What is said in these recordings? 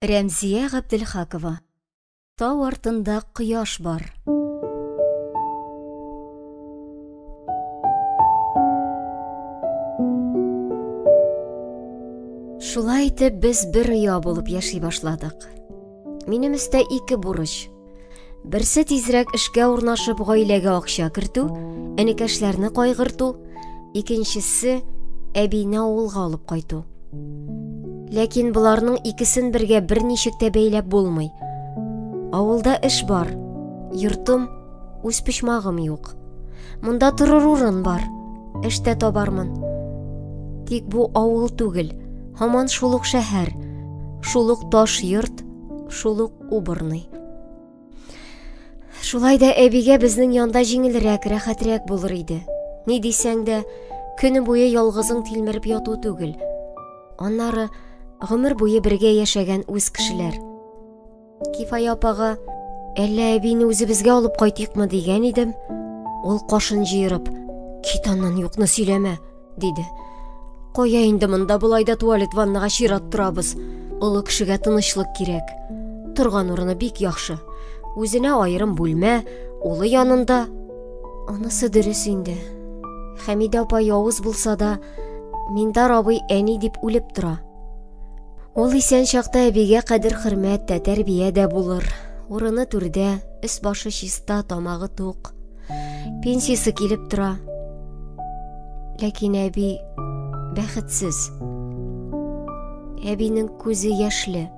Рәмзия Ғабделхакова. Тау артында құяш бар. Шулай итеп без бер оя булып яши башладык. Минем өстә ике бурыч. Берсе тизрәк эшкә урнашып гаиләгә акча кертү, энекәшләрне кайгырту, икенчесе әбине авылга алып кайту. Ләкин буларның икесен бергә берничек тә бәйләп булмый. Авылда эш бар, йортым, үз пичмагым юк. Монда торыр урын бар, эштә табармын. Тик бу авыл түгел, һаман шулук шәһәр, шулук таш йорт, шулук убырный. Шулай да әбигә безнең янда җиңелрәк, рәхәтрәк булыр иде. Ни дисәң дә, көне буе ялгызың тилмереп яту түгел. Аннары гомер буе бергә яшәгән үз кешеләр. Кифая апага, әллә әбине үзебезгә алып кайтыйкмы дигән идем. Ул кашын җыерып, "Китаннан юкны сөйләмә", диде. "Кая инде монда булайда туалет ваннага чират торабыз. Олы кешегә тынычлык кирәк. Торган урыны бик яхшы. Үзенә аерым бүлмә, улы янында." Анысы дөрес инде. Хәмидә апа явыз булса да, Миндар абый әни дип үлеп тора. Ул исән чакта әбигә кадер-хөрмәт тә, тәрбия дә булыр. Урыны түрдә, өс башы чиста, тамагы тук. Пенсиясе килеп тора. Ләкин әби бәхетсез. Әбинең күзе яшьле.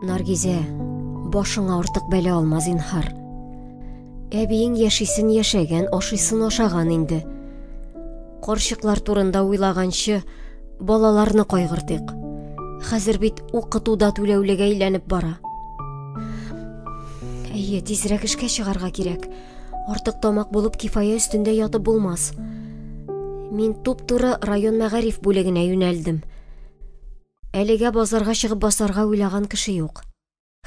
"Наргизә, башыңа артык бәлә алма зинһар. Әбиең яшисен яшәгән, ашыйсын ашаган инде. Карчыклар турында уйлаганчы, балаларны кайгыртыйк. Хәзер бит укытуда түләүлегә әйләнеп бара. Әйе, тизрәк эшкә чыгарга кирәк. Артык тамак булып кифая өстендә ятып булмас. Мин туп-туры район мәгариф бүлегенә юнәлдем. Әлегә базарга чыгып басарга уйлаган кеше юк.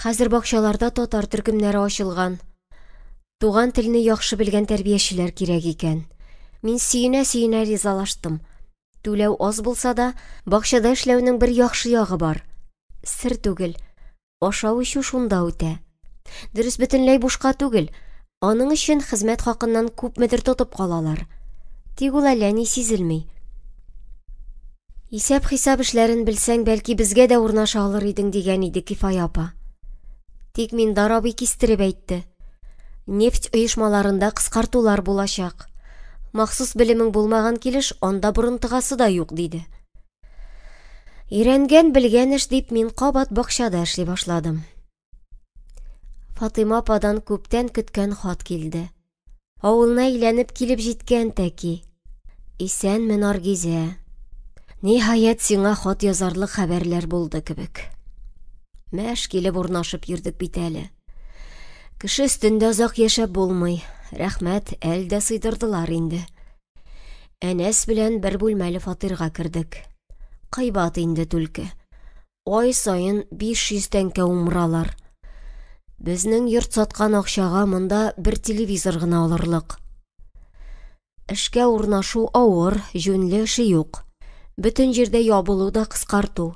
Хәзер бакчаларда татар төркемнәре ачылган. Туган телне яхшы белгән тәрбиячеләр кирәк икән. Мин сөенә ризалаштым. Түләү аз булса да, бакчада эшләүнең бер яхшы ягы бар. Сер түгел, ашау-эчү шунда үтә. Дөрес, бөтенләй бушка түгел. Аның өчен хезмәт хакыннан күпмедер тотып калалар. Тик ул әллә ни сизелми. Исәп-хисап эшләрен белсәң, бәлки безгә дә урнаша алыр идең, дигән иде Кифая апа. Тик Миндар абый кистереп әйтте. Нефть оешмаларында кыскартулар булачак. Махсус белемең булмаган килеш, анда борынтыгасы да юк, диде. Ирәнгән, белгән эш дип, мин кабат бакчада эшли башладым. Фатыйма ападан күптән көткән хат килде. Авылына әйләнеп килеп җиткән тәки. "Исәнме, Наргизә? Ниһаять сиңа хат язарлык хәбәрләр булды кебек. Мәш килеп урнашып йөрдек бит әле. Кеше өстендә озак яшәп булмый. Рәхмәт, әлдә сыйдырдылар инде. Әнәс белән бер бүлмәле фатирга кердек. Кыйбат инде түлке. Ай сайын 500 тәңкә умралар. Безнең йорт саткан акчага монда бер телевизор гына алырлык. Эшкә урнашу авыр, җүнле эше юк. Бөтен җирдә ябылу да кыскарту.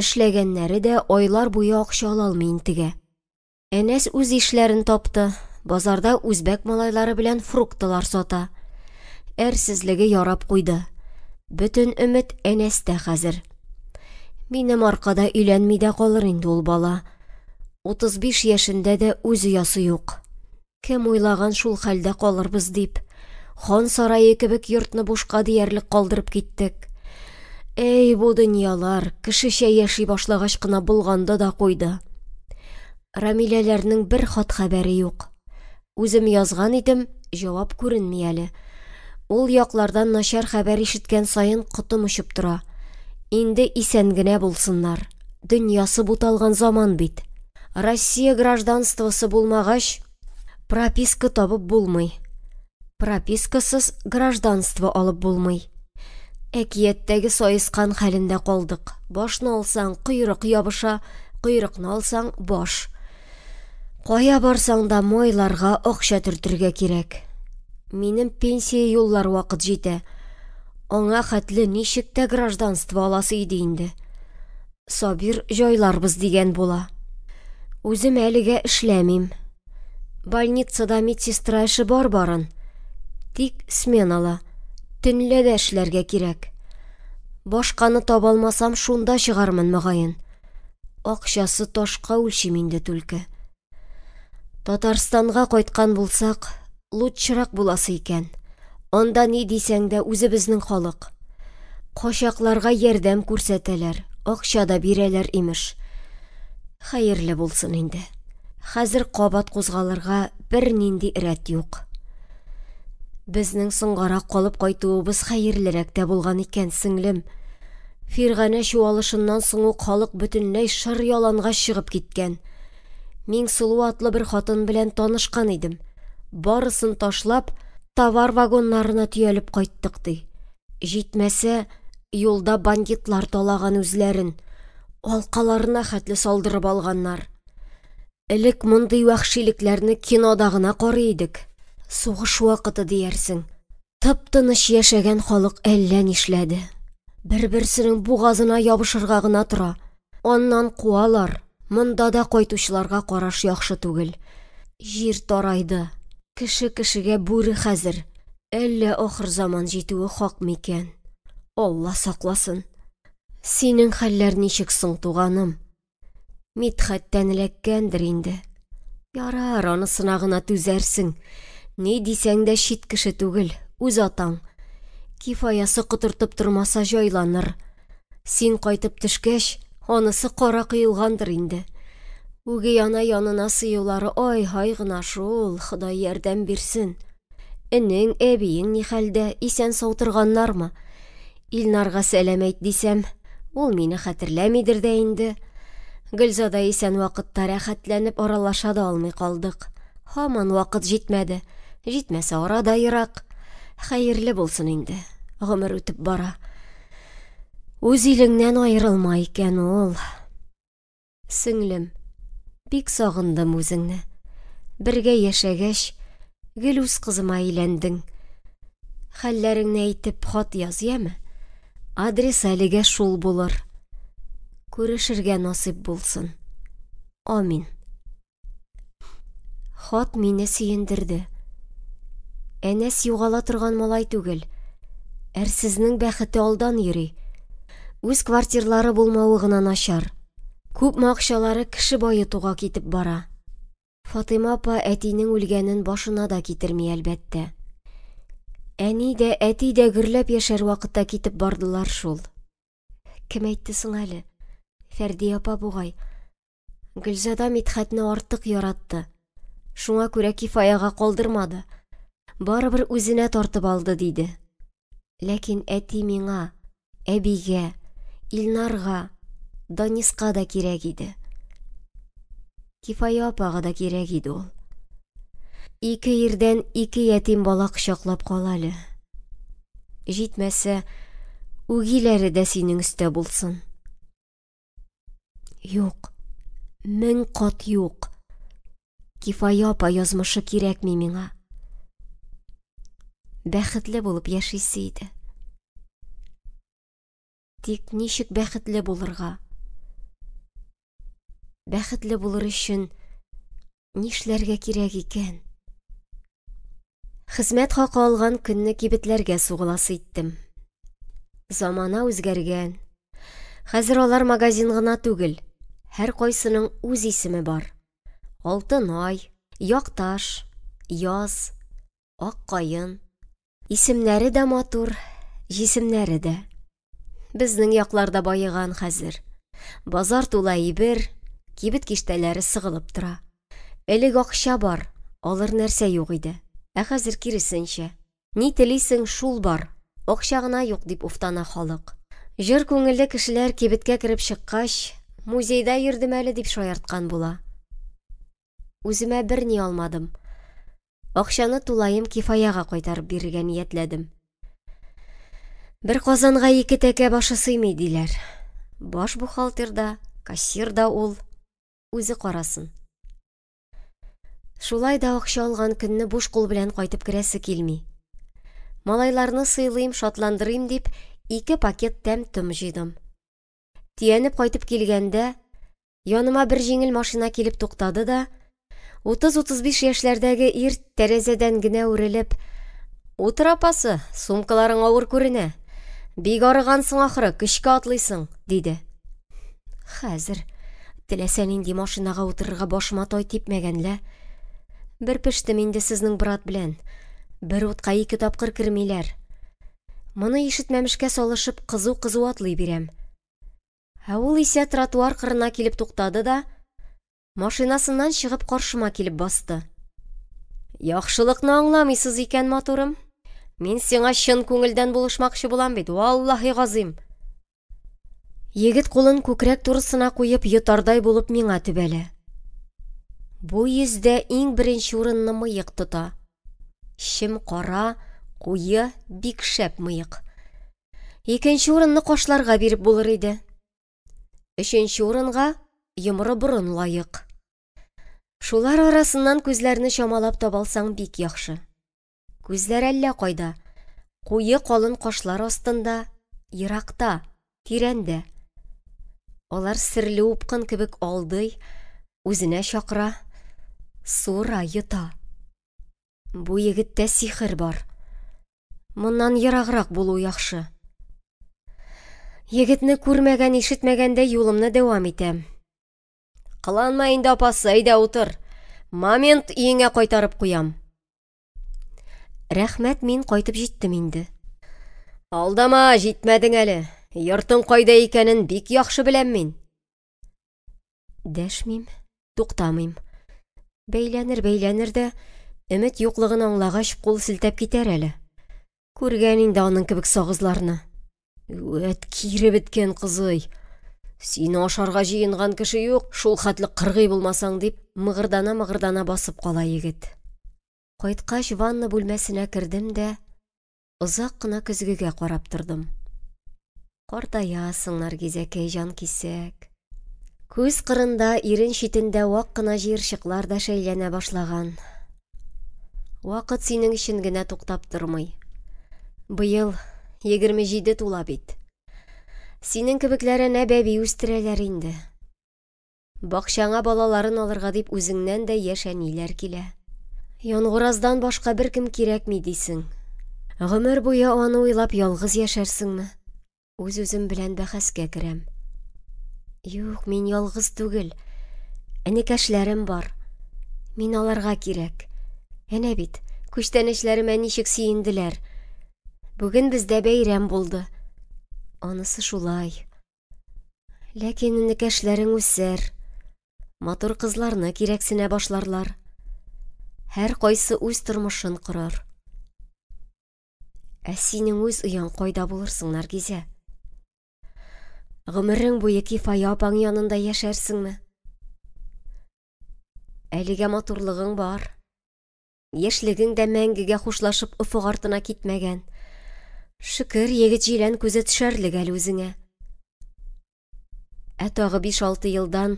Эшләгәннәре дә айлар буе акча ала алмый интегә. Әнәс үз эшләрен тапты. Базарда үзбәк малайлары белән фруктылар сата. Әрсезлеге ярап куйды. Бөтен өмет Әнәстә хәзер. Минем аркада өйләнми дә калыр инде ул бала. 35 яшендә дә үз ясы юк. Кем уйлаган шул хәлдә калырбыз дип. Хан сарае кебек йортны бушка диярлек калдырып киттек. Эй, бу дөньялар, кешечә яши башлагач кына булганды да куйды. Рамиләләрнең бер хат хәбәре юк. Үзем язган идем, җавап күренми әле. Ул яклардан начар хәбәр ишеткән сайын котым очып тора. Инде исән генә булсыннар. Дөньясы буталган заман бит. Россия гражданствосы булмагач, прописка табып булмый. Пропискасыз гражданство алып булмый. Әкияттәге сайыскан хәлендә калдык. Башны алсаң койрык ябыша, койрыкны алсаң баш. Кая барсаң да майларга акча төртергә кирәк. Минем пенсия юллар вакыт җитә. Аңа хәтле ничек тә гражданство аласы иде инде. Сабир җайларбыз дигән була. Үзем әлегә эшләмим. Больницада медсестра эше бар барын. Тик сменала. Төнлә дә эшләргә кирәк. Башканы табалмасам шунда чыгармын мөгаен. Акчасы ташка үлчим инде түлке. Татарстанга кайткан булсак, лучшырак буласы икән. Анда ни дисәң дә үзебезнең халык. Качакларга ярдәм күрсәтәләр, акча да бирәләр имеш. Хәерле булсын инде. Хәзер кабат кузгалырга бер нинди рәт юк. Безнең соңгарак калып кайтуыбыз хәерлерәк тә булган икән, сеңлем. Фирганә чуалышыннан соң ук халык бөтенләй шыр яланга чыгып киткән. Мин сулу атлы бер хатын белән танышкан идем. Барысын ташлап, товар вагоннарына төялеп кайттык ди. Җитмәсә, юлда бандитлар талаган үзләрен, алкаларына хәтле салдырып алганнар. Элек мондый вәхшилекләрне кинода гына карый идек. Сугыш вакыты диярсең. Тып-тыныч яшәгән халык әллә нишләде. Бер-берсенең бугазына ябышырга гына тора. Аннан куалар. Монда да кайтучыларга караш яхшы түгел. Җир тарайды. Кеше кешегә бүре хәзер. Әллә ахыр заман җитүе хак микән? Алла сакласын. Синең хәлләр ничек соң, туганым? Мидхәттән эләккәндер инде. Ярар, анысына гына түзәрсең. Ни дисәң дә чит кеше түгел, үз атаң. Кифаясы котыртып тормаса җайланыр. Син кайтып төшкәч, анысы кара кыйлгандыр инде. Үги ана янына сыюлары ай-һай гына шул, Ходай ярдәм бирсен. Энең, әбиең ни хәлдә, исән саутырганнармы? Илнарга сәлам әйт дисәм, ул мине хәтерләмидер дә инде. Гөлзада исән вакытта рәхәтләнеп аралаша да алмый калдык. Һаман вакыт җитмәде. Җитмәсә арада ерак. Хәерле булсын инде. Гомер үтеп бара. Үз илеңнән аерылма икән ул. Сеңлем, бик сагындым үзеңне. Бергә яшәгәч, гел үз кызыма әйләндең. Хәлләреңне әйтеп хат яз, яме? Адрес әлегә шул булыр. Күрешергә насип булсын. Амин. Хат мине сөендерде. Әнәс югала торган малай түгел. Әрсезнең бәхете алдан йөри. Үз квартирлары булмавы гына начар. Күп акчалары кеше байытуга китеп бара. Фатыйма апа әтинең үлгәнен башына да китерми әлбәттә. Әни дә, әти дә гөрләп яшәр вакытта китеп бардылар шул. Кем әйтте соң әле? Фәрди апа бугай. Гөлзада Мидхәтне артык яратты. Шуңа күрә кифаяга калдырмады. Барыбер үзенә тартып алды диде. Ләкин әти миңа, әбигә, Илнарга, Даниска да кирәк иде. Кифая апага да кирәк иде ул. Ике ирдән ике ятим бала кочаклап калалы. Җитмәсә, үгиләре дә синең өстә булсын. Юк, 1000 кат юк. Кифая апа язмышы кирәкми миңа. Бәхетле булып яшисе иде. Тик ничек бәхетле булырга? Бәхетле булыр өчен нишләргә кирәк икән? Хезмәт хакы алган көнне кибетләргә сугыласы иттем. Замана үзгәргән. Хәзер алар магазин гына түгел. Һәр кайсының үз исеме бар. Алтынай, Якташ, Яз, Аккайын. Исемнәре дә матур, җисемнәре дә. Безнең якларда байыган хәзер. Базар тула ибер, кибет киштәләре сыгылып тора. Элек акча бар, алыр нәрсә юк иде. Хәзер киресенчә. Ни телисең шул бар, акча гына юк дип уфтана халык. Җыр күңелле кешеләр кибеткә кереп чыккач, музейда йөрдем әле дип шаярткан була. Үземә берни алмадым. Акчаны тулаем кифаяга кайтарып бирергә ниятләдем. Бер казанга 2 тәкә башы сыймый диләр. Баш бухгалтерда, кассир да ул. Үзе карасын. Шулай да акча алган көнне буш кул белән кайтып керәсе килми. Малайларны сыйлыйм, шатландырыйм дип 2 пакет тәм-том җыйдым. Тиенеп кайтып килгәндә, яныма бер җиңел машина килеп туктады да, 30-35 яшьләрдәге ир тәрәзәдән генә үрелеп: «Утыр апасы, сумкаларың авыр күренә. Бик арыгансың ахры, көчкә атлыйсың», – диде. Хәзер теләсә нинди машинага утырырга башыма тай типмәгәнлә. Бер пештем инде сезнең брат белән. Бер утка 2 тапкыр кермиләр. Моны ишетмәмешкә салышып кызу-кызу атлый бирәм. Ә ул исә тротуар кырына килеп туктады да, машинасыннан чыгып каршыма килеп басты. «Яхшылыкны аңламыйсыз икән, матурым. Мин сиңа чын күңелдән булышмакчы булам бит, валлаһи газим». Егет кулын күкрәк турысына куеп йотардай булып миңа төбәлә. Бу йөздә иң беренче урынны мыек тота. Чим кара, куе, бик шәп мыек. Икенче урынны кашларга биреп булыр иде. Өченче урынга йомры борын лайык. Шулар арасыннан күзләрне чамалап табалсаң бик яхшы. Күзләр әллә кайда, куе калын кашлар астында, еракта, тирәндә. Алар серле упкын кебек алдый, үзенә чакыра, суыра, йота. Бу егеттә сихер бар. Моннан ераграк булу яхшы. Егетне күрмәгән, ишетмәгәндә юлымны дәвам итәм. «Кыланма инде апасы, әйдә утыр. Момент иңә кайтарып куям». Рәхмәт, мин кайтып җиттем инде. «Алдама, җитмәдең әле. Йортың кайда икәнен бик яхшы беләм мин». Дәшмим, туктамыйм. Бәйләнер дә, өмет юклыгын аңлагач кул селтәп китәр әле. Күргән инде аның кебек сагызларны. «Үәт, кире беткән кызый. Сине ашарга җыенган кеше юк, шул хәтле кыргый булмасаң», – дип мыгырдана басып кала егет. Кайткач ванна бүлмәсенә кердем дә, озак кына көзгегә карап тордым. Картаясың, Наргизәкәй, җан кисәк. Күз кырында, ирен читендә вак кына җыерчыклар да шәйләнә башлаган. Вакыт синең өчен генә туктап тормый. Быел 27 тула бит. Синең кебекләренә бәби үстерәләр инде. Бакчаңа балаларын алырга дип үзеңнән дә яшәниләр килә. Янгураздан башка бер кем кирәкми дисең. Гомер буе аны уйлап ялгыз яшәрсеңме? Үз-үзем белән бәхәскә керәм. Юк, мин ялгыз түгел. Энекәшләрем бар. Мин аларга кирәк. Әнә бит, күчтәнечләремә ничек сөенделәр. Бүген бездә бәйрәм булды. Анысы шулай. Ләкин энекәшләрең үсәр. Матур кызларны кирәксенә башларлар. Һәр кайсы үз тормышын корар. Ә синең үз уяң кайда булырсың, Наргизә? Гомерең буе Кифая апаң янында яшәрсеңме? Әлегә матурлыгың бар. Яшьлегең дә мәңгегә хушлашып офык артына китмәгән. Шөкер, егет җилән күзе төшәрлек әле үзеңә. Ә тагы 5-6 елдан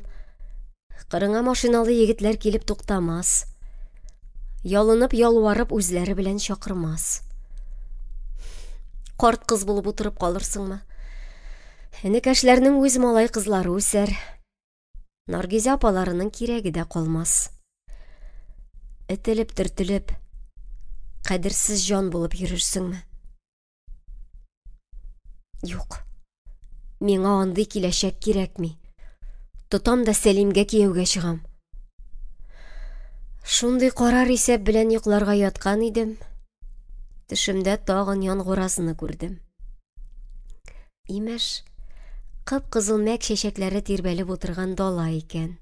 кырыңа машиналы егетләр килеп туктамас. Ялынып, ялварып үзләре белән чакырмас. Карт кыз булып утырып калырсыңмы? Энекәшләрнең үз малай кызлары үсәр. Наргизә апаларының кирәге дә калмас. Этелеп-төртелеп, кадерсез җан булып йөрерсеңме? Юк, миңа андый киләчәк кирәкми. Тотам да Сәлимгә кияүгә чыгам. Шундый карар исәп белән йокларга яткан идем. Төшемдә тагын янгуразны күрдем. Имеш, кып-кызыл мәк чәчәкләре тирбәлеп утырган дала икән.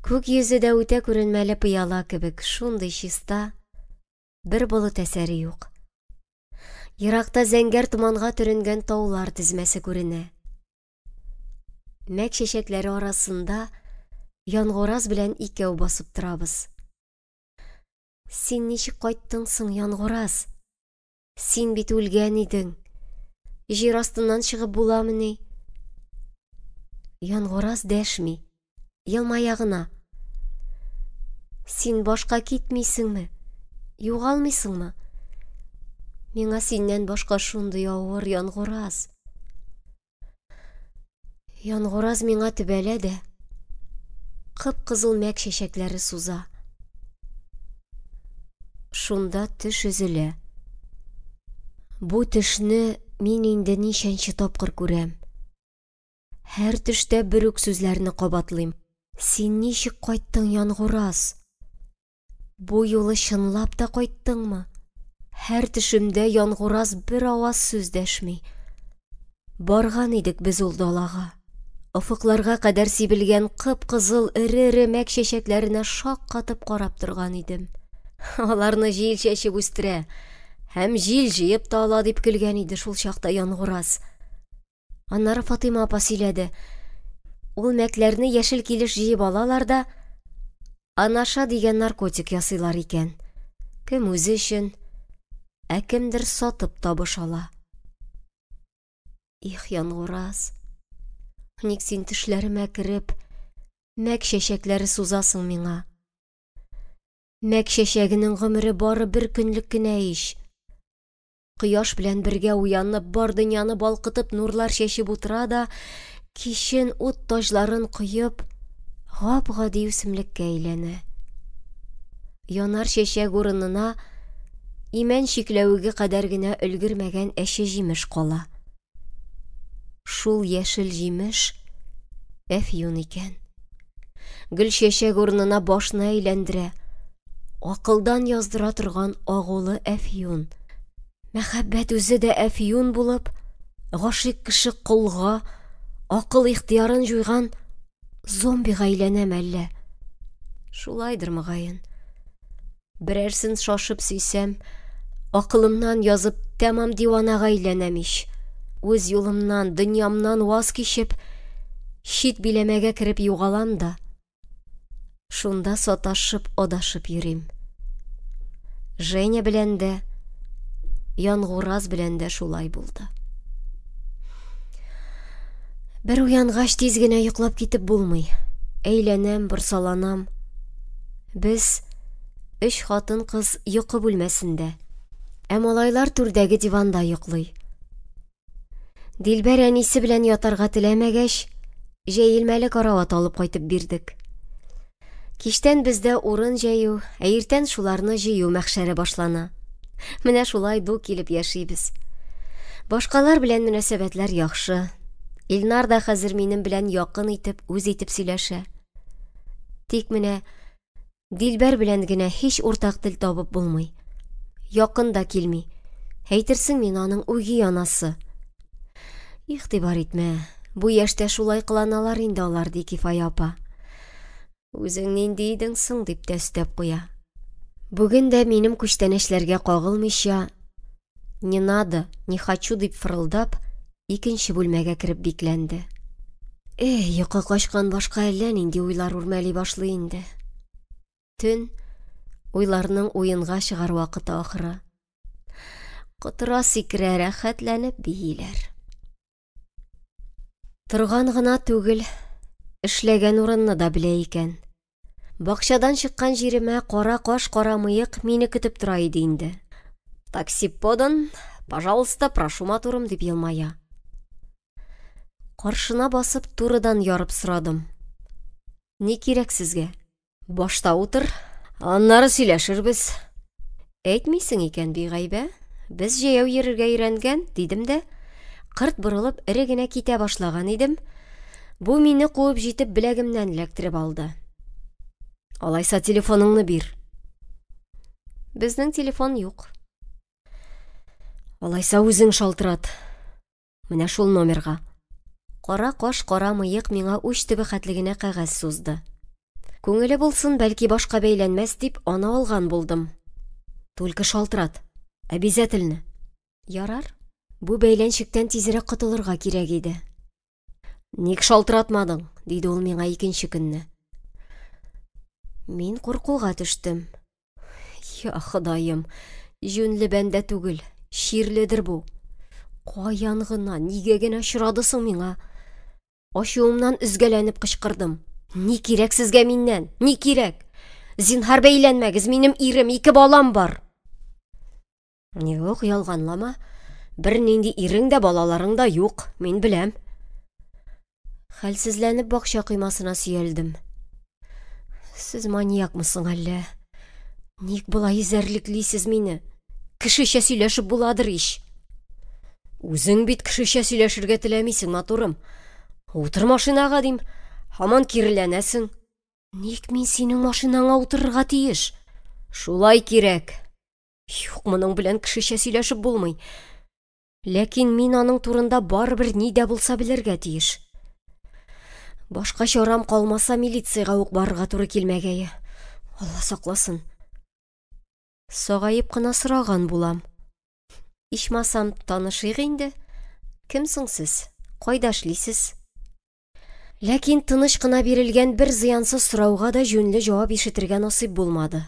Күк йөзе дә үтә күренмәле пыяла кебек, шундый чиста, бер болыт әсәре юк. Еракта зәңгәр туманга төренгән таулар тезмәсе күренә. Мәк чәчәкләре арасында янгураз белән икәү басып торабыз. Син ничек кайттың соң, янгураз? Син бит үлгән идең. Җир астыннан чыгып буламыни? Янгураз дәшми, елмая гына. Син башка китмисеңме? Югалмыйсыңмы? Миңа синнән башка шундый авыр, янгураз. Яңғыраз миңа төбәлә дә, қып-қызыл мәк шешәкләре суза. Шунда төш өзелә. Бу төшне мин инде ничәнче тапкыр күрәм. Һәр төштә бер үк сүзләрне кабатлыйм. Син ничек кайттың, Яңғыраз? Бу юлы чынлап та кайттыңмы? Һәр төшемдә Яңғыраз бер аваз сүз дәшми. Барган идек без ул далага. Офыкларга кадәр сибелгән кып-кызыл эре-эре мәк чәчәкләренә шаккатып карап торган идем. Аларны җил чәчеп үстерә, һәм җил җыеп та ала дип көлгән иде шул чакта Яңғыраз. Аннары Фатыйма апа сөйләде. Ул мәкләрне яшел килеш җыеп алалар да анаша дигән наркотик ясыйлар икән. Кем үзе өчен, ә кемдер сатып табыш ала. Их, Яңғыраз, ник син төшләремә кереп, мәк чәчәкләре сузасың миңа. Мәк чәчәгенең гомере бары бер көнлек кенә иш. Кояш белән бергә уянып, бар дөньяны балкытып нурлар чәчеп утыра да, кичен ут таҗларын коеп, гап-гади үсемлеккә әйләнә. Янар чәчәк урынына имән чикләвеге кадәр генә өлгермәгән әче җимеш кала. Шул яшел җимеш әфьюн икән. Гөл чәчәк урынына башны әйләндерә. Акылдан яздыра торган агулы әфьюн. Мәхәббәт үзе дә әфьюн булып, гашыйк кеше кулга, акыл ихтиярын җуйган зомбига әйләнәм әллә. Шулайдыр мөгаен. Берәрсен шашып сөйсәм, акылымнан язып тәмам диванага әйләнәм ич. Үз юлымнан, дөньямнан ваз кичеп, чит биләмәгә кереп югалам да, шунда саташып, адашып йөрим. Женя белән дә, Яңғыраз белән дә шулай булды. Бер уянгач тиз генә йоклап китеп булмый. Әйләнәм, борсаланам. Без 3 хатын-кыз йокы бүлмәсендә, ә малайлар түрдәге диванда йоклый. Дилбәр әнисе белән ятарга теләмәгәч, җәелмәле карават алып кайтып бирдек. Киштән бездә урын җәю, ә иртән шуларны җыю мәхшәре башлана. Менә шулай ду килеп яшибез. Башкалар белән мөнәсәбәтләр яхшы. Илнар да хәзер минем белән якын итеп, үз итеп сөйләшә. Тик менә Дилбәр белән генә һич уртак тел табып булмый. Якын да килми. Әйтерсең мин аның үги анасы. Ихтибар итмә, бу яшьтә шулай кыланалар инде алар, ди Кифая апа. Үзең нинди идең соң, дип тә өстәп куя. Бүген дә минем күчтәнәчләргә кагылмыйча, «Не надо, не хочу» дип фырылдап, икенче бүлмәгә кереп бикләнде. Йокы качкан башка әллә нинди уйлар үрмәли башлый инде. Төн уйларның уенга чыгар вакыты ахыры. Кытыра сикерә, рәхәтләнеп бииләр. Торган гына түгел, эшләгән урынны да белә икән. Бакчадан чыккан җиремә кара каш, кара мыек мине көтеп тора иде инде. «Такси подан, пожалуйста, прошу матурым» дип елмая. Каршына басып турыдан ярып сорадым. «Ни кирәк сезгә?» «Башта утыр, аннары сөйләшербез». «Әйтмисең икән, бигайбә, без җәяү йөрергә өйрәнгән», дидем дә, кырт борылып эре генә китә башлаган идем. Бу мине куып җитеп беләгемнән эләктереп алды. «Алайса телефоныңны бир». «Безнең телефон юк». «Алайса үзең шалтырат. Менә шул номерга». Кара каш, кара мыек миңа уч төбе хәтлегенә кәгазь сузды. Күңеле булсын, бәлки башка бәйләнмәс дип, аны алган булдым. «Только шалтырат, обязательно». Ярар, бу бәйләнчектән тизрәк котылырга кирәк иде. «Ник шалтыратмадың?» диде ул миңа икенче көнне. Мин куркуга төштем. Я Ходаем, җүнле бәндә түгел, ширледер бу. Каян гына, нигә генә очрады соң миңа? Ачуымнан үзгәләнеп кычкырдым. «Ни кирәк сезгә миннән? Ни кирәк? Зинһар бәйләнмәгез, минем ирем, 2 балам бар». «Юк, ялганлама. Бер нинди ирең дә, балаларың да юк, мин беләм». Хәлсезләнеп бакча коймасына сөялдем. Сез маньякмысың әллә? Ник болай зәрлеклисез мине? Кешечә сөйләшеп буладыр ич. Үзең бит кешечә сөйләшергә теләмисең, матурым. Утыр машинага дим, һаман киреләнәсең. Ник мин синең машинаңа утырырга тиеш? Шулай кирәк. Юк, моның белән кешечә сөйләшеп булмый. Ләкин мин аның турында барыбер ни дә булса белергә тиеш. Башка чарам калмаса, милицияга ук барырга туры килмәгәе. Алла сакласын. Сагаеп кына сораган булам. Ичмасам, танышыйк инде. Кем соң сез? Кайда эшлисез? Ләкин тыныч кына бирелгән бер зыянсыз сорауга да жөнле җавап ишетергә насыйп булмады.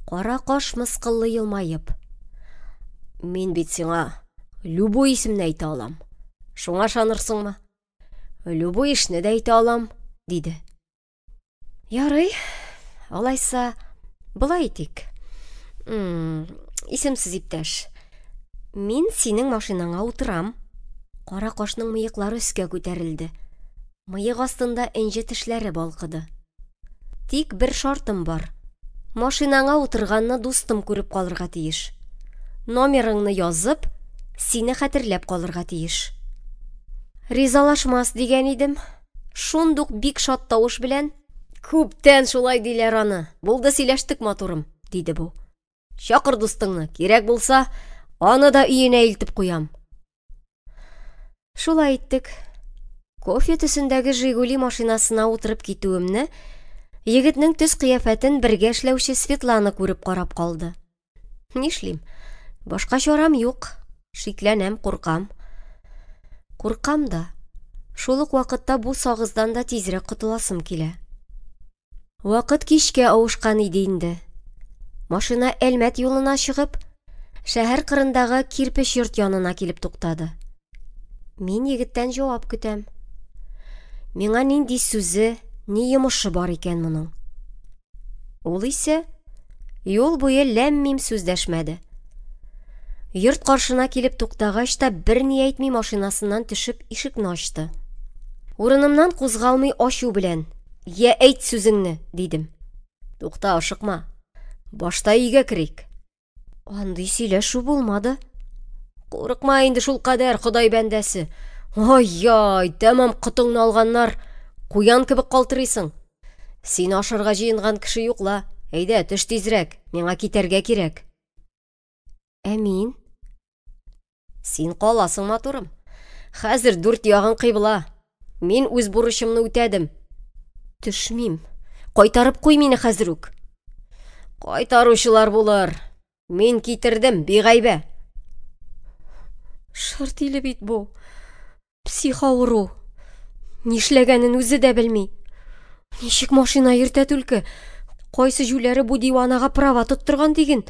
Кара каш мыскыллы елмаеп: Мин бит сиңа любой исемне әйтә алам. Шуңа ышанырсыңмы? Любой эшне дә әйтә алам, диде. Ярый, алайса, былай итик. Исемсез иптәш. Мин синең машинаңа утырам. Кара кашның мыеклары өскә күтәрелде. Мыек астында энҗе тешләре балкыды. Тик бер шартым бар. Машинаңа утырганны дустым күреп калырга тиеш. Номерыңны язып, сине хәтерләп калырга тиеш. Ризалашмас дигән идем. Шундук бик шат тавыш белән: Күптән шулай диләр аны. Булды, сөйләштек, матурым, диде бу. Чакыр дустыңны, кирәк булса, аны да өенә илтеп куям. Шулай иттек. Кофе төсендәге Жигули машинасына утырып китүемне егетнең төс кыяфәтен бергә эшләүче Светлана күреп карап калды. Нишлим? Башка чарам юк. Шикләнәм, куркам. Куркам да. Шул ук вакытта бу сагыздан да тизрәк котыласым килә. Вакыт кичкә авышкан иде инде. Машина Әлмәт юлына чыгып, шәһәр кырындагы кирпеч йорт янына килеп туктады. Мин егеттән җавап көтәм. Миңа нинди сүзе, ни йомышы бар икән моның? Ул исә юл буе ләм-мим сүз дәшмәде. Йорт каршына килеп туктагач та берни әйтми машинасыннан төшеп ишекне ачты. Урынымнан кузгалмый ачу белән: "Я әйт сүзеңне", дидем. "Тукта, ашыкма. Башта өйгә керик." Андый сөйләшү булмады. Курыкма инде шул кадәр, Ходай бәндәсе. Ай-яй, тәмам котыңны алганнар. Куян кебек калтырыйсың. Син ашырга җыенган кеше юкла. Әйдә, төш тизрәк. Миңа китәргә кирәк. Мин? Син каласың, матурым. Хәзер 4 ягын кыйбла. Мин үз бурычымны үтәдем. Төшмим. Кайтарып куй мине хәзер үк. Кайтаручылар булыр. Мин китердем, бигайбә. Шырт иле бит бу. Психауру. Нишләгәнен үзе дә белми. Ничек машина йөртә түлке? Кайсы жүләре бу диванага права тоттырган диген?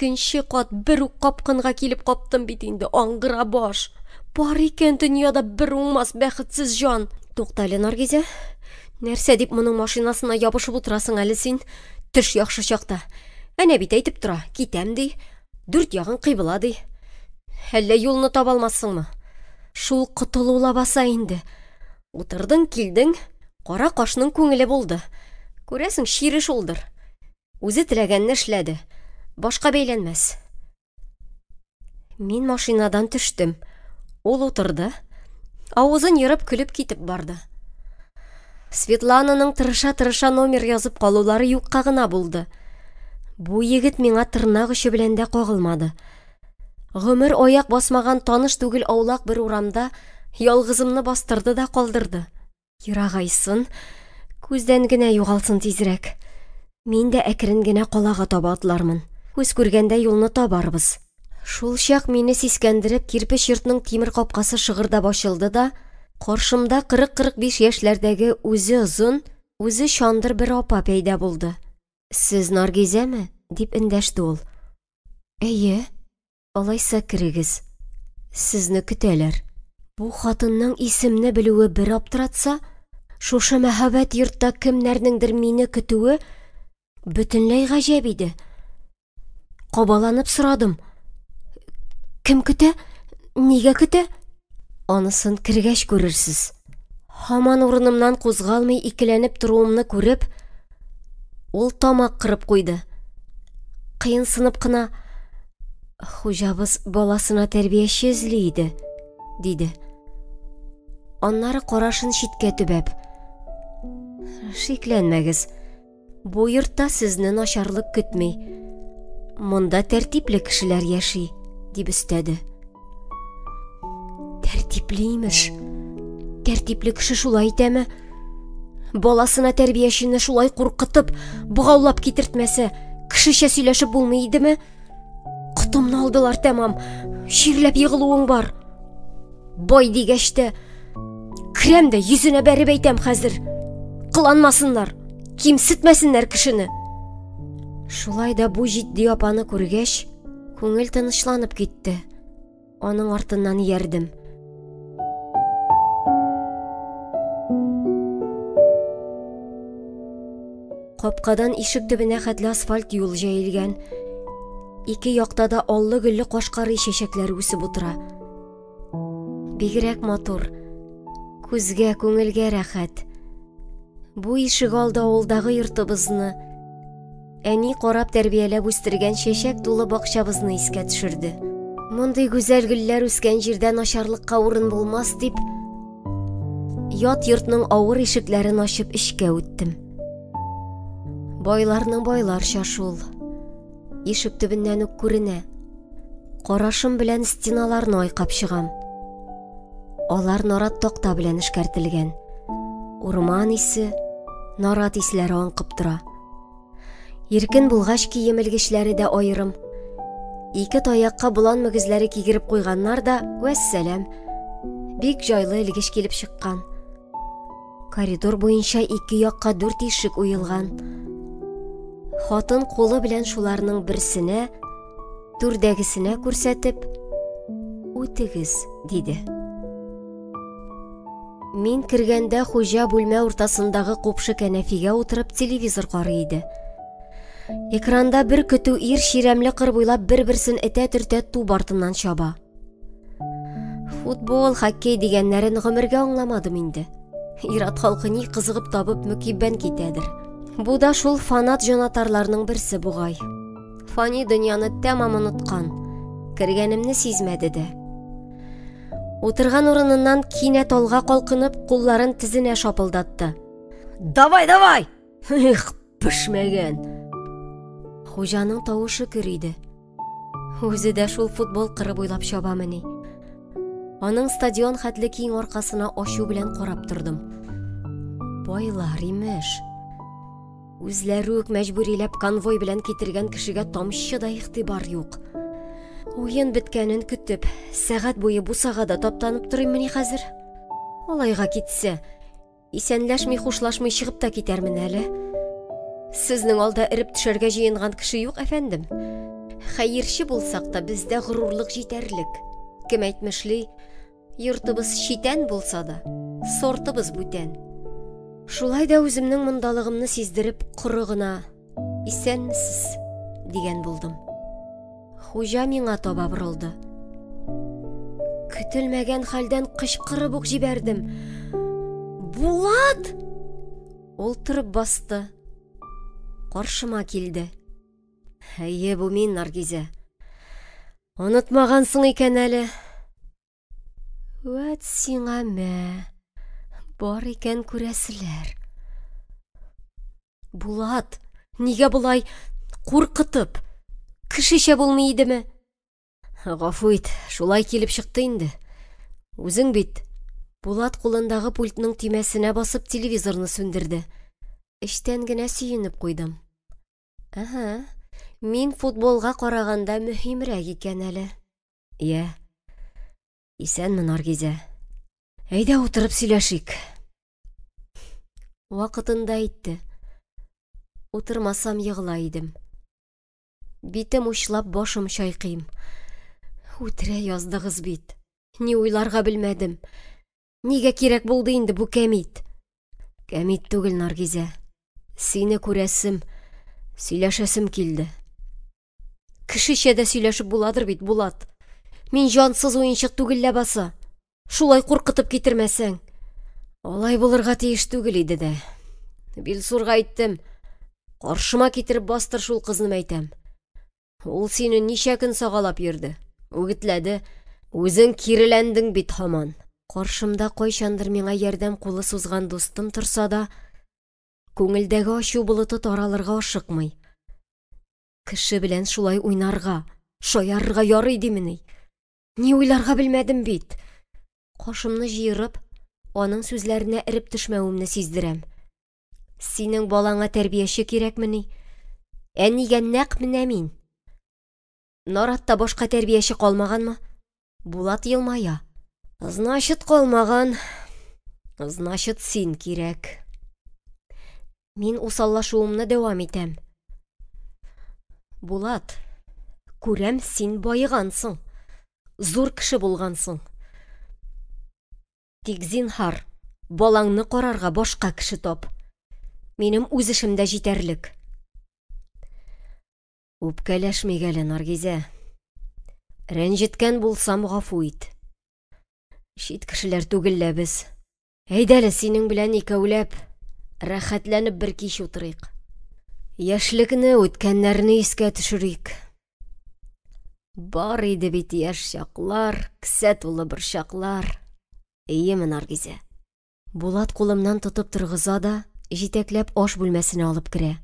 Көнче кат бер үк капкынга килеп каптым бит инде, аңгыра баш. Бар икән дөньяда бер уңмас бәхетсез җан. Туктале, Наргизә. Нәрсә дип моның машинасына ябышып утырасың әле син? Төш яхшы чакта. Әнә бит әйтеп тора, китәм ди. 4 ягын кыйбла ди. Әллә юлны таба алмассыңмы? Шул котылу лабаса инде. Утырдың, килдең, кара кашның күңеле булды. Күрәсең, шире шулдыр. Үзе теләгәнне эшләде. Башка бәйләнмәс. Мин машинадан төштем. Ул утырды. Авызын йырып көлеп китеп барды. Светлананың тырыша-тырыша номер язып калулары юкка гына булды. Бу егет миңа тырнак очы белән дә кагылмады. Гомер аяк басмаган таныш түгел аулак бер урамда ялгызымны бастырды да калдырды. Ерагайсын, күздән генә югалсын тизрәк. Мин дә әкрен генә калага таба атлармын. Күз күргәндә юлны табарбыз. Шул чак мине сискәндереп кирпеч йортның тимер капкасы шыгырда ачылды да, каршымда 40-45 яшьләрдәге үзе озын, үзе чандыр бер апа пәйда булды. Сез Наргизәме? Дип эндәште ул. Әйе, алайса кирегез. Сезне көтәләр. Бу хатынның исемне белүе бер аптыратса, шушы мәхәббәт йортта кемнәрнеңдер мине көтүе бөтенләй гаҗәп иде. Кабаланып сорадым. Кем көтә? Нигә көтә? Анысын кергәч күрерсез. Һаман урынымнан кузгалмый икеләнеп торуымны күреп, ул тамак кырып куйды. Кыйынсынып кына: «Хуҗабыз баласына тәрбияче эзли иде», диде. Аннары карашын читкә төбәп: «Шикләнмәгез, бу йортта сезне начарлык көтми. Монда тәртипле кешеләр яши», дип өстәде. Тәртипле имеш. Тәртипле кеше шулай итәме? Баласына тәрбиячене шулай куркытып, богаулап китертмәсә, кешечә сөйләшеп булмый идеме? Котымны алдылар тәмам. Ширләп егылуың бар. Бай дигәч тә, керәм дә йөзенә бәреп әйтәм хәзер. Кыланмасыннар, кимсетмәсеннәр кешене. Шулай да бу җитди апаны күргәч, күңел тынычланып китте. Аның артыннан иярдем. Капкадан ишек төбенә хәтле асфальт юл җәелгән. Ике якта да аллы-гөлле кашкарый чәчәкләр үсеп утыра. Бигрәк матур, күзгә, күңелгә рәхәт. Бу ишек алды авылдагы йортыбызны, әни карап тәрбияләп үстергән чәчәк тулы бакчабызны искә төшерде. Мондый гүзәл гөлләр үскән җирдә начарлыкка урын булмас дип, ят йортның авыр ишекләрен ачып эчкә үттем. Байларның байларча шул. Ишек төбеннән үк күренә. Карашым белән стеналарны айкап чыгам. Алар нарат такта белән эшкәртелгән. Урман исе, нарат исләре аңкып тора. Иркен булгач киемелгечләре дә аерым. Ике таякка болан мөгезләре кигереп куйганнар да, вәссәлам, бик җайлы элгеч килеп чыккан. Коридор буенча ике якка 4 ишек уелган. Хатын кулы белән шуларның берсенә, түрдәгесенә күрсәтеп: «Үтегез», диде. Мин кергәндә хуҗа бүлмә уртасындагы купшы кәнәфигә утырып телевизор карый иде. Экранда бер көтү ир ширемле кыр буйлап бер-берсен этә-төртә туб артыннан чаба. Футбол, хоккей дигәннәрен гомергә аңламадым инде. Ират халкы ни кызыгып табып мөкиббән китәдер. Бу да шул фанат җанатарларның берсе бугай. Фани дөньяны тәмам оныткан. Кергәнемне сизмәде дә. Утырган урыныннан кинәт алга калкынып, кулларын тезенә шапылдатты. «Давай, давай!» «Их, пешмәгән!» Хуҗаның тавышы көр-иде. Үзе дә шул футбол кыры буйлап чабамыни. Аның стадион хәтле киң аркасына ачу белән карап тордым. Байлар имеш. Үзләре үк мәҗбүриләп конвой белән китергән кешегә тамчы да игътибар юк. Уен беткәнен көтеп, сәгать буе бусагада таптанып торыйммыни хәзер? Алайга китсә, исәнләшми, хушлашмый чыгып та китәрмен әле. Сезнең алда иреп төшәргә җыенган кеше юк, әфәндем. Хәерче булсак та бездә горурлык җитәрлек. Кем әйтмешли, йортыбыз читән булса да, сортыбыз бүтән. Шулай да үземнең мондалыгымны сиздереп, коры гына «Исәнмесез?» дигән булдым. Хуҗа миңа таба борылды. Көтелмәгән хәлдән кычкырып ук җибәрдем. «Булат!» Ул торып басты. Каршыма килде. «Әйе, бу мин, Наргизә. Онытмагансың икән әле». «Вәт сиңа мә. Бар икән күрәселәр». «Булат, нигә болай куркытып? Кешечә булмый идеме?» «Гафу ит, шулай килеп чыкты инде. Үзең бит». Булат кулындагы пультның төймәсенә басып телевизорны сүндерде. Эштән генә сөенеп куйдым. «Аһа, мин футболга караганда мөһимрәк икән әле». «Я, исәнме, Наргизә? Әйдә утырып сөйләшик». Вакытында әйтте. Утырмасам егыла идем. Битем учлап, башым чайкыйм. Үтерә яздыгыз бит. Ни уйларга белмәдем. Нигә кирәк булды инде бу кәмит? Кәмит түгел, Наргизә. Сине күрәсем, сөйләшәсем килде. Кешечә дә сөйләшеп буладыр бит, Булат. Мин җансыз уенчык түгел ләбаса. Шулай куркытып китермәсәң. Олай булырга тиеш түгел иде дә. Билсурга әйттем. Каршыма китереп бастыр шул кызны әйтәм. Ул сине ничә көн сагалап йөрде. Үгетләде. Үзең киреләндең бит һаман. Каршымда кайчандыр миңа ярдәм кулы сузган дустым торса да, күңелдәге ачу болыты таралырга ашыкмый. Кеше белән шулай уйнарга, шаярырга ярый димени. Ни уйларга белмәдем бит. Кашымны җыерып, аның сүзләренә эреп төшмәвемне сиздерәм. Синең балаңа тәрбияче кирәкмени? Нигә нәкъ менә мин? Наратта башка тәрбияче калмаганмы? Булат елмая. Значит, калмаган. Значит, син кирәк. Мин усаллашуымны дәвам итәм. Булат, күрәм, син байыгансың. Зур кеше булгансың. Тик зинһар, балаңны карарга башка кеше тап. Минем үз эшемдә җитәрлек. Үпкәләшмик әле, Наргизә. Рәнҗеткән булсам, гафу ит. Шит кешеләр түгел без. Әйдәле синең белән икәүләп, рәхәтләнеп бер кич утырыйк. Яшьлекне, үткәннәрне искә төшерик. Бар иде бит яшь чаклар, кисә тулы бер чаклар. Иеме, Наргизә? Булат кулымнан тотып торгыза да, җитәкләп аш бүлмәсенә алып керә.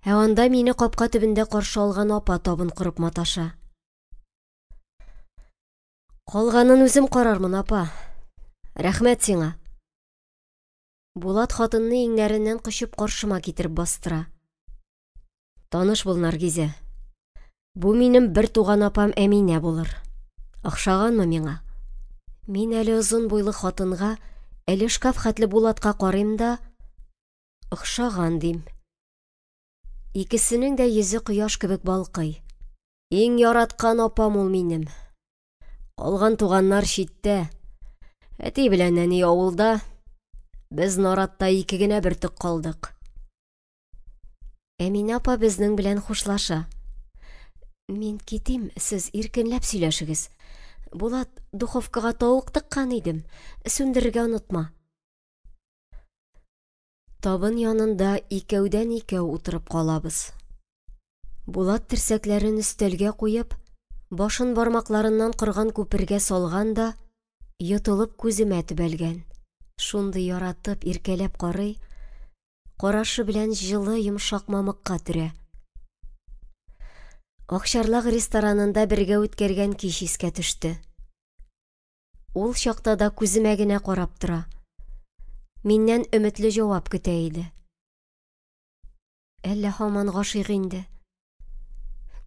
Анда мине капка төбендә каршы алган апа табын корып маташа. Калганын үзем карармын, апа. Рәхмәт сиңа. Булат хатынны иңнәреннән кычып каршыма китереп бастыра. Таныш бул, Наргизә. Бу минем бер туган апам Әминә булыр. Охшаганмы миңа? Мин әле озын буйлы хатынга, әле шкаф хәтле Булатка карыйм да, охшаган дим. Икесенең дә йөзе кояш кебек балкый. Иң яраткан апам ул минем. Алган туганнар читтә. Әти белән әни авылда. Без Наратта ике генә бертөк калдык. Әминә апа безнең белән хушлаша. Мин китим, сез иркенләп сөйләшегез. Булат, духовкага тавык тыккан идем. Сүндерергә онытма. Табын янында икәүдән икәү утырып калабыз. Булат терсәкләрен өстәлгә куеп, башын бармакларыннан кырган күпергә салган да, йотылып күземә төбәлгән. Шундый яратып, иркәләп карый, карашы белән җылы йомшак мамыкка төрә. Акчарлак ресторанында бергә үткәргән кич искә төште. Ул чакта да күземә генә карап тора. Миннән өметле җавап көтә иде. Әллә һаман гашыйк инде.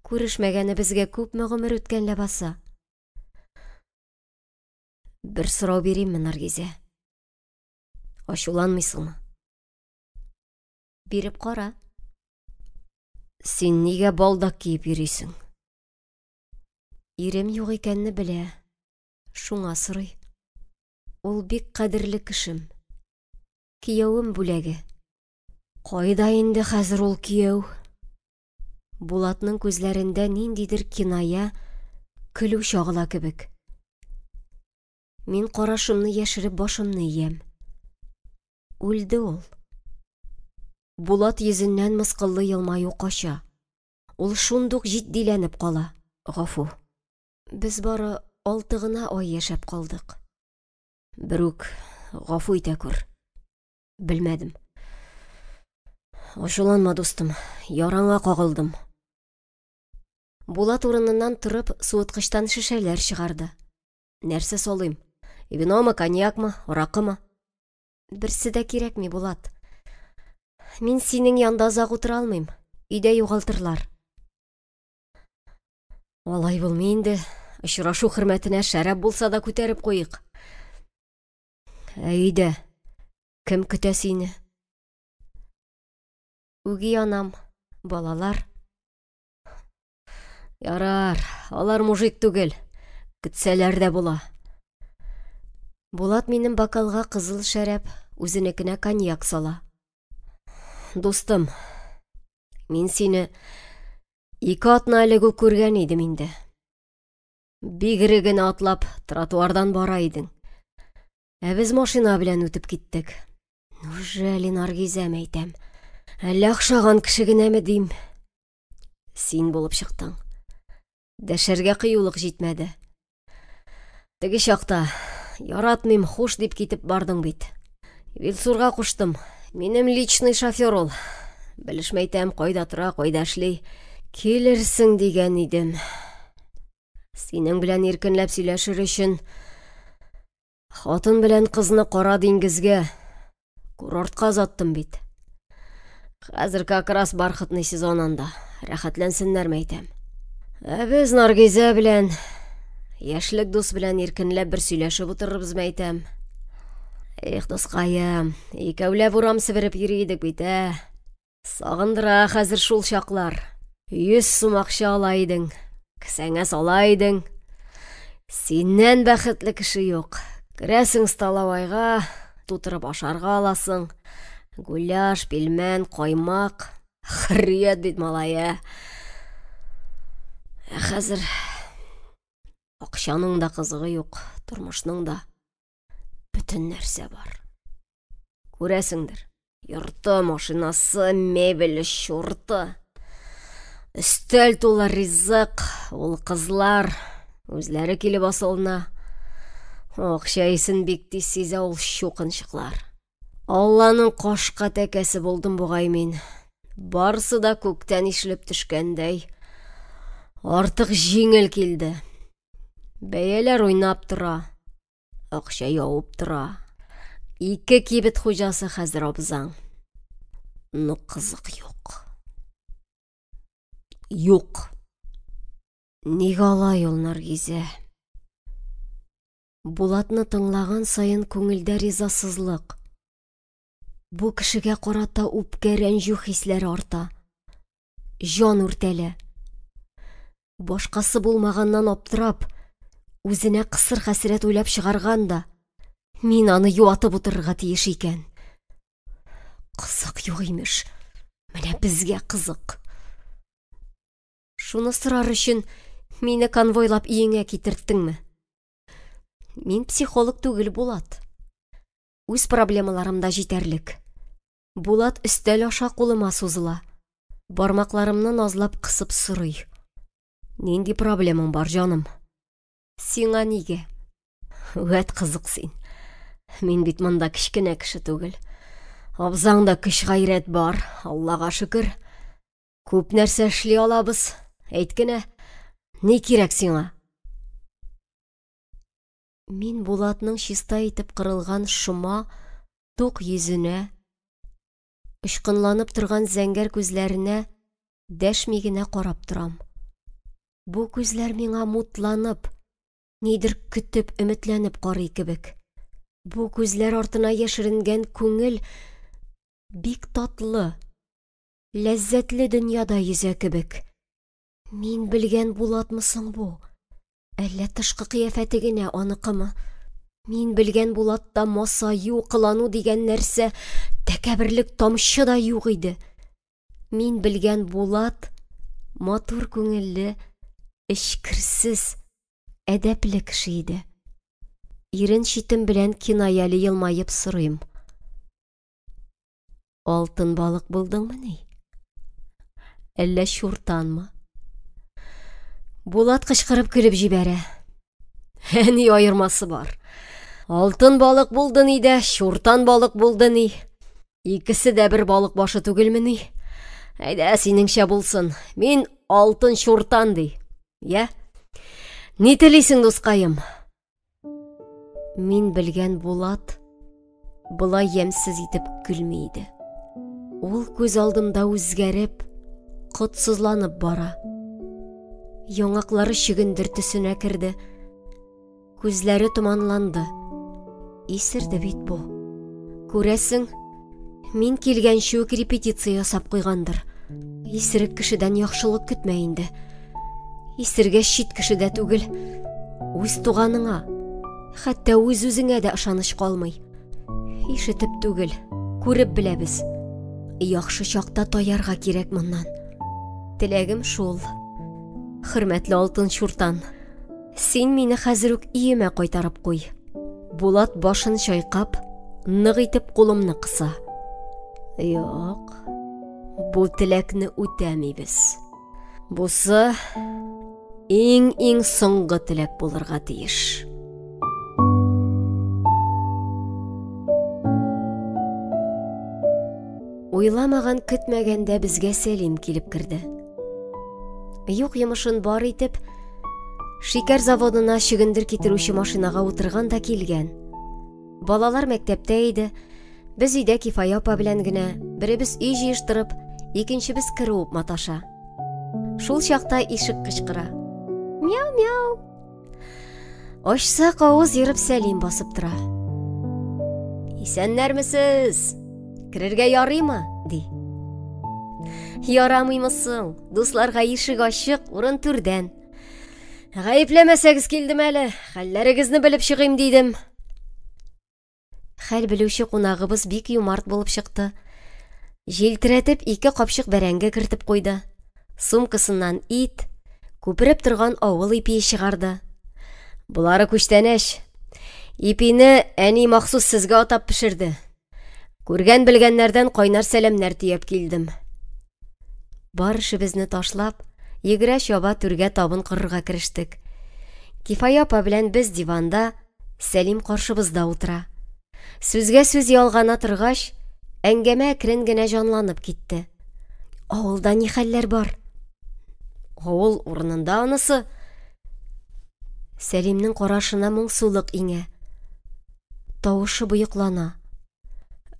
Күрешмәгәне безгә күпме гомер үткән ләбаса. Бер сорау бирәмме, Наргизә? Ачуланмыйсыңмы? Биреп кара. Син нигә балдак киеп йөрисең? Ирем юк икәнне белә. Шуңа сорый. Ул бик кадерле кешем. Кияүем бүләге. Кайда инде хәзер ул кияү? Булатның күзләрендә ниндидер киная, көлү чагыла кебек. Мин карашымны яшереп башымны иям. Үлде ул. Булат йөзеннән мыскыллы елмаю кача. Ул шундук җитдиләнеп кала. Гафу. Без бары 6 гына ай яшәп калдык. Брук, гафу итә күр. Белмәдем. Ачуланма, дустым. Яраңа кагылдым. Булат урыныннан торып, суыткычтан шешәләр чыгарды. Нәрсә салыйм? Виномы, коньякмы, аракымы? Берсе дә кирәкми, Булат. Мин синең янда озак утыра алмыйм. Өйдә югалтырлар. Алай булмый инде. Очрашу хөрмәтенә шәраб булса да күтәреп куйык. Өйдә кем көтә сине? Үги анам, балалар. Ярар, алар мужик түгел. Көтсәләр дә була. Булат минем бокалга кызыл шәраб, үзенекенә коньяк сала. Дустым, мин сине 2 атна элек үк күргән идем инде. Бигрәк генә атлап тротуардан бара идең. Без машина белән үтеп киттек. Неужели Наргизәм әйтәм? Әллә охшаган кеше генәме дим? Син булып чыктың. Дәшәргә кыюлык җитмәде. Теге чакта яратмыйм, хуш дип китеп бардың бит. Вилсурга куштым. Минем личный шофер ул. Белешмәйтәм, кайда тора, кайда эшли. Килерсең дигән идем. Синең белән иркенләп сөйләшер өчен хатын белән кызны Кара диңгезгә, курортка озаттым бит. Хәзер как раз бархытный сезон анда. Рәхәтләнсеннәр мәйтәм. Без Наргизә белән, яшьлек дус белән иркенләп бер сөйләшеп утырырбыз мәйтәм. Эх, дускаем, икәүләп урам себереп йөри идек бит, Сагындыра хәзер шул чаклар. 100 сум акча ала идең, кесәңә сала идең. Синнән бәхетле кеше юк. Керәсең столовайга, тутырып ашарга аласың. Гуляш, пилмән, каймак. Хөррият бит, малая. Хәзер акчаның да кызыгы юк, тормышның да. Бүтән нәрсә бар. Күрәсеңдер. Йорты, машинасы, мебеле, шурты. Өстәл тулы ризык, ул кызлар, үзләре килеп асылына. Акча исен бик тиз сизә ул чукынчыклар. Алланың кашка тәкәсе булдым бугай мин. Барсы да күктән ишелеп төшкәндәй. Артык җиңел килде. Бәяләр уйнап тора. Акча явып тора. 2 кибет хуҗасы хәзер абзаң. Ну кызык юк. Юк. Нигә алай ул Наргизә? Булатны тыңлаган сайын күңелдә ризасызлык. Бу кешегә карата үпкә, рәнҗү хисләре арта. Җан үртәлә. Башкасы булмаганнан аптырап, үзенә кысыр хәсрәт уйлап чыгарган да, мин аны юатып утырырга тиеш икән. Кызык юк имеш. Менә безгә кызык. Шуны сорар өчен мине конвойлап иеңә китерттеңме? Мин психолог түгел, Булат. Үз проблемаларымда җитәрлек. Булат өстәл аша кулыма сузыла. Бармакларымны назлап кысып сорый. Нинди проблемам бар, җаным? Сиңа нигә? Вәт кызык син. Мин бит монда кичкенә кеше түгел. Абзаңда көч гайрәт бар, Аллага шөкер. Күп нәрсә эшли алабыз. Әйт кенә, ни кирәк сиңа? Мин Булатның чиста итеп кырылган шома, тук йөзенә, ышкынланып торган зәңгәр күзләренә дәшми генә карап торам. Бу күзләр миңа мутланып, нидер көтеп, өметләнеп карый кебек. Бу күзләр артына яшеренгән күңел бик татлы, ләззәтле дөньяда йөзә кебек. Мин белгән Булатмысың бу? Әллә тышкы кыяфәте генә аныкымы? Мин белгән Булатта масаю, кылану дигән нәрсә, тәкәберлек тамчы да юк иде. Мин белгән Булат матур күңелле, эчкерсез, әдәпле кеше иде. Ирен читем белән кинаялы елмаеп сорыйм. Алтын балык булдыңмы ни? Әллә шуртанмы? Булат кычкырып көлеп җибәрә. Ни аермасы бар? Алтын балык булды ни дә, шуртан балык булды ни. Икесе дә бер балык башы түгелме ни? Әйдә, синеңчә булсын. Мин алтын шуртан ди. Я? Ни телисең, дускаем? Мин белгән Булат булай ямьсез итеп көлми иде. Ул күз алдымда үзгәреп, котсызланып бара. Яңаклары чигендер төсенә керде. Күзләре томанланды. Исерде бит бу. Күрәсең, мин килгәнче үк репетиция ясап куйгандыр. Исерек кешедән яхшылык көтмә инде. Исергә чит кешедә түгел, үз туганыңа, хәтта үз-үзеңә дә ышаныч калмый. Ишетеп түгел, күреп беләбез. Яхшы чакта таярга кирәк моннан. Теләгем шул. Хөрмәтле алтын шуртан, син мине хәзер үк иемә кайтарып куй. Булат башын чайкап, нык итеп кулымны кыса. Юк, бу теләкне үтәмибез. Бусы иң соңгы теләк булырга тиеш. Уйламаган, көтмәгәндә безгә Сәлим килеп керде. Юк йомышын бар итеп, шикәр заводына чөгендер китерүче машинага утырган да килгән. Балалар мәктәптә иде. Без өйдә Кифая апа белән генә, беребез өй җыештырып, икенчебез кируп маташа. Шул чакта ишек кычкыра. Мяу-мяу. Ачсак авыз йөреп Сәлим басып тора. Исәннәрмесез? Керергә ярыймы? Ди. Ярамыймысың? Дусларга ишек ачык, урын түрдән. Гаепләмәсәгез килдем әле. Хәлләрегезне белеп чыгыйм дидем. Хәл белүче кунагыбыз бик юмарт булып чыкты. Җилтерәтеп 2 капчык бәрәңге кертеп куйды. Сумкасыннан ит, күпереп торган авыл ипие чыгарды. Булары күчтәнәч. Ипине әни махсус сезгә атап пешерде. Күргән белгәннәрдән кайнар сәламнәр тиеп килдем. Бар эшебезне ташлап, йөгерә чаба түргә табын кырырга керештек. Кифая апа белән без диванда, Сәлим каршыбызда утыра. Сүзгә сүз ялгана торгач, әңгәмә әкрен генә жанланып китте. Авылда ни хәлләр бар? Авыл урынында анысы. Сәлимнең карашына моңсулык иңә. Тавышы буйыклана.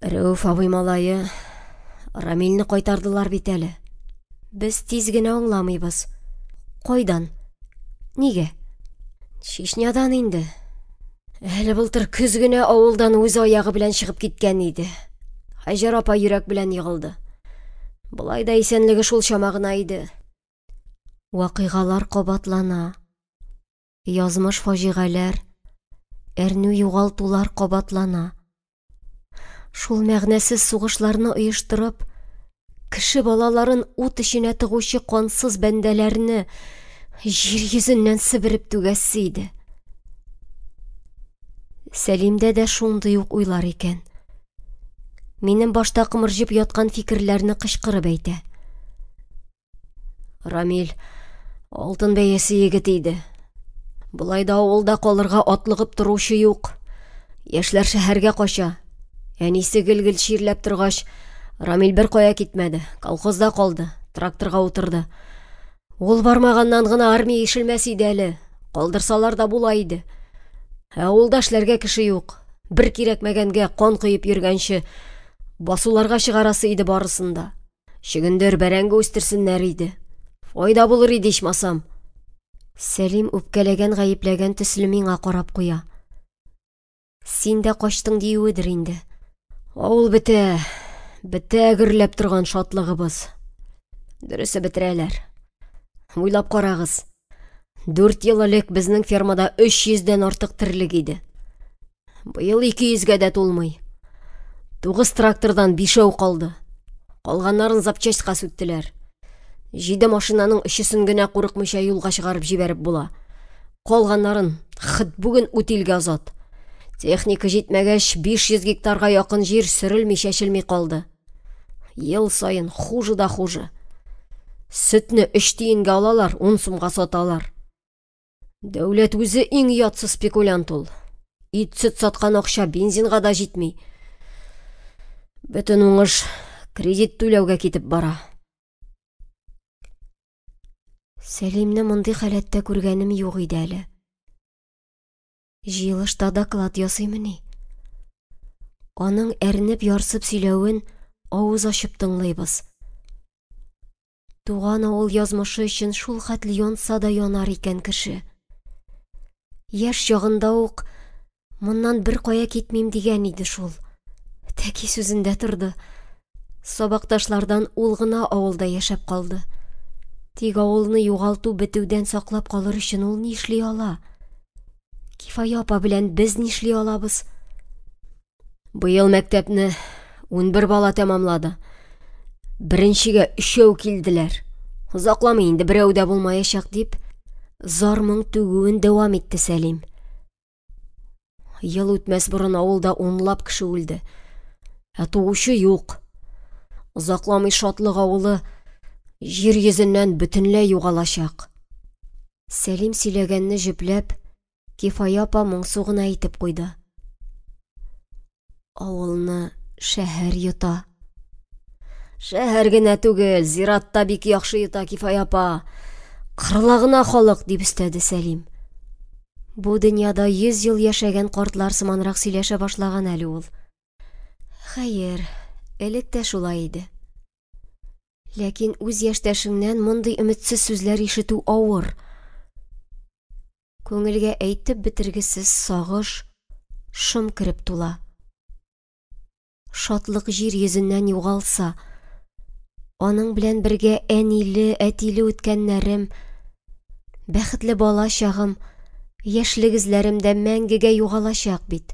Рәүф абый малае, Рамилне кайтардылар бит әле. Без тиз генә аңламыйбыз. Кайдан? Нигә? Чечнядан инде. Әле былтыр көз генә авылдан үз аягы белән чыгып киткән иде. Хаҗар апа йөрәк белән егылды. Булай да исәнлеге шул чамагына иде. Вакыйгалар кабатлана. Язмыш фаҗигаләр, әрнү югалтулар кабатлана. Шул мәгънәсез сугышларны оештырып, кеше балаларын ут эченә тыгучы кансыз бәндәләрне җир йөзеннән себереп түгәсе иде. Сәлимдә дә шундый ук уйлар икән. Минем башта кымырҗып яткан фикерләрне кычкырып әйтә. Рамил алтын бәясе егет иде. Булай да авылда калырга атлыгып торучы юк. Яшьләр шәһәргә кача. Әнисе гел-гел чирләп торгач, Рамил бер кая китмәде. Колхозда калды, тракторга утырды. Ул бармаганнан гына армия ишелмәс иде әле. Калдырсалар да була иде. Авылда эшләргә кеше юк. Бер кирәкмәгәнгә кан кыйып йөргәнче басуларга чыгарасы иде барысында. Чөгендер бәрәңге үстерсеннәр иде. Файда булыр иде ичмасам. Сәлим үпкәләгән гаепләгән төсле миңа карап куя. Син дә качтың диюедер инде. Авыл бетә гөрләп торган шатлыгыбыз. Дөресе бетерәләр. Уйлап карагыз. 4 ел элек безнең фермада 300-дән артык терлек иде. Быел 200-гә дә тулмый. 9 трактордан 5-әү калды. Калганнарын запчастька сүттеләр. 7 машинаның 3-сен генә курыкмыйча юлга чыгарып җибәреп була. Калганнарын хит бүген үтилгә азат. Техника җитмәгәч 500 гектарга якын җир сөрелми чәчелми калды. Ел сайын хуже да хуже. Сөтне 3 тиенгә алалар, 10 сумга саталар. Дәүләт үзе иң ятсыз спекулянт ул. Ит сөт саткан акча бензинга да җитми. Бөтен уңыш кредит түләүгә китеп бара. Сәлимне мондый халәттә күргәнем юк иде әле. Җыелышта доклад ясыймыни? Аның әрнеп ярсып сөйләвен авыз ачып тыңлыйбыз. Туган авыл язмышы өчен шул хәтле янса да янар икән кеше. Яшь чагында ук моннан бер кая китмим дигән иде шул. Тәки сүзендә торды. Сабакташлардан ул гына авылда яшәп калды. Тик авылны югалту бетүдән саклап калыр өчен ул нишли ала? Кифая апа белән без нишли алабыз? Быел мәктәпне 11 бала тәмамлады. Беренчегә 3-әү килделәр. Узакламый инде берәү дә булмаячак дип, зар-моң түгүен дәвам итте Сәлим. ел үтмәс борын авылда унлап кеше үлде. Ә туучы юк. Озакламый шатлык авылы җир йөзеннән бөтенләй югалачак. Сәлим сөйләгәнне җөпләп, Кифая апа моңсу гына әйтеп куйды. Авылны шәһәр йота. Шәһәр генә түгел, зиратта бик яхшы йота, Кифая апа. Кырлагына халык, дип өстәде Сәлим. Бу дөньяда 100 ел яшәгән картлар сыманрак сөйләшә башлаган әле ул. Хәер, элек тә шулай иде. Ләкин үз яшьтәшеңнән мондый өметсез сүзләр ишетү авыр. Күңелгә әйтеп бетергесез сагыш, шом кереп тула. Шатлык җир йөзеннән югалса, аның белән бергә әниле, әтиле үткәннәрем, бәхетле бала чагым, яшьлек эзләрем дә мәңгегә югалачак бит.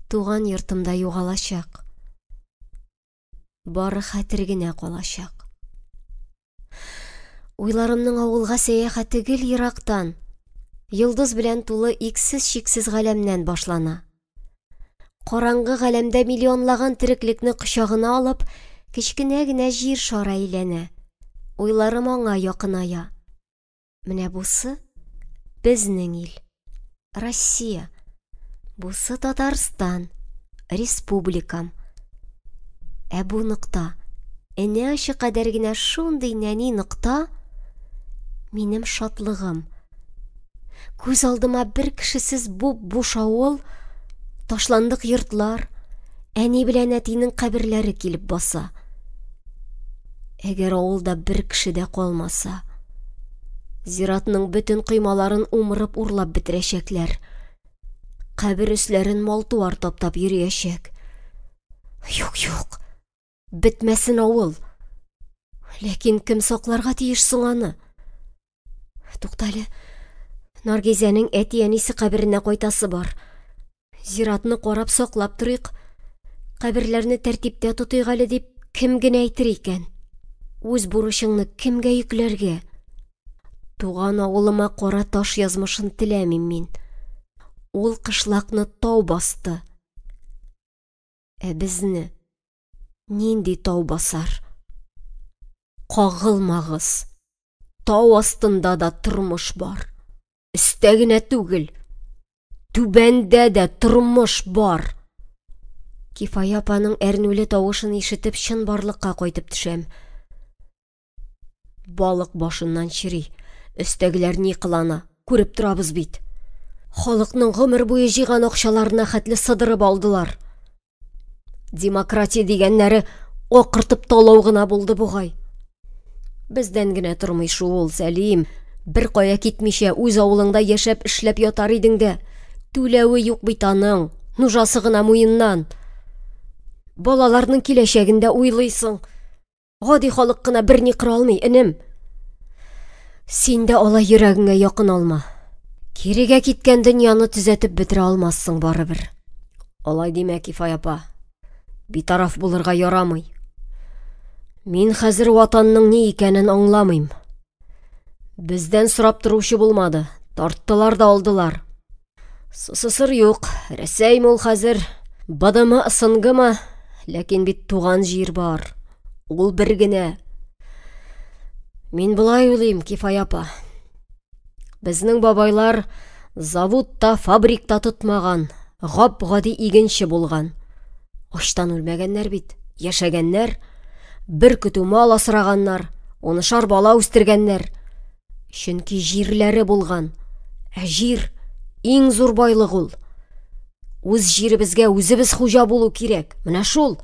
Туган йортымда югалачак. Бары хәтер генә калачак. Уйларымның авылга сәяхәте гел ерактан, йолдыз белән тулы иксез-чиксез галәмнән башлана. Караңгы галәмдә миллионлаган тереклекне кочагына алып, кечкенә генә җир шары әйләнә. Уйларым аңа якыная. Менә бусы безнең ил, Россия. Бусы Татарстан, республикам. Ә бу нокта, әнә ашы кадәр генә шундый нәни нокта, минем шатлыгым. Күз алдыма бер кешесез буп-буш авыл, ташландык йортлар, әни белән әтинең каберләре килеп баса. Әгәр авылда бер кеше дә калмаса, зиратның бөтен кыймаларын умырып урлап бетерәчәкләр. Кабер өсләрен малтуар таптап йөриячәк. Юк, бетмәсен авыл. Ләкин кем сакларга тиеш соң аны? Туктале, Наргизәнең әти-әнисе каберенә кайтасы бар. Зиратны карап саклап торыйк, каберләрне тәртиптә тотыйк әле дип кем генә әйтер икән? Үз бурычыңны кемгә йөкләргә? Туган авылыма кара таш язмышын теләмим мин. Ул кышлакны тау басты. Ә безне нинди тау басар? Кагылмагыз. Тау астында да тормыш бар. Өстә генә түгел, түбәндә дә тормыш бар. Кифая апаның әрнүле тавышын ишетеп чын барлыкка кайтып төшәм. Балык башыннан чири, өстәгеләр ни кылана, күреп торабыз бит. Халыкның гомер буе җыйган акчаларына хәтле сыдырып алдылар. Демократия дигәннәре акыртып талау гына булды бугай. Бездән генә тормый шул, Сәлим. Бер кая китмичә үз авылыңда яшәп эшләп ятар идең дә, түләве юк бит аның, нужасы гына муеннан. Балаларның киләчәгендә уйлыйсың. Гади халык кына берни кыра алмый, энем. Син дә алай йөрәгеңә якын алма. Кирегә киткән дөньяны төзәтеп бетерә алмассың барыбер. Алай димә, Кифая апа. Битараф булырга ярамый. Мин хәзер ватанның ни икәнен аңламыйм. Бездән сорап торучы булмады. Тарттылар да алдылар. СССР юк, Рәсәйме ул хәзер, БДМ СНГмы, ләкин бит туган җир бар. Ул бер генә. Мин болай уйлыйм, Кифая апа. Безнең бабайлар заводта, фабрикта тотмаган, гап-гади игенче булган. Аштан үлмәгәннәр бит, яшәгәннәр, бер көтү мал асраганнар, унышар бала үстергәннәр. Чөнки җирләре булган. Ә җир иң зур байлык ул. Үз җиребезгә үзебез хуҗа булу кирәк. Менә шул.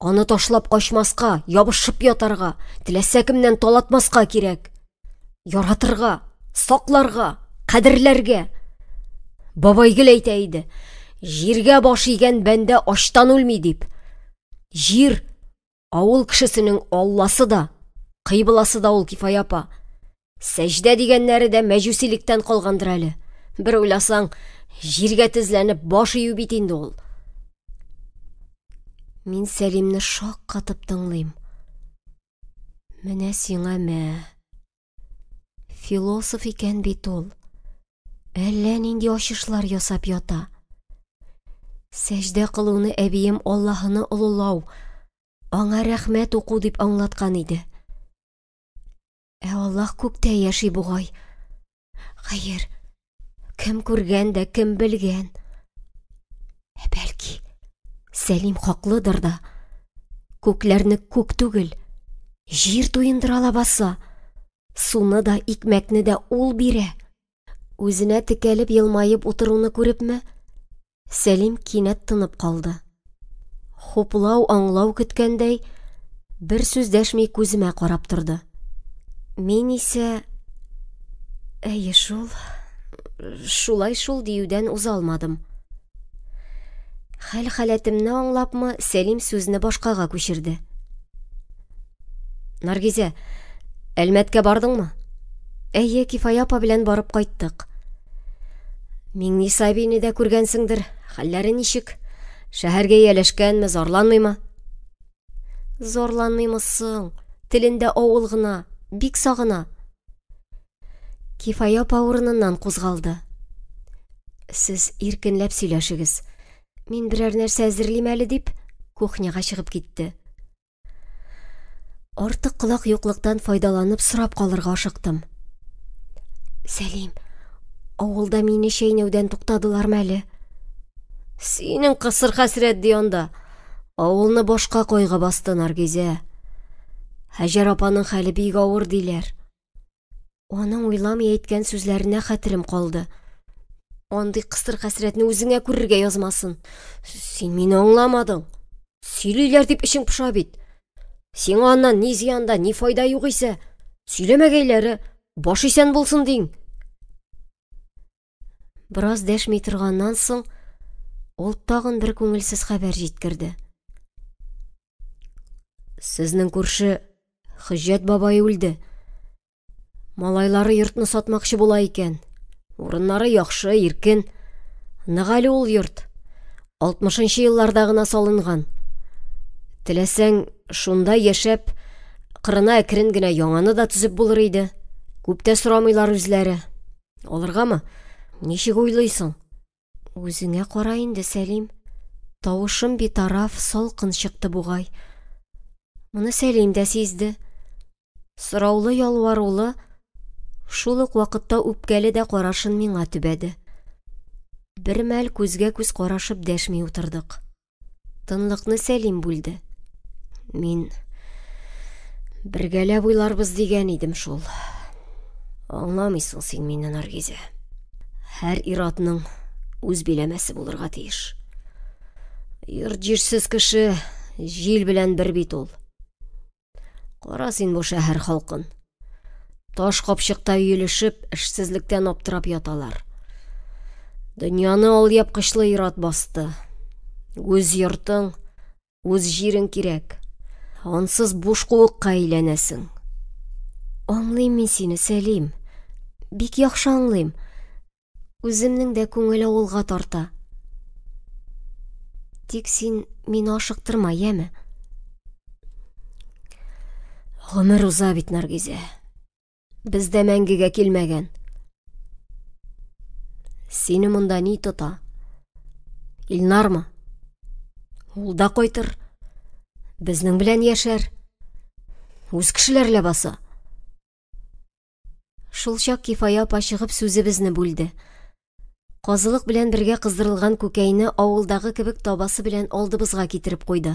Аны ташлап качмаска, ябышып ятарга, теләсә кемнән талатмаска кирәк. Яратырга, сакларга, кадерләргә. Бабай гел әйтә иде, җиргә баш игән бәндә аштан үлми дип. Җир авыл кешесенең алласы да, кыйбласы да ул, Кифая апа. Сәҗдә дигәннәре дә мәҗүсилектән калгандыр әле. Бер уйласаң, җиргә тезләнеп баш ию бит инде ул. Мин Сәлимне шаккатып тыңлыйм. Менә сиңа мә. Философ икән бит ул. Әллә нинди ачышлар ясап ята. Сәждә кылуны әбием Аллаһыны олылау, аңа рәхмәт уку дип аңлаткан иде. Аллаһ күктә яши бугай. Хәер, кем күргән дә, кем белгән. Бәлки, Сәлим хаклыдыр да. Күкләрне күк түгел, җир туендыра лабаса. Суны да, икмәкне дә ул бирә. Үзенә текәлеп елмайып утыруны күрепме, Сәлим кинәт тынып калды. Хуплау, аңлау көткәндәй, бер сүз дәшми күземә карап торды. Мин исә, әйе шулай диюдән уза алмадым. Хәл-хәләтемне аңлапмы, Сәлим сүзне башкага күчерде. Наргизә, Әлмәткә бардыңмы? Әйе, Кифая апа белән барып кайттык. Миңниса әбине дә күргәнсеңдер, хәлләре ничек? Шәһәргә яләшкәнме, зарланмыймы? Зарланмыймысың, телендә авыл гына, бик сагына. Кифая апа урыныннан кузгалды. Сез иркенләп сөйләшегез. Мин берәр нәрсә әзерлим әле дип, кухняга чыгып китте. Артык кылак юклыктан файдаланып сорап калырга ашыктым. Сәлим, авылда мине чәйнәүдән туктадылармы әле? Синең кысыр хәсрәт ди анда. Авылны башка койга басты, Наргизә. Хаҗар апаның хәле бик авыр диләр. Аның уйламый әйткән сүзләренә хәтерем калды. Андый кысыр хәсрәтне үзеңә күрергә язмасын. Син мине аңламадың. Сөйлиләр дип ишең пыша бит. Сиңа аннан ни зыянда, ни файда юк исә, сөйләмәгәйләре, баш исән булсын диң. Бераз дәшми торганнан соң, ул тагын бер күңелсез хәбәр җиткерде. Сезнең күрше Хөҗҗәт бабай үлде. Малайлары йортны сатмакчы була икән. Урыннары яхшы, иркен. Ныгали ул йорт. 60-нчы елларда гына салынган. Теләсәң, шунда яшәп, кырына әкрен генә яңаны да төзеп булыр иде. Күп тә сорамыйлар үзләре. Алыргамы? Ничек уйлыйсың? Үзеңә кара инде, Сәлим. Тавышым битараф, салкын чыкты бугай. Моны Сәлим дә сизде. Сораулы, ялварулы, шул ук вакытта үпкәле дә карашын миңа төбәде. Бер мәл күзгә күз карашып дәшми утырдык. Тынлыкны Сәлим бүлде. Мин бергәләп уйларбыз дигән идем шул. Аңламыйсың син мине, Наргизә. Һәр иратның үз биләмәсе булырга тиеш. Йорт-җирсез кеше җил белән бер бит ул. Кара син бу шәһәр халкын. Таш капчыкта өелешеп, эшсезлектән аптырап яталар. Дөньяны алъяпкычлы ират басты. Үз йортың, үз җирең кирәк. Ансыз буш куыкка әйләнәсең. Аңлыйм мин сине, Сәлим. Бик яхшы аңлыйм. Үземнең дә күңел авылга тарта. Тик син мине ашыктырма, яме? Гомер уза бит, Наргизә. Бездә мәңгегә килмәгән. Сине монда ни тота? Илнармы? Ул да кайтыр. Безнең белән яшәр. Үз кешеләр ләбаса. Шул чак Кифая апа чыгып сүзебезне бүлде. Казылык белән бергә кыздырылган күкәйне авылдагы кебек табасы белән алдыбызга китереп куйды.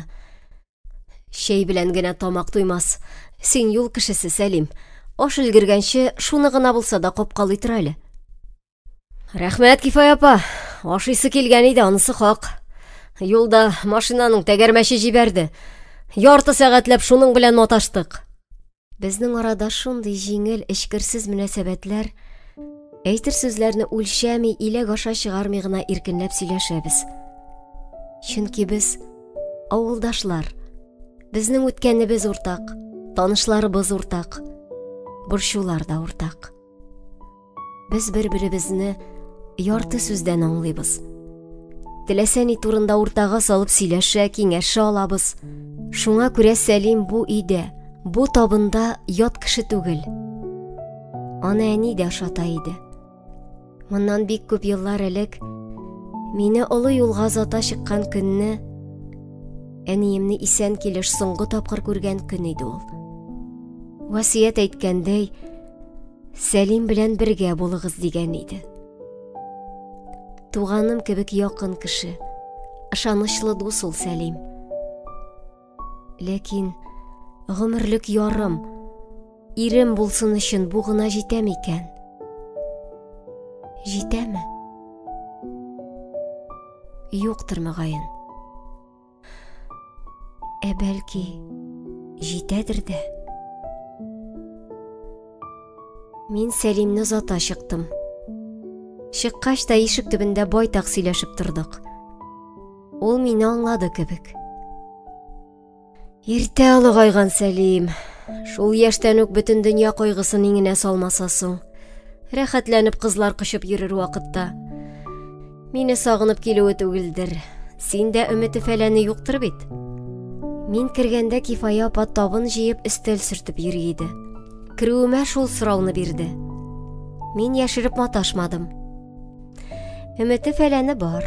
Шәй белән генә тамак туймас. Син юл кешесе, Сәлим. Аш өлгергәнче шуны гына булса да капкалый тор әле. Рәхмәт, Кифая апа. Ашыйсы килгән иде, анысы хак. Юлда машинаның тәгәрмәче җибәрде. Ярты сәгатьләп шуның белән маташтык. Безнең арада шундый җиңел, эчкерсез мөнәсәбәтләр, әйтер сүзләрне үлчәми, иләк аша чыгармый гына иркенләп сөйләшәбез. Чөнки без авылдашлар. Безнең үткәнебез уртак, танышларыбыз уртак, борчулар да уртак. Без бер-беребезне ярты сүздән аңлыйбыз. Теләсә ни турында уртага салып сөйләшә, киңәшә алабыз. Шуңа күрә Сәлим бу өйдә, бу табында ят кеше түгел. Аны әни дә шата иде. Моннан бик күп еллар элек мине олы юлга озата чыккан көнне, әниемне исән килеш соңгы тапкыр күргән көн иде ул. Васият әйткәндәй, Сәлим белән бергә булыгыз дигән иде. Туганым кебек якын кеше, ышанычлы дус ул Сәлим. Ләкин гомерлек ярым, ирем булсын өчен бу гына җитәме икән? Җитәме? Юктыр мөгаен. Бәлки, җитәдер дә. Мин Сәлимне озата чыктым. Чыккач та ишек төбендә байтак сөйләшеп тордык. Ул мине аңлады кебек. Иртә олыгайган Сәлим, шул яшьтән үк бөтен дөнья кайгысын иңенә салмаса соң, рәхәтләнеп кызлар кычып йөрер вакытта, мине сагынып килүе түгелдер. Синдә өмете-фәләне юктыр бит. Мин кергәндә Кифая апа табын җыеп өстәл сөртеп йөри иде. Керүемә шул сорауны бирде. Мин яшереп маташмадым. Өмете-фәләне бар.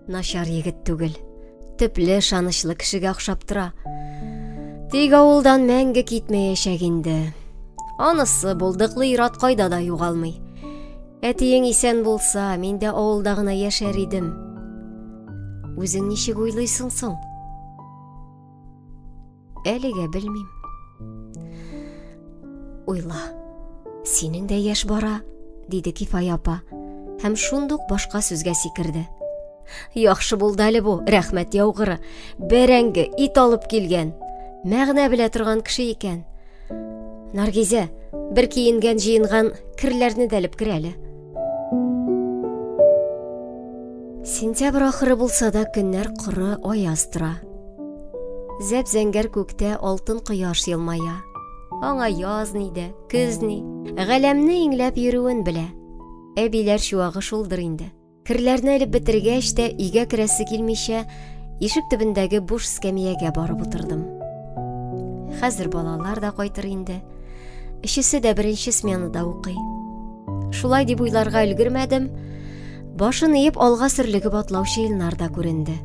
Начар егет түгел. Төпле, ышанычлы кешегә охшап тора. Тик авылдан мәңге китмәячәк инде. Анысы булдыклы ират кайда да югалмый. Әтиең исән булса, мин дә авылда гына яшәр идем. Үзең ничек уйлыйсың соң? Әлегә белмим. Уйла, синең дә яшь бара, диде Кифая апа, һәм шундук башка сүзгә сикерде. Яхшы булды әле бу, рәхмәт яугыры, бәрәңге ит алып килгән. Мәгънә белә торган кеше икән. Наргизә, бер киенгән җыенган кирләрне дәлеп кер әле. Сентябрь ахыры булса да көннәр коры, аяз тора. Зәп-зәңгәр күктә алтын кояш елмая. Аңа яз ни дә, көз ни, галәмне иңләп йөрүен белә. Әбиләр чуагы шулдыр инде. Кирләрне элеп бетергәч тә өйгә керәсе килмичә, ишек төбендәге буш эскәмиягә барып утырдым. Хәзер балалар да кайтыр инде. Өчесе дә беренче сменада укый. Шулай дип уйларга өлгермәдем. Башын иеп алга сөрлегеп атлаучы Илнар да күренде.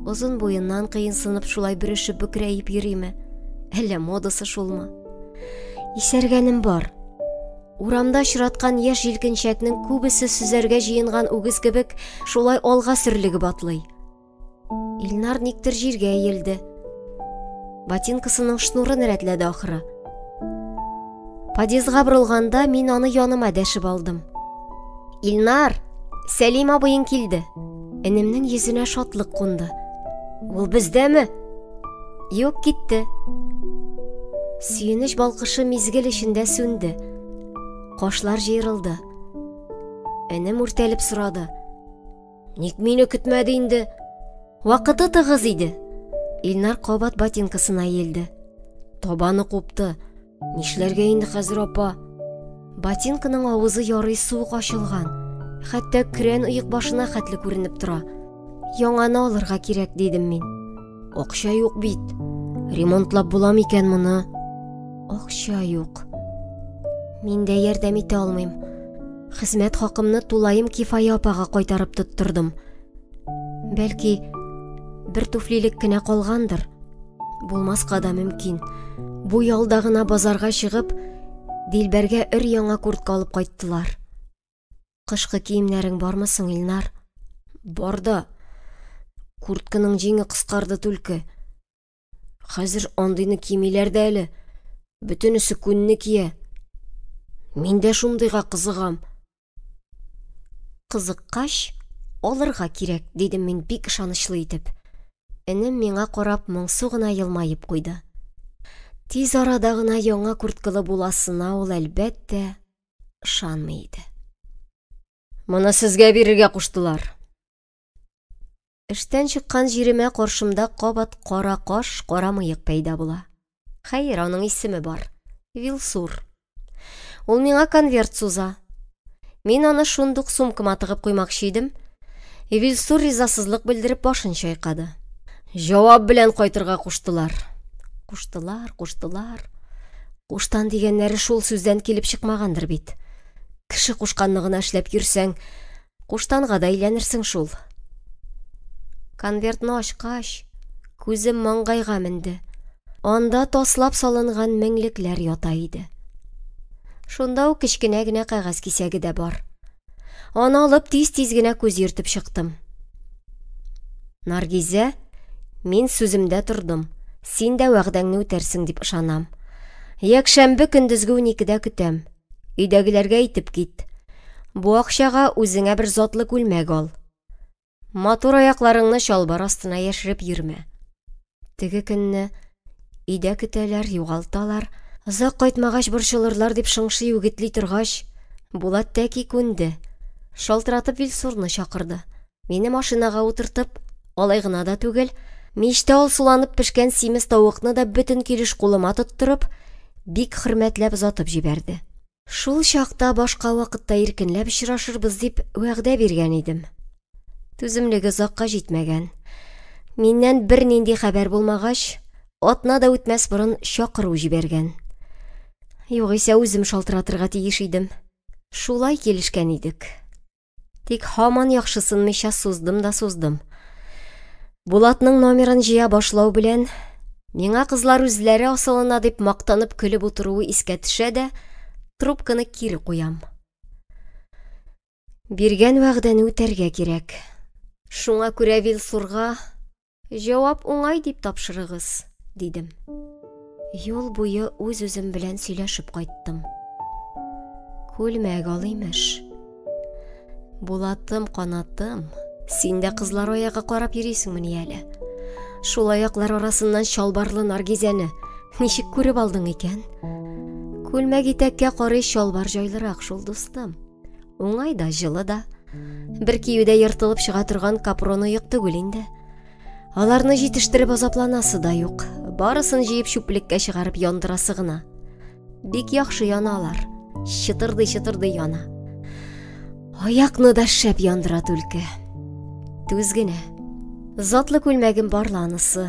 Озын буеннан кыйынсынып шулай бөрешеп бөкрәйеп йөриме? Әллә модасы шулмы? Исәргәнем бар. Урамда очраткан яшь җилкенчәкнең күбесе сүзәргә җыенган үгез кебек шулай алга сөрлегеп атлый. Илнар никтер җиргә иелде. Ботинкасының шнурын рәтләде ахыры. Подъездга борылганда мин аны яныма дәшеп алдым. Илнар, Сәлим абыең килде. Энемнең йөзенә шатлык кунды. Ул бездәме? Юк, китте. Сөенеч балкышы мизгел эчендә сүнде. Кашлар җыерылды. Энем үртәлеп сорады. Ник мине көтмәде инде? Вакыты тыгыз иде. Илнар кабат ботинкасына иелде. Табаны купты. Нишләргә инде хәзер апа? Ботинканың авызы ярый суык ачылган. Хәтта крен ыек башына хәтле күренеп тора. Яңаны алырга кирәк, дидем мин. Акча юк бит. Ремонтлап булам икән моны. Акча юк. Мин дә ярдәм итә алмыйм. Хезмәт хакымны тулайым Кифая апага кайтарып тоттырдым. Бәлки, бер туфлилек кенә калгандыр. Булмаска да мөмкин. Бу ялда гына базарга чыгып, Дилбәргә өр-яңа куртка алып кайттылар. Кышкы киемнәрең бармы соң, Илнар? Бар да. Куртканың җиңе кыскарды түлке. Хәзер андыйны кимиләр дә әле. Бөтенесе күнне кия. Мин дә шундыйга кызыгам. Кызыккач, алырга кирәк, дидем мин бик ышанычлы итеп. Энем миңа карап моңсу гына елмаеп куйды. Тиз арада гына яңа курткалы буласына ул әлбәттә ышанмый иде. Моны сезгә бирергә куштылар. Эштән чыккан җиремә каршымда кабат кара каш, кара мыек пәйда була. Хәер, аның исеме бар. Вилсур. Ул миңа конверт суза. Мин аны шундук сумкама тыгып куймакчы идем. Вилсур ризасызлык белдереп башын чайкады. Җавап белән кайтырга куштылар. Куштылар. Куштан дигәннәре шул сүздән килеп чыкмагандыр бит. Кеше кушканлыгына эшләп йөрсәң, куштанга да әйләнерсең шул. Конвертны ачкач, күзем маңгайга менде. Анда таслап салынган меңлекләр ята иде. Шунда ук кечкенә генә кәгазь кисәге дә бар. Аны алып тиз-тиз генә күз йөртеп чыктым. Наргизә, мин сүземдә тордым. Син дә вәгъдәңне үтәрсең дип ышанам. Якшәмбе көндезге 12-дә көтәм. Өйдәгеләргә әйтеп кит. Бу акчага үзеңә бер затлы күлмәк ал. Матур аякларыңны чалбар астына яшереп йөрмә. Теге көнне өйдә көтәләр, югалталар. Озак кайтмагач борчылырлар дип шыңшый үгетли торгач, Булат тәки күнде. Шалтыратып Вилсурны чакырды. Мине машинага утыртып, алай гына да түгел, мичтә алсуланып пешкән симез тавыкны да бөтен килеш кулыма тоттырып, бик хөрмәтләп озатып җибәрде. Шул чакта башка вакытта иркенләп очрашырбыз дип вәгъдә биргән идем. Түземлеге озакка җитмәгән. Миннән бернинди хәбәр булмагач, атна да үтмәс борын чакыру җибәргән. Югыйсә үзем шалтыратырга тиеш идем. Шулай килешкән идек. Тик һаман яхшысынмыйча суздым да суздым. Булатның номерын җыя башлау белән, миңа кызлар үзләре асылына дип мактанып көлеп утыруы искә төшә дә, трубканы кире куям. Биргән вәгъдәне үтәргә кирәк. Шуңа күрә Вилсурга җавап уңай дип тапшырыгыз, дидем. Юл буе үз-үзем белән сөйләшеп кайттым. Күлмәк алыймыш. Булатым, канатым, син дә кызлар аягы карап йөрисеңме әле? Шул аяклар арасыннан чалбарлы Наргизәне ничек күреп алдың икән? Күлмәк итәккә карый чалбар җайлырак шул, дустым. Уңай да, җылы да. Бер киюдә йыртылып чыга торган капроны юк түгел инде. Аларны җитештереп азапланасы да юк. Барысын җыеп чүплеккә чыгарып яндырасы гына. Бик яхшы яналар. Чытырдый яна. Аякны да шәп яндыра түлке. Түз генә. Затлы күлмәгем барланысы.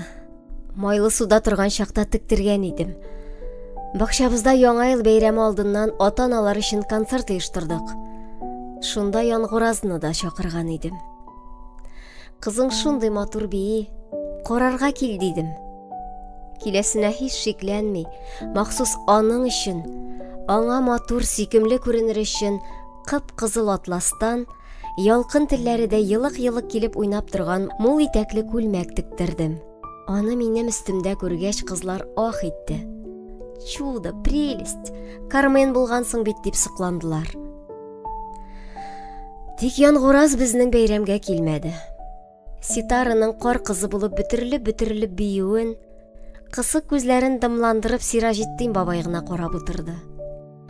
Майлы суда торган чакта тектергән идем. Бакчабызда яңа ел бәйрәме алдыннан ата-аналар өчен концерт оештырдык. Шунда Янгуразны да чакырган идем. Кызың шундый матур бии, карарга кил дидем. Киләсенә һич шикләнми, махсус аның өчен, аңа матур сөйкемле күренер өчен кып-кызыл атластан, ялкын телләре дә йылык-йылык килеп уйнап торган мул итәкле күлмәк тектердем. Аны минем өстемдә күргәч кызлар ах итте. Чудо, прелесть, Кармен булгансың бит дип сыкландылар. Тик Янгураз безнең бәйрәмгә килмәде. Ситарының кар кызы булып бөтерелеп биюен, кысык күзләрен дымландырып Сиражетдин бабай гына карап утырды.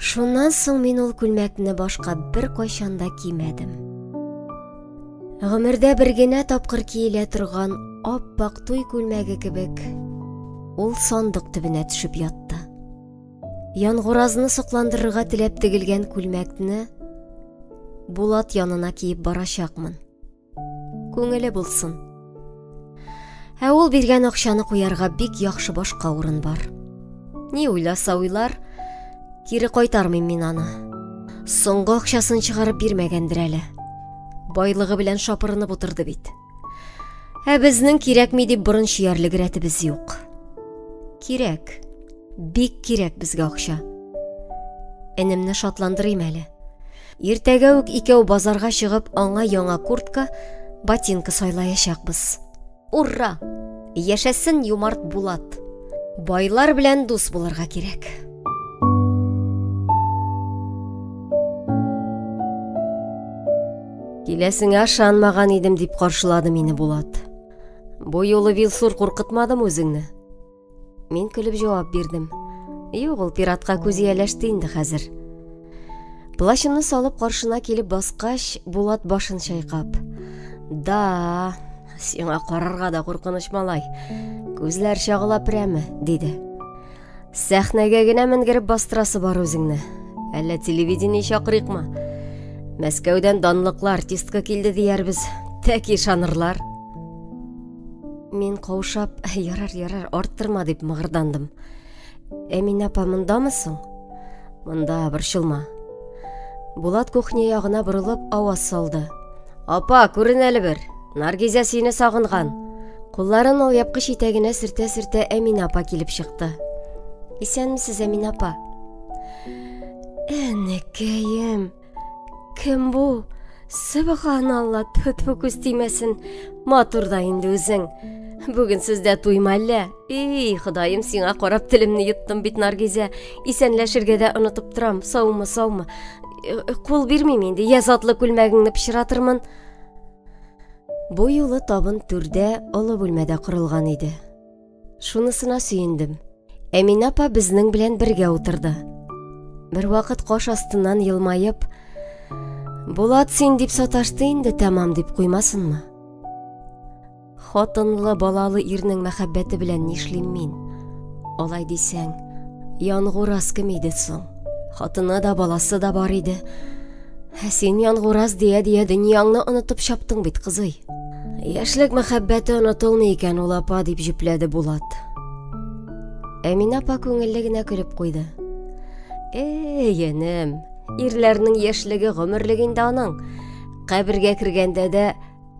Шуннан соң мин ул күлмәкне башка бер кайчанда кимәдем. Гомердә бер генә тапкыр киелә торган аппак туй күлмәге кебек, ул сандык төбенә төшеп ятты. Янгуразны сокландырырга теләп тегелгән күлмәкне Булат янына киеп барачакмын. Күңеле булсын. Ә ул биргән акчаны куярга бик яхшы башка урын бар. Ни уйласа уйлар, кире кайтармыйм мин аны. Соңгы акчасын чыгарып бирмәгәндер әле. Байлыгы белән шапырынып утырды бит. Ә безнең кирәкми дип борын чөярлек рәтебез юк. Кирәк. Бик кирәк безгә акча. Энемне шатландырыйм әле. Иртәгә үк икәү базарга чыгып, аңа яңа куртка, ботинка сайлаячакбыз. Ура! Яшәсен юмарт Булат. Байлар белән дус булырга кирәк. Киләсеңә ышанмаган идем дип каршылады мине Булат. Бу юлы Вилсур куркытмадым үзеңне. Мин көлеп җавап бирдем. Юк, ул пиратка күз ияләште инде хәзер. Плащымны салып каршына килеп баскач, Булат башын чайкап. Да, сиңа карарга да куркыныч малай. Күзләр чагыла прәме, диде. Сәхнәгә генә менгереп бастырасы бар үзеңне. Әллә телевидение чакырыкмы? Мәскәүдән данлыклы артистка килде диярбез. Тәки ышанырлар. Мин каушап, ярар, арттырма дип мыгырдандым. Әминә апа мондамысың? Монда, борчылма. Булат кухня ягына борылып аваз салды. Апа, күрен әле бер. Наргизә сине сагынган. Кулларын ул япкыч итәгенә сөртә-сөртә Әминә апа килеп чыкты. Исәнмесез, Әминә апа? Әнәкәем. Кем бу? Субханалла, тфу күз тимәсен. Матур да инде үзең. Бүген сездә туйма әллә? Ходаем, сиңа карап телемне йоттым бит, Наргизә. Исәнләшергә дә онытып торам. Саумы. Кул бирмим инде, язатлы күлмәгеңне пешератырмын. Бу юлы табын түрдә, олы бүлмәдә корылган иде. Шунысына сөендем. Әминә апа безнең белән бергә утырды. Бер вакыт каш астыннан елмаеп, Булат син дип саташты инде, тәмам дип куймасынмы? Хатынлы балалы ирнең мәхәббәте белән нишлим мин? Алай дисәң, янгураз кем иде соң? Хатыны да, баласы да бар иде. Син янгураз дия дөньяңны онытып чаптың бит, кызый. Яшьлек мәхәббәте онытылмый икән ул, апа, дип җөпләде Булат. Әминә апа күңелле генә көлеп куйды. Енем, ирләрнең яшьлеге гомерлек инде аның. Кабергә кергәндә дә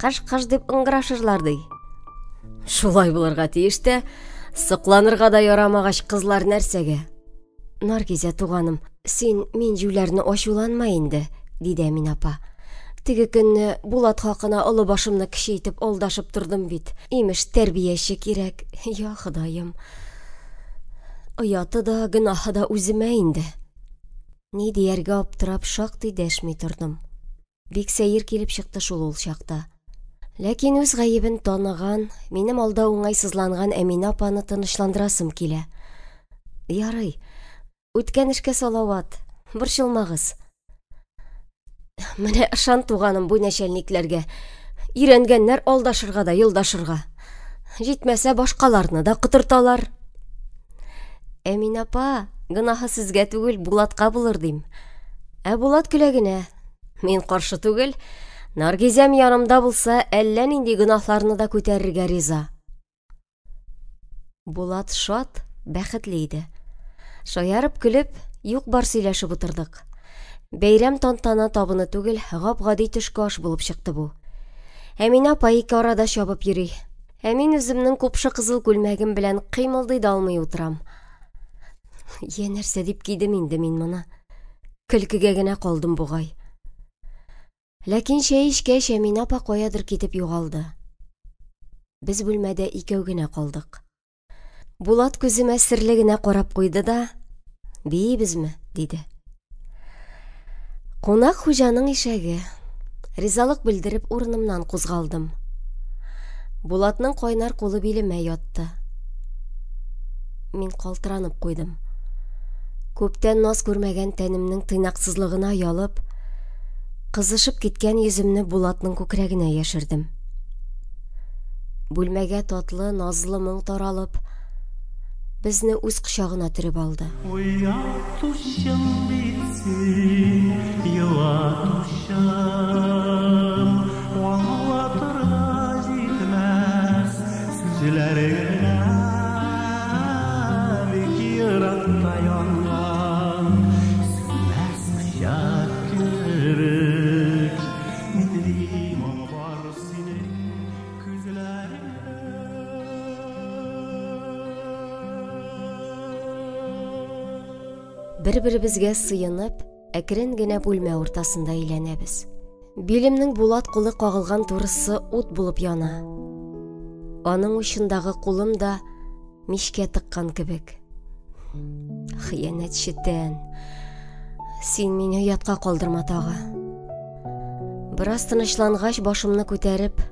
каш-каш дип ыңгырашырлар ди. Шулай булырга тиеш тә, сыкланырга да ярамагач кызлар нәрсәгә? Наргизә туганым, син мин җүләрне ачуланма инде, диде Әминә апа. Теге көнне Булат хакына олы башымны кече итеп алдашып тордым бит. Имеш, тәрбияче кирәк. Я Ходаем. Ояты да, гынахы да үземә инде. Ни дияргә аптырап шактый дәшми тордым. Бик сәер килеп чыкты шул ул чакта. Ләкин үз гаебен таныган, минем алда уңайсызланган Әминә апаны тынычландырасым килә. Ярый, үткән эшкә салават, борчылмагыз. Менә ышан туганым бу нәчәлникләргә. Ирәнгәннәр алдашырга да, йылдашырга. Җитмәсә башкаларны да кытырталар. Әминә апа, гынаһы сезгә түгел, Булатка булыр дим. Булат көлә генә. Мин каршы түгел. Наргизәм янымда булса, әллә нинди гынаһларны да күтәрергә риза. Булат шат, бәхетле иде. Шаярып көлеп, юк-бар сөйләшеп утырдык. Бәйрәм тантана табыны түгел, гап-гади төшке аш булып чыкты бу. Әминә апа ике арада чабып йөри. Мин үземнең купшы кызыл күлмәгем белән кыймылдый да алмый утырам. Я нәрсә дип кидем инде мин моны? Көлкегә генә калдым бугай. Ләкин чәй эчкәч Әминә апа каядыр китеп югалды. Без бүлмәдә икәү генә калдык. Булат күземә серле генә карап куйды да, бейбезме, диде. Кунак хуҗаның ишәге. Ризалык белдереп урынымнан кузгалдым. Булатның кайнар кулы билемә ятты. Мин калтыранып куйдым. Күптән наз күрмәгән тәнемнең тыйнаксызлыгына ялып, кызышып киткән йөземне Булатның күкрәгенә яшердем. Бүлмәгә татлы, назлы моң таралып, безне үз кочагына төреп алды. Бер-беребезгә сыйынып, әкрен генә бүлмә уртасында әйләнәбез. Билемнең Булат кулы кагылган турысы ут булып яна. Аның учындагы кулым да мишкә тыккан кебек. Хыянәтче тән. Син мине ятка калдырма тагы. Бераз тынычлангач башымны күтәреп,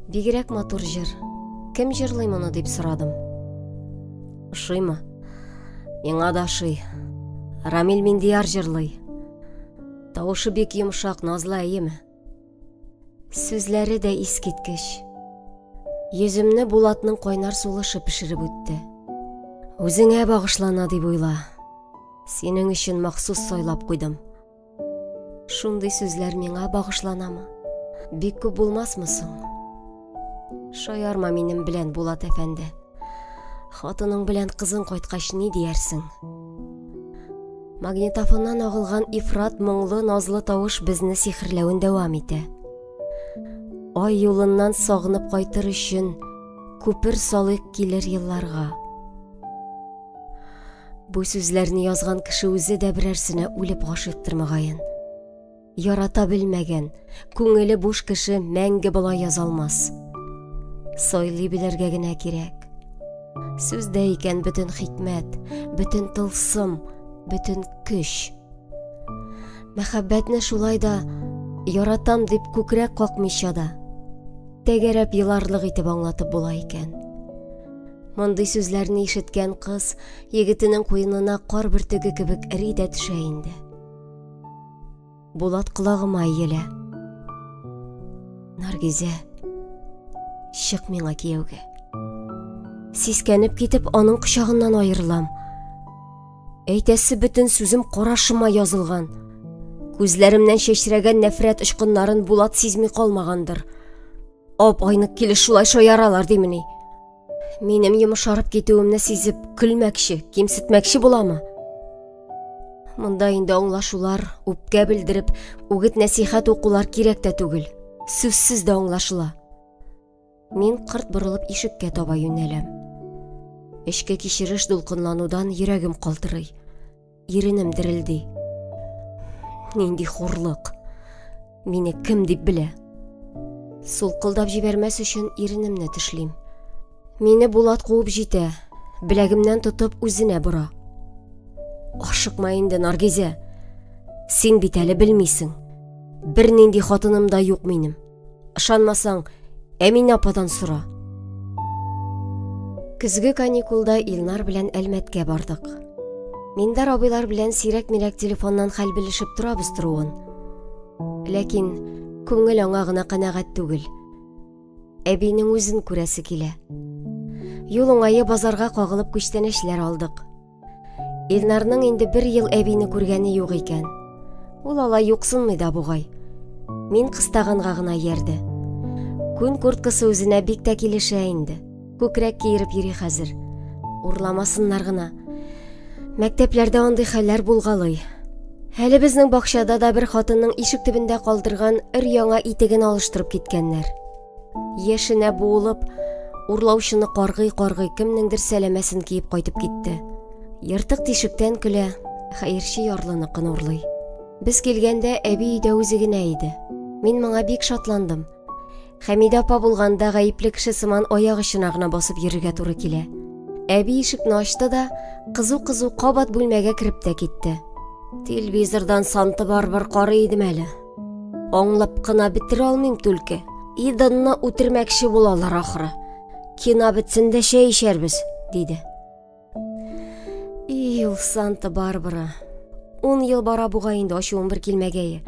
бигрәк матур җыр. Кем җырлый моны дип сорадым. Ошыймы? Миңа да ошый. Рамил Миндияр җырлый. Тавышы бик йомшак, назлы әйеме? Сүзләре дә искиткеч. Йөземне Булатның кайнар сулышы пешереп үтте. Үзеңә багышлана дип уйла. Синең өчен махсус сайлап куйдым. Шундый сүзләр миңа багышланамы? Бик күп булмасмы соң? Шаярма минем белән, Булат әфәнде. Хатының белән кызың кайткач ни диярсең? Магнитофоннан агылган ифрат моңлы назлы тавыш безне сихерләвен дәвам итә. Ай юлыннан сагынып кайтыр өчен күпер салык килер елларга. Бу сүзләрне язган кеше үзе дә берәрсенә үлеп гашыктыр мөгаен. Ярата белмәгән, күңеле буш кеше мәңге болай яза алмас. Сойлый белергә генә кирәк. Сүздә икән бөтен хикмәт, бөтен тылсым, бөтен көч. Мәхәббәтне шулай да яратам дип күкрәк какмыйча да, тәгәрәп еларлык итеп аңлатып була икән. Мондый сүзләрне ишеткән кыз егетенең куенына кар бөртеге кебек эри дә төшә инде. Булат колагыма иелә. Наргизә, чык миңа кияүгә. Сискәнеп китеп аның кочагыннан аерылам. Әйтәсе бөтен сүзем карашыма язылган. Күзләремнән чәчрәгән нәфрәт очкыннарын Булат сизми калмагандыр. Ап-айнык килеш шулай шаяралар димени. Минем йомшарып китүемне сизеп көлмәкче, кимсетмәкче буламы? Монда инде аңлашулар, үпкә белдереп, үгет нәсихәт укулар кирәк тә түгел. Сүзсез дә аңлашыла. Мин кырт борылып ишеккә таба юнәләм. Эшкә кичереш дулкынланудан йөрәгем калтырый. Иренем дерелди. Нинди хурлык. Мине кем дип белә? Сулкылдап җибәрмәс өчен иренемне тешлим. Мине Булат куып җитә, беләгемнән тотып үзенә бора. Ашыкма инде, Наргизә. Син бит әле белмисең. Бер нинди хатыным да юк минем. Ышанмасаң, Әминә ападан сора. Көзге каникулда Илнар белән Әлмәткә бардык. Миндар абыйлар белән сирәк-мирәк телефоннан хәл белешеп торабыз торуын. Ләкин күңел аңа гына канәгать түгел. Әбинең үзен күрәсе килә. Юл уңае базарга кагылып күчтәнәчләр алдык. Илнарның инде 1 ел әбине күргәне юк икән. Ул алай юксынмый да бугай. Мин кыстаганга гына ярды. Күн курткасы үзенә бик тә килешә инде. Күкрәк киереп йөри хәзер. Урламасыннар гына. Мәктәпләрдә андый хәлләр булгалый. Әле безнең бакчада да бер хатынның ишек төбендә калдырган өр-яңа итеген алыштырып киткәннәр. Яшенә буылып, урлаучыны каргый-каргый кемнеңдер сәләмәсен киеп кайтып китте. Йыртык тишектән көлә, хәерче ярлыныкын урлый. Без килгәндә әби өйдә үзе генә иде. Мин моңа бик шатландым. Хәмидә апа булганда гаепле кеше сыман аяк очына гына басып йөрергә туры килә. Әби ишекне ачты да, кызу-кызу кабат бүлмәгә кереп тә китте. Телевизордан Санта Барбар карый идем әле. Аңлап кына бетерә алмыйм түлке. Иданны үтермәкче булалар ахыры. Кино бетсен дә чәй ичәрбез, диде. Ил Санта Барбара. 10 ел бара бугай инде ачуым бер килмәгәе.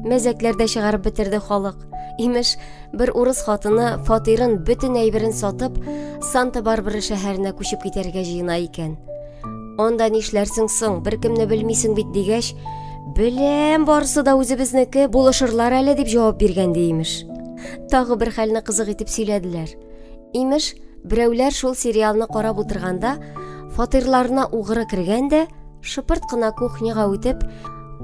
Мәзәкләрдә чыгарып бетерде халык. Имеш, бер урыс хатыны фатирын бөтен әйберен сатып, Санта Барбара шәһәренә күчеп китәргә җыена икән. Анда нишләрсең соң, беркемне белмисең бит дигәч, беләм, барысы да үзебезнеке, булышырлар әле дип җавап биргән ди имеш. Тагы бер хәлне кызык итеп сөйләделәр. Имеш, берәүләр шул сериалны карап утырганда, фатирларына угыры кергәндә, шыпырт кына кухняга үтеп,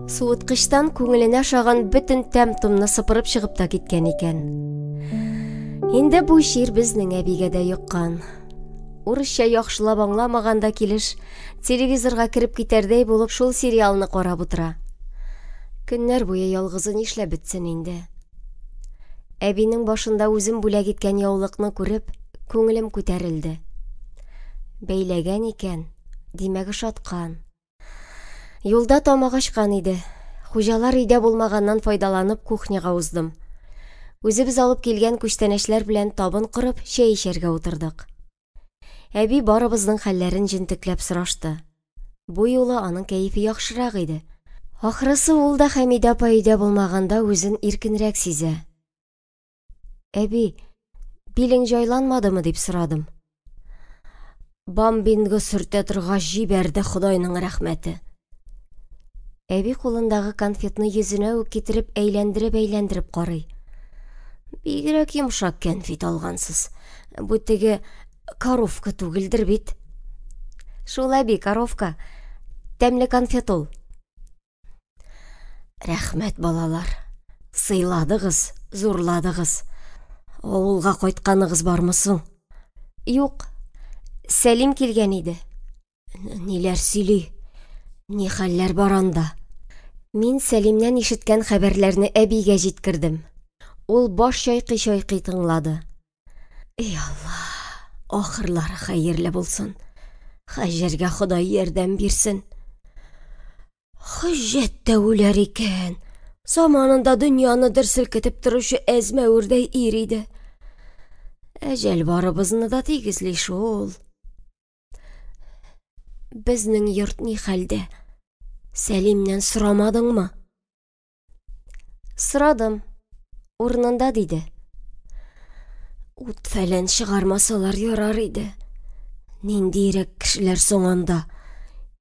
суыткычтан күңеленә шаган бөтен тәм-томны сыпырып чыгып та киткән икән. Инде бу шир безнең әбигә дә йоккан. Урысча яхшылап аңламаганда килеш, телевизорга кирип китәрдәй булып шул сериалны карап утыра. Көннәр буе ялгызы нишләп бетсен инде. Әбинең башында үзем бүләк иткән яулыкны күреп, күңелем күтәрелде. Бәйләгән икән, димәк ошаткан. Юлда тамак ачкан иде. Хуҗалар өйдә булмаганнан файдаланып кухняга уздым. Үзебез алып килгән күчтәнәчләр белән табын корып, чәй эчәргә утырдык. Әби барыбызның хәлләрен җентекләп сорашты. Бу юлы аның кәефе яхшырак иде. Ахрысы ул да Хәмидә апа өйдә булмаганда үзен иркенрәк сизә. Әби, билең җайланмадымы дип сорадым. Бамбинго сөртә торгач җибәрде Худайның рәхмәте. Әби кулындагы конфетны йөзенә үк китереп әйләндереп карый. Бигрәк йомшак конфет алгансыз. Бу теге коровка түгелдер бит. Шул әби коровка. Тәмле конфет ул. Рәхмәт, балалар. Сыйладыгыз, зурладыгыз. Авылга кайтканыгыз бармы соң? Юк, Сәлим килгән иде. Ниләр сөйли? Ни хәлләр бар анда? Мин Сәлимнән ишеткән хәбәрләрне әбигә җиткердем. Ул баш чайкый-чайкый тыңлады. Эй Алла, ахырлары хәерле булсын. Хаҗәргә Ходай ярдәм бирсен. Хөҗҗәттә үләр икән. Заманында дөньяны дер селкетеп торучы әзмәүрдәй ир иде. Әҗәл барыбызны да тигезли шул. Безнең йорт ни хәлдә? Сәлимнән сорамадыңмы? Сорадым. Урынында диде. Ут-фәлән чыгармасалар ярар иде. Ниндирәк кешеләр соң анда?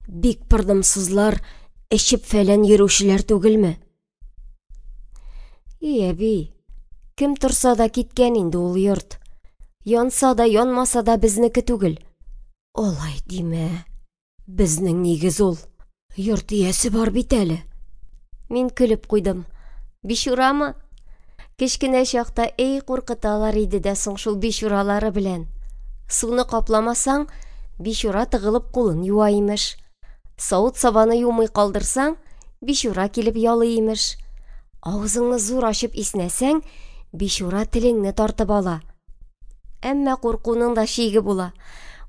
Бик пырдымсызлар, эчеп-фәлән йөрүчеләр түгелме? Әби, кем торса да киткән инде ул йорт. Янса да, янмаса да безнеке түгел. Алай димә. Безнең нигез ул. Йорт иясе бар бит әле. Мин көлеп куйдым. Бишурамы? Кечкенә чакта эй куркыталар иде дә соң шул бишуралары белән. Суны капламасаң, бишура тыгылып кулын юа имеш. Савыт-сабаны юмый калдырсаң, бишура килеп ялый имеш. Авызыңны зур ачып иснәсәң, бишура телеңне тартып ала. Әмма куркуның да шиге була.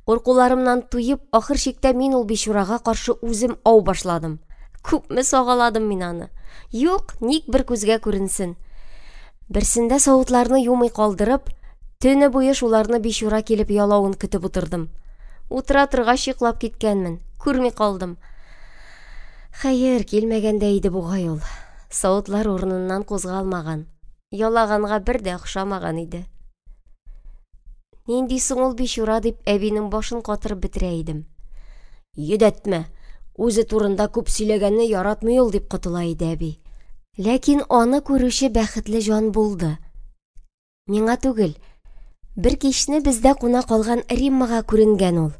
Куркуларымнан туеп, ахыр чиктә мин ул бишурага каршы үзем ау башладым. Күпме сагаладым мин аны. Юк, ник бер күзгә күренсен. Берсендә савытларны юмый калдырып, төне буе шуларны бишура килеп ялауын көтеп утырдым. Утыра торгач йоклап киткәнмен, күрми калдым. Хәер, килмәгәндә иде бугай ул. Савытлар урыныннан кузгалмаган. Ялаганга бер дә охшамаган иде. Нинди соң ул бишура дип әбинең башын катырып бетерә идем. Йөдәтмә, үзе турында күп сөйләгәнне яратмый ул дип котыла иде әби. Ләкин аны күрүче бәхетле жан булды. Миңа түгел. Бер кичне бездә куна калган Риммага күренгән ул.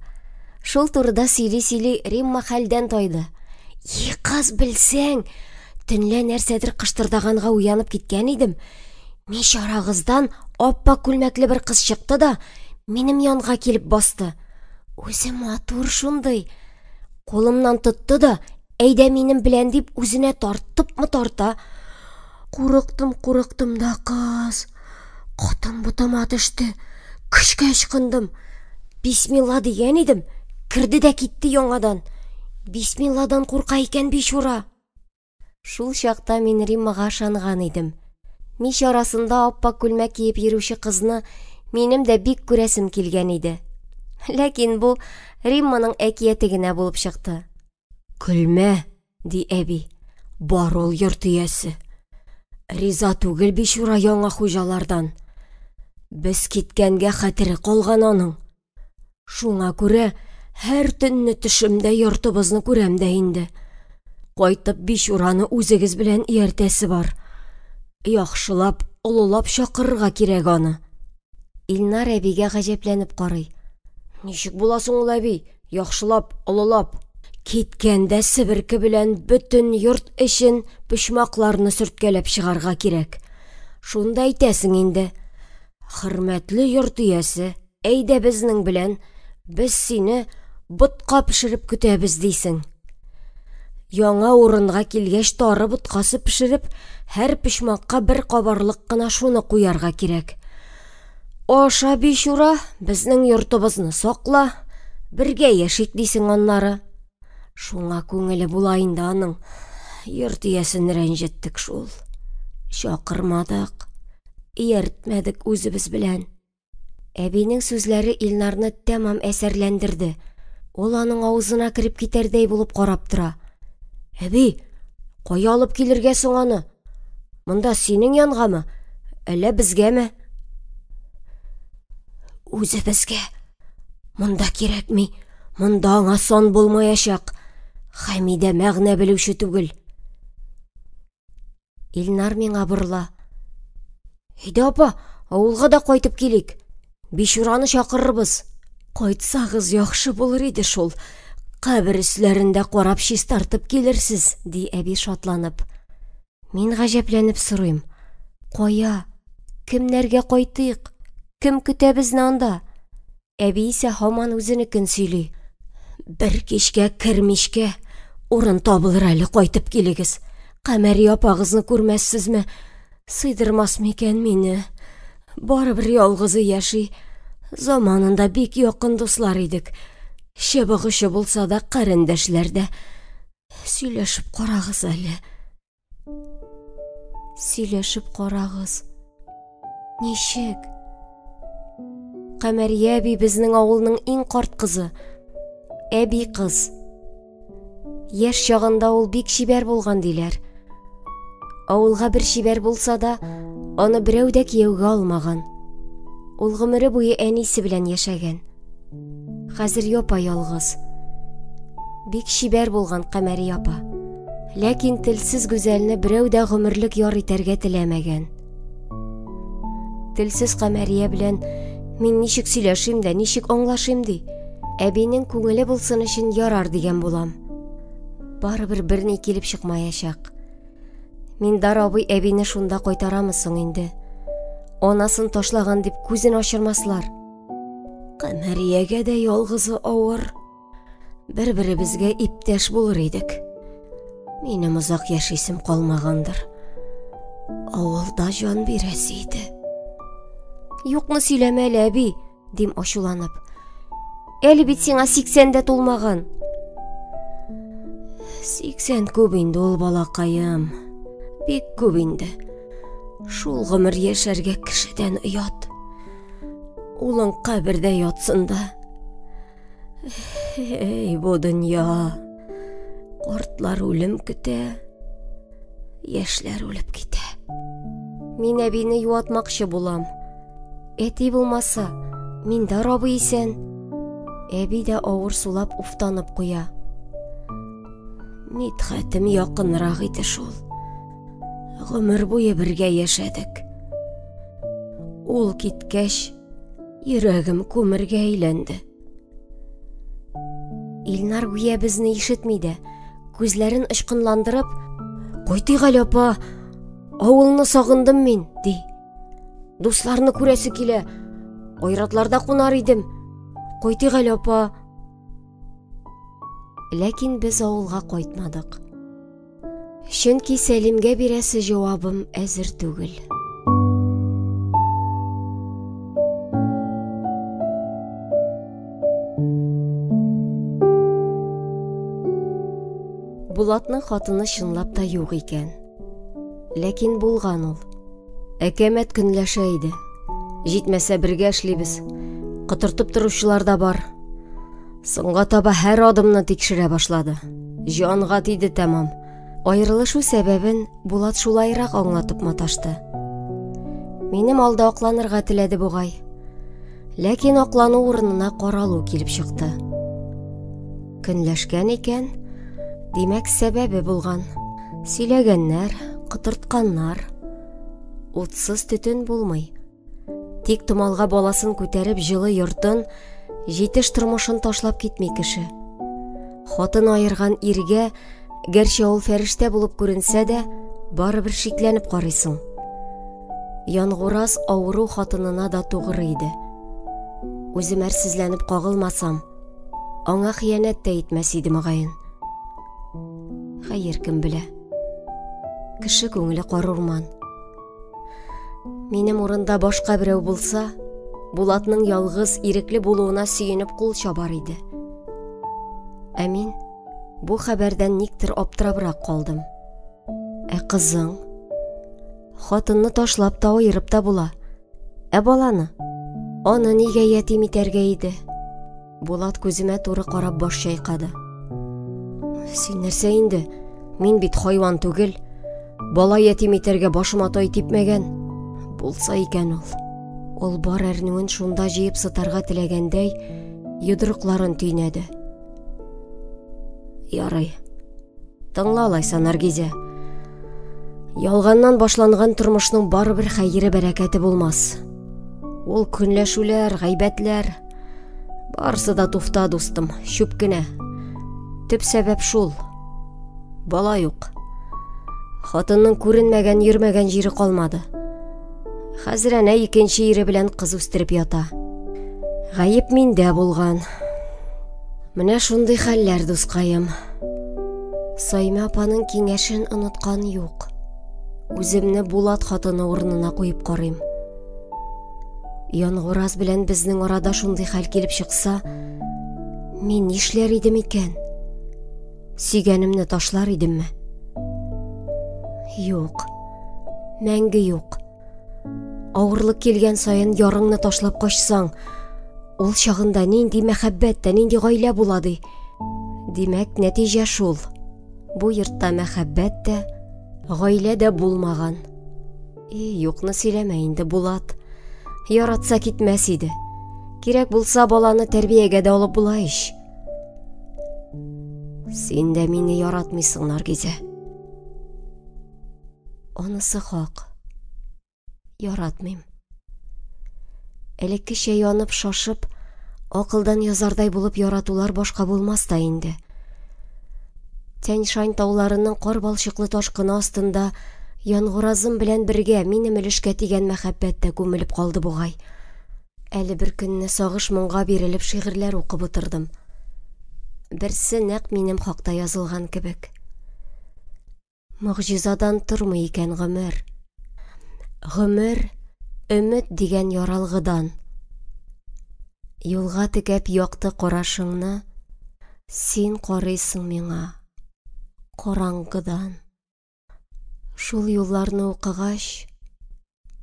Шул турыда сөйли-сөйли Римма хәлдән тайды. Кыз белсәң, төнлә нәрсәдер кыштырдаганга уянып киткән идем. Мич арагыздан аппак күлмәкле бер кыз чыкты да, минем янга килеп басты. Үзе матур шундый. Кулымнан тотты да, әйдә минем белән дип үзенә тартыпмы тарта. Курыктым да кыз. Катын бутыма төште. Көчкә ычкындым. Бисмилла дигән идем. Кирде дә китте яңадан. Бисмилладан курка икән бишура. Шул чакта мин Риммага ышанган идем. Мич арасында аппак күлмәк киеп йөрүче кызны минем дә бик күрәсем килгән иде. Ләкин бу Римманың әкияте генә булып чыкты. Көлмә, ди әби. Бар ул йорт иясе. Риза түгел бишура яңа хуҗалардан. Без киткәнгә хәтере калган аның. Шуңа күрә һәр төнне төшемдә йортыбызны күрәм дә инде. Кайтып бишураны үзегез белән ияртәсе бар. Яхшылап, олылап чакырырга кирәк аны. Илнар әбигә гаҗәпләнеп карый. Ничек буласың ул әби? Яхшылап, олылап. Киткәндә себерке белән бөтен йорт эшен пычмакларны сөрткәләп чыгарга кирәк. Шунда әйтәсең инде. Хөрмәтле йорт иясе, әйдә безнең белән, без сине ботка пешереп көтәбез дисең. Яңа урынга килгәч тары боткасы пешереп, һәр пычмакка бер кабарлык кына шуны куярга кирәк. Аша бишура, безнең йортыбызны сакла, бергә яшик дисең аннары. Шуңа күңеле була инде аның. Йорт иясен рәнҗеттек шул. Чакырмадык, ияртмәдек үзебез белән. Әбинең сүзләре Илнарны тәмам әсәрләндерде. Ул аның авызына кирип китәрдәй булып карап тора. Әби, кая алып килергә соң аны? Монда синең янгамы? Әллә безгәме? Үзебезгә. Монда кирәкми. Монда аңа сан булмаячак. Хәмидә мәгънә белүче түгел. Илнар миңа борыла. Әйдә апа, авылга да кайтып килик. Бишураны чакырырбыз. Кайтсагыз яхшы булыр иде шул. Кабер өсләрендә карап чистартып килерсез, ди әби шатланып. Мин гаҗәпләнеп сорыйм. Кая? Кемнәргә кайтыйк? Кем көтә безне анда? Әби исә һаман үзенекен сөйли. Бер кичкә кермишкә урын табылыр әле, кайтып килегез. Кәмәри апагызны күрмәссезме? Сыйдырмас микән мине? Барыбер ялгызы яши. Заманында бик якын дуслар идек. Чыбыгычы булса да, кәрендәшләр дә. Сөйләшеп карагыз әле. Сөйләшеп карагыз. Ничек? Кәмәрия әби безнең авылның иң карт кызы. Әби кыз. Яшь чагында ул бик шибәр булган диләр. Авылга бер шибәр булса да, аны берәү дә кияүгә алмаган. Ул гомере буе әнисе белән яшәгән. Хәзер япа-ялгыз. Бик шибәр булган Кәмәри апа. Ләкин телсез гүзәлне берәү дә гомерлек яр итәргә теләмәгән. Телсез Кәмәрия белән мин ничек сөйләшим дә, ничек аңлашым ди? Әбинең күңеле булсын өчен ярар дигән булам. Барыбер берни килеп чыкмаячак. Мин дарабый әбине шунда кайтарамы соң инде? Анасын ташлаган дип күзен ачырмаслар. Кәмәриягә дә ялгызы авыр. Бер-беребезгә иптәш булыр идек. Минем озак яшисем калмагандыр. Авылда жан бирәсе иде. Юкны сөйләмә әле, әби, дим ачуланып. Әле бит сиңа 80 дә тулмаган. 80 күп инде ул, балакаем. Бик күп инде. Шул гомер яшәргә кешедән оят. Улың кабердә ятсын да. Эй, бу дөнья. Картлар үлем көтә. Яшьләр үлеп китә. Мин әбине юатмакчы булам. Әти булмаса, мин дә рабый исән. Әби дә авыр сулап уфтанып куя. Мидхәтем якынрак иде шул. Гомер буе бергә яшәдек. Ул киткәч, йөрәгем күмергә әйләнде. Илнар гүя безне ишетми дә, күзләрен ычкынландырып, "Кайтыйк әле, апа, авылны сагындым мин", ди. Дусларны күрәсе килә, айратларда кунар идем. Кайтыйк әле, апа. Ләкин без авылга кайтмадык. Чөнки Сәлимгә бирәсе җавабым әзер түгел. Булатның хатыны чынлап та юк икән. Ләкин булган ул. Әкәмәт көнләшә иде. Җитмәсә бергә эшлибез. Кытыртып торучылар да бар. Соңга таба һәр адымны тикшерә башлады. Җанга тиде тәмам. Аерылышу сәбәбен Булат шулайрак аңлатып маташты. Минем алда акланырга теләде бугай. Ләкин аклану урынына каралу килеп чыкты. Көнләшкән икән, димәк сәбәбе булган. Сөйләгәннәр, кытыртканнар. Утсыз төтен булмый. Тик томалга баласын күтәреп җылы йортын, җитеш тормышын ташлап китми кеше. Хатын айырган иргә, гәрчә ул фәрештә булып күренсә дә, барыбер шикләнеп карыйсың. Янгураз авыру хатынына да тугры иде. Үзем әрсезләнеп кагылмасам, аңа хыянәт тә итмәс иде мөгаен. Хәер, кем белә. Кеше күңеле карурман. Минем урында башка берәү булса, Булатның ялгыз, ирекле булуына сөенеп кул чабар иде. Ә мин бу хәбәрдән никтер аптырабрак калдым. Ә кызың? Хатынны ташлап та аерып та була. Ә баланы? Аны нигә ятим итәргә иде? Булат күземә туры карап баш чайкады. Син нәрсә инде? Мин бит хайван түгел. Бала ятим итәргә башыма тай типмәгән. Булса икән ул. Ул бар әрнүен шунда җыеп сытарга теләгәндәй, йодрыкларын төйнәде. Ярый. Тыңла алайса, Наргизә. Ялганнан башланган тормышның барыбер хәйре бәрәкәте булмас. Ул көнләшүләр, гайбәтләр, барысы да туфта, дустым, чүп кенә. Төп сәбәп шул. Бала юк. Хатынның күренмәгән, йөрмәгән җире калмады. Хәзер әнә икенче ире белән кыз үстереп ята. Гаеп миндә булган. Менә шундый хәлләр, дускаем. Сайма апаның киңәшен оныткан юк. Үземне Булат хатыны урынына куеп карыйм. Янгураз белән безнең арада шундый хәл килеп чыкса, мин нишләр идем икән? Сөйгәнемне ташлар идемме? Юк. Мәңге юк. Авырлык килгән саен ярыңны ташлап качсаң, ул чагында нинди мәхәббәт тә, нинди гаилә була ди. Димәк, нәтиҗә шул. Бу йортта мәхәббәт тә, гаилә дә булмаган. Юкны сөйләмә инде, Булат. Яратса китмәс иде. Кирәк булса баланы тәрбиягә дә алып була иш. Син дә мине яратмыйсың, Наргизә. Анысы хак. Яратмыйм. Элеккечә янып, шашып, акылдан язардай булып яратулар башка булмас та инде. Тянь-Шань тауларының кар балчыклы ташкыны астында Янгуразым белән бергә минем өлешкә тигән мәхәббәт тә күмелеп калды бугай. Әле бер көнне сагыш моңга бирелеп шигырьләр укып утырдым. Берсе нәкъ минем хакта язылган кебек. Мөгъҗизадан тормый икән гомер. Гомер өмет дигән яралгыдан. Юлга текәп якты карашыңны син карыйсың миңа караңгыдан. Шул юлларны укыгач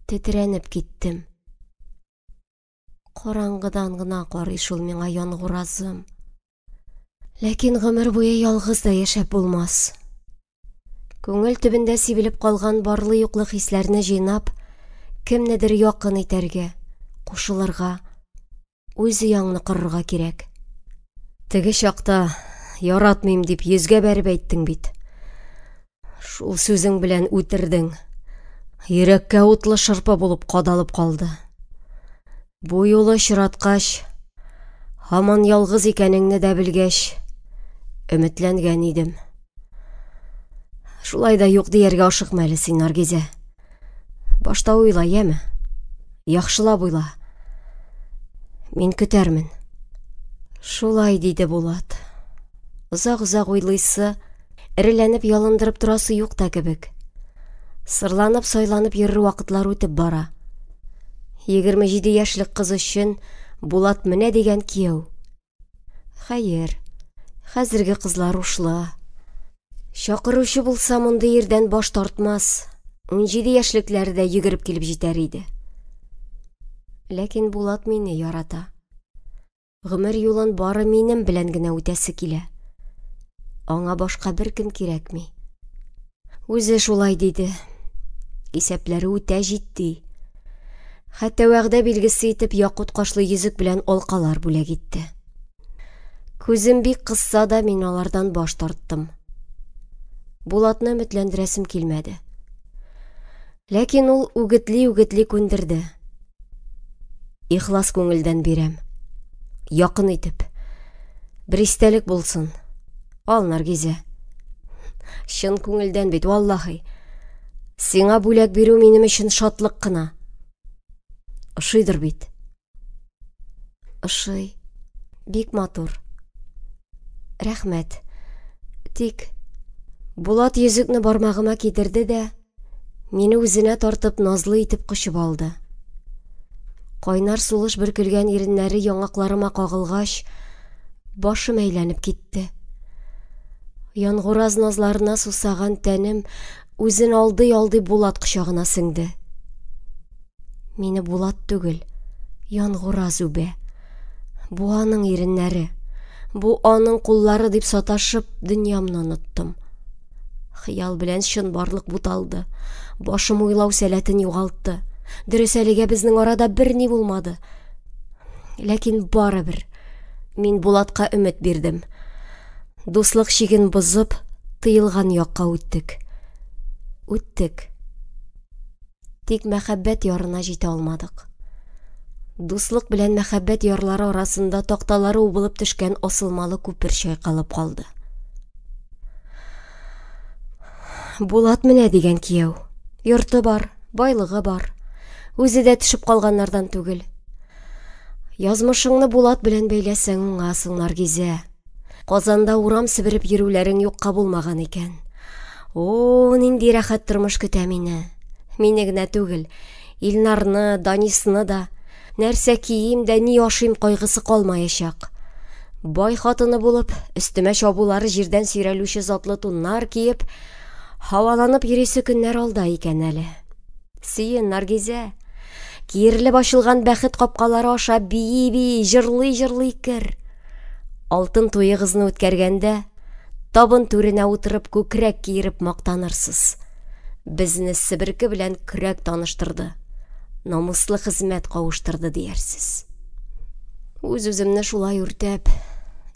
тетрәнеп киттем. Караңгыдан гына карый шул миңа Янгуразым. Ләкин гомер буе ялгыз да яшәп булмас. Күңел төбендә сибелеп калган барлы-юклы хисләрне җыйнап, кемнедер якын итәргә, кушылырга, үз яңны кырырга кирәк. Теге чакта яратмыйм дип йөзгә бәреп әйттең бит. Шул сүзең белән үтердең. Йөрәккә утлы шырпы булып кадалып калды. Бу юлы очраткач, һаман ялгыз икәнеңне дә белгәч, өметләнгән идем. Шулай да юк дияргә ашыкма әле син, Наргизә. Башта уйла, яме? Яхшылап уйла. Мин көтәрмен. Шулай диде Булат. Озак-озак уйлыйсы, эреләнеп ялындырып торасы юк та кебек. Сырланып, сайланып йөрер вакытлар үтеп бара. 27 яшьлек кыз өчен Булат менә дигән кияү. Хәер, хәзерге кызлар ушлы. Чакыручы булса монда ердән баш тартмас. 17 яшьлекләре дә йөгереп килеп җитәр иде. Ләкин Булат мине ярата. Гомер юлын бары минем белән генә үтәсе килә. Аңа башка бер кем кирәкми. Үзе шулай диде. Исәпләре үтә җитди. Хәтта вәгъдә билгесе итеп якут кашлы йөзек белән алкалар бүләк итте. Күзем бик кысса да мин алардан баш тарттым. Булатны өметләндерәсем килмәде. Ләкин ул үгетли күндерде. Ихлас күңелдән бирәм. Якын итеп. Бер истәлек булсын. Ал, Наргизә. Чын күңелдән бит, валлаһи. Сиңа бүләк бирү минем өчен шатлык кына. Ошыйдыр бит. Ошый. Бик матур. Рәхмәт. Тик Булат йөзекне бармагыма китерде дә, мине үзенә тартып назлы итеп кочып алды. Кайнар сулыш бөркелгән иреннәре яңакларыма кагылгач, башым әйләнеп китте. Янгураз назларына сусаган тәнем үзен алдый Булат кочагына сеңде. Мине Булат түгел, Янгураз үбә. Бу аның иреннәре, бу аның куллары дип саташып, дөньямны оныттым. Хыял белән чын барлык буталды. Башым уйлау сәләтен югалтты. Дөрес, әлегә безнең арада бер ни булмады. Ләкин барыбер мин Булатка өмет бирдем. Дуслык чиген бозып, тыелган якка үттек. Тик мәхәббәт ярына җитә алмадык. Дуслык белән мәхәббәт ярлары арасында такталары убылып төшкән асылмалы күпер чайкалып калды. Булат менә дигән кияү. Йорты бар, байлыгы бар. Үзе дә төшеп калганнардан түгел. Язмышыңны Булат белән бәйләсәң уңасың, Наргизә. Казанда урам себереп йөрүләрең юкка булмаган икән. О, нинди рәхәт тормыш көтә мине. Мине генә түгел, Илнарны, Данисны да, нәрсә кием дә ни ашыйм кайгысы калмаячак. Бай хатыны булып, өстемә чабулары җирдән сөйрәлүче затлы туннар киеп, һаваланып йөрисе көннәр алда икән әле. Сөен, Наргизә. Киерлеп ачылган бәхет капкалары аша бии-бии, җырлый-җырлый кер. Алтын туегызны үткәргәндә, табын түренә утырып күкрәк киереп мактанырсыз. Безне себерке белән көрәк таныштырды. Намыслы хезмәт кавыштырды диярсез. Үз-үземне шулай үртәп,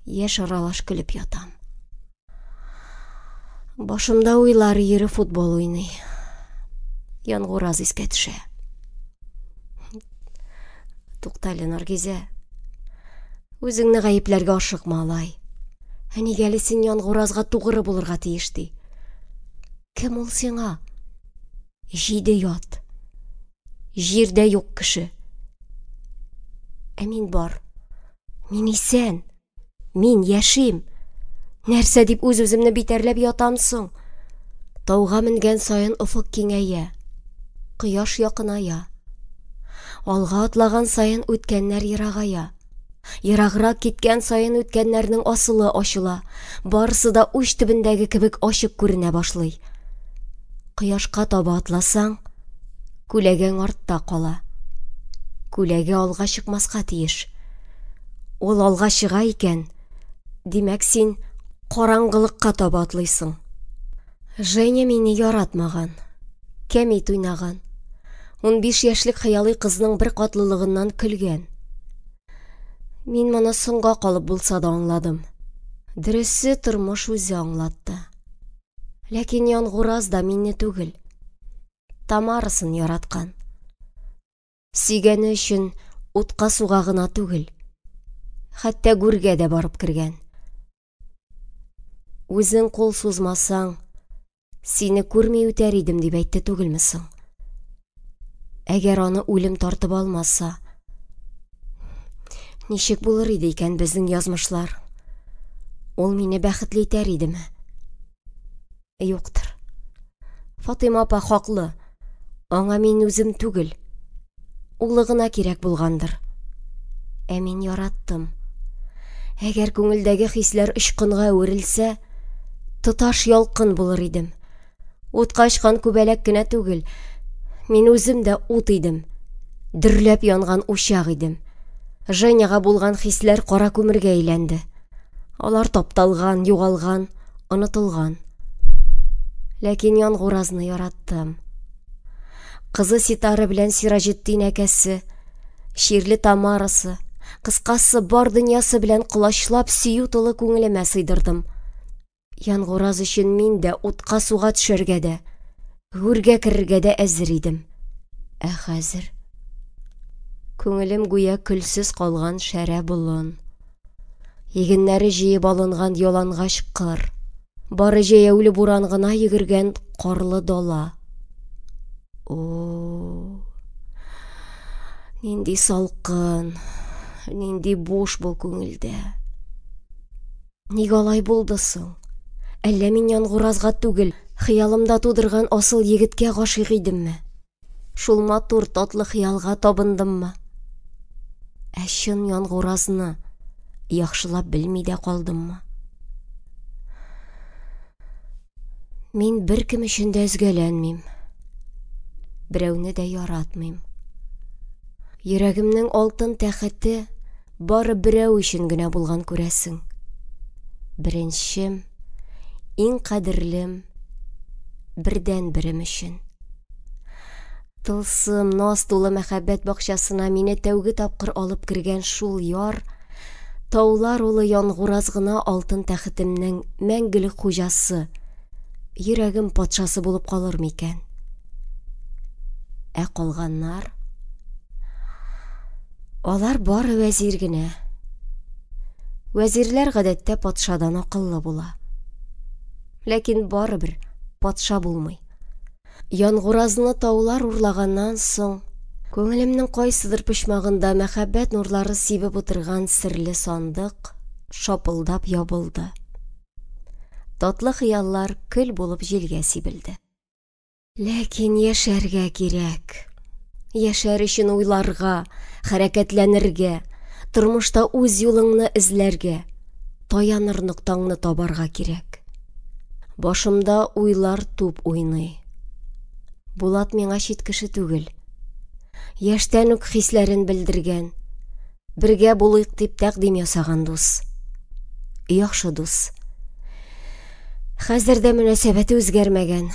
яшь аралаш көлеп ятам. Башымда уйлар йөри футбол уйный. Янгураз искә төшә. Туктале, Наргизә. Үзеңне гаепләргә ашыкма, алай. Нигә син Янгуразга тугры булырга тиеш ди? Кем ул сиңа? Җиде ят. Җирдә юк кеше. Мин бар. Мин исән. Мин яшим. Нәрсә дип үз-үземне битәрләп ятам соң? Тауга менгән саен офык киңәя. Кояш якыная. Алга атлаган саен үткәннәр ерагая. Ераграк киткән саен үткәннәрнең асылы ачыла. Барысы да уч төбендәге кебек ачык күренә башлый. Кояшка таба атласаң, күләгең артта кала. Күләге алга чыкмаска тиеш. Ул алга чыга икән, димәк син караңгылыкка таба атлыйсың. Женя мине яратмаган, кәмит уйнаган. 15 яшьлек хыялый кызның бер катлылыгыннан көлгән. Мин моны соңга калып булса да аңладым. Дөресе тормыш үзе аңлатты. Ләкин Янгураз да мине түгел, Тамарасын яраткан. Сөйгәне өчен утка суга гына түгел, хәтта гүргә дә барып кергән. Үзең кул сузмасаң, сине күрми үтәр идем дип әйтте түгелме соң? Әгәр аны үлем тартып алмаса, ничек булыр иде икән безнең язмышлар? Ул мине бәхетле итәр идеме? Юктыр. Фатыйма апа хаклы. Аңа мин үзем түгел, улы гына кирәк булгандыр. Мин яраттым. Әгәр күңелдәге хисләр очкынга үрелсә, тоташ ялкын булыр идем. Утка очкан күбәләк кенә түгел, мин үзем дә ут идем. Дөрләп янган учак идем. Женяга булган хисләр кара күмергә әйләнде. Алар тапталган, югалган, онытылган. Ләкин Янгуразны яраттым. Кызы Ситары белән Сираҗетдин әкәсе, Ширле Тамарасы, кыскасы бар дөньясы белән кылачлап сөю тулы күңелемә сыйдырдым. Янгураз өчен мин дә утка суга төшәргә дә, гүргә керергә дә әзер идем. Хәзер күңелем гүя көлсез калган шәрә болын. Егеннәре җыеп алынган ялангач кыр. Бары җәяүле буран гына йөгергән карлы дала. О, нинди салкын, нинди буш бу күңелдә. Ник алай булды соң? Әллә мин Янгуразга түгел, хыялымда тудырган асыл егеткә гашыйк идемме? Шул матур татлы хыялга табындыммы? Чын Янгуразны яхшылап белми дә калдыммы? Мин беркем өчен дә өзгәләнмим. Берәүне дә яратмыйм. Йөрәгемнең алтын тәхете бары берәү өчен генә булган күрәсең. Беренчем, иң кадерлем, бердән берем өчен. Тылсым, наз тулы мәхәббәт бакчасына мине тәүге тапкыр алып кергән шул яр, таулар улы Янгураз гына алтын тәхетемнең мәңгелек хуҗасы, йөрәгем патшасы булып калыр микән? Калганнар? Алар бары вәзир генә. Вәзирләр гадәттә патшадан акыллы була. Ләкин барыбер патша булмый. Янгуразны таулар урлаганнан соң, көңелемнең кайсыдыр почмагында мәхәббәт нурлары сибеп утырган серле сандык шапылдап ябылды. Татлы хыяллар көл булып җилгә сибелде. Ләкин яшәргә кирәк. Яшәр өчен уйларга, хәрәкәтләнергә, тормышта үз юлыңны эзләргә, таяныр ноктаңны табарга кирәк. Башымда уйлар туп уйный. Булат миңа чит кеше түгел. Яшьтән үк хисләрен белдергән, бергә булыйк дип тәкъдим ясаган дус. Яхшы дус. Хәзердә мөнәсәбәте үзгәрмәгән,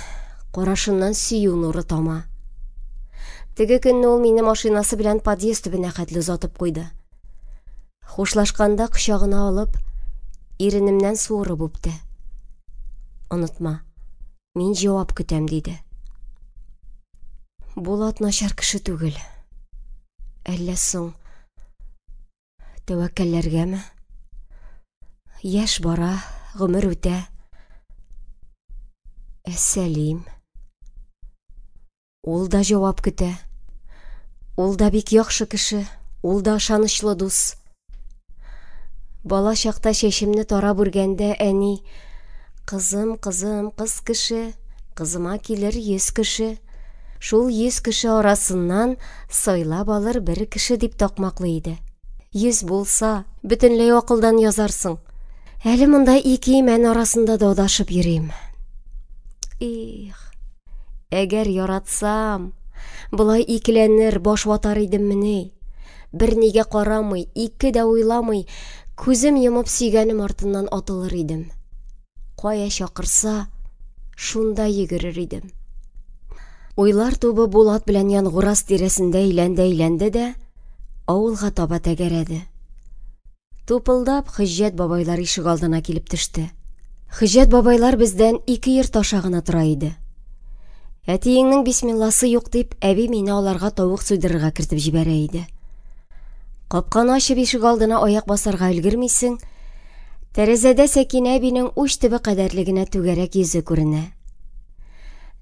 карашыннан сөю нуры тама. Теге көнне ул мине машинасы белән подъезд төбенә хәтле озатып куйды. Хушлашканда кочагына алып, иренемнән суырып үпте. Онытма, мин җавап көтәм диде. Булат начар кеше түгел. Әллә соң тәвәккәлләргәме? Яшь бара, гомер үтә. Сәлим. Ул да җавап көтә. Ул да бик яхшы кеше, ул да ышанычлы дус. Бала чакта чәчемне тарап үргәндә әни: "Кызым, кызым, кыз кеше, кызыма килер 100 кеше. Шул 100 кеше арасыннан сайлап алыр бер кеше" дип такмаклый иде. 100 булса, бөтенләй акылдан язарсың. Әле монда 2 имән арасында да адашып йөрим. Әгәр яратсам, булай икеләнер, баш ватар идем менә. Бернигә карамый, 2 дә уйламый, күзем йомып сөйгәнем артыннан атылыр идем. Кая чакырса, шунда йөгерер идем. Уйлар тубы Булат белән Янгураз тирәсендә әйләнде дә, авылга таба тәгәрәде. Тупылдап Хҗҗәт бабайлар ишек алдына килеп төште. Хҗҗәт бабайлар бездән 2 йорт аша гына тора иде. Әтиеңнең бисмилласы юк дип, әби мине аларга тавык суйдырырга кертеп җибәрә иде. Капканы ачып ишек алдына аяк басарга өлгермисең, тәрәзәдә Сәкинә әбинең уч төбе кадәрлегенә түгәрәк йөзе күренә.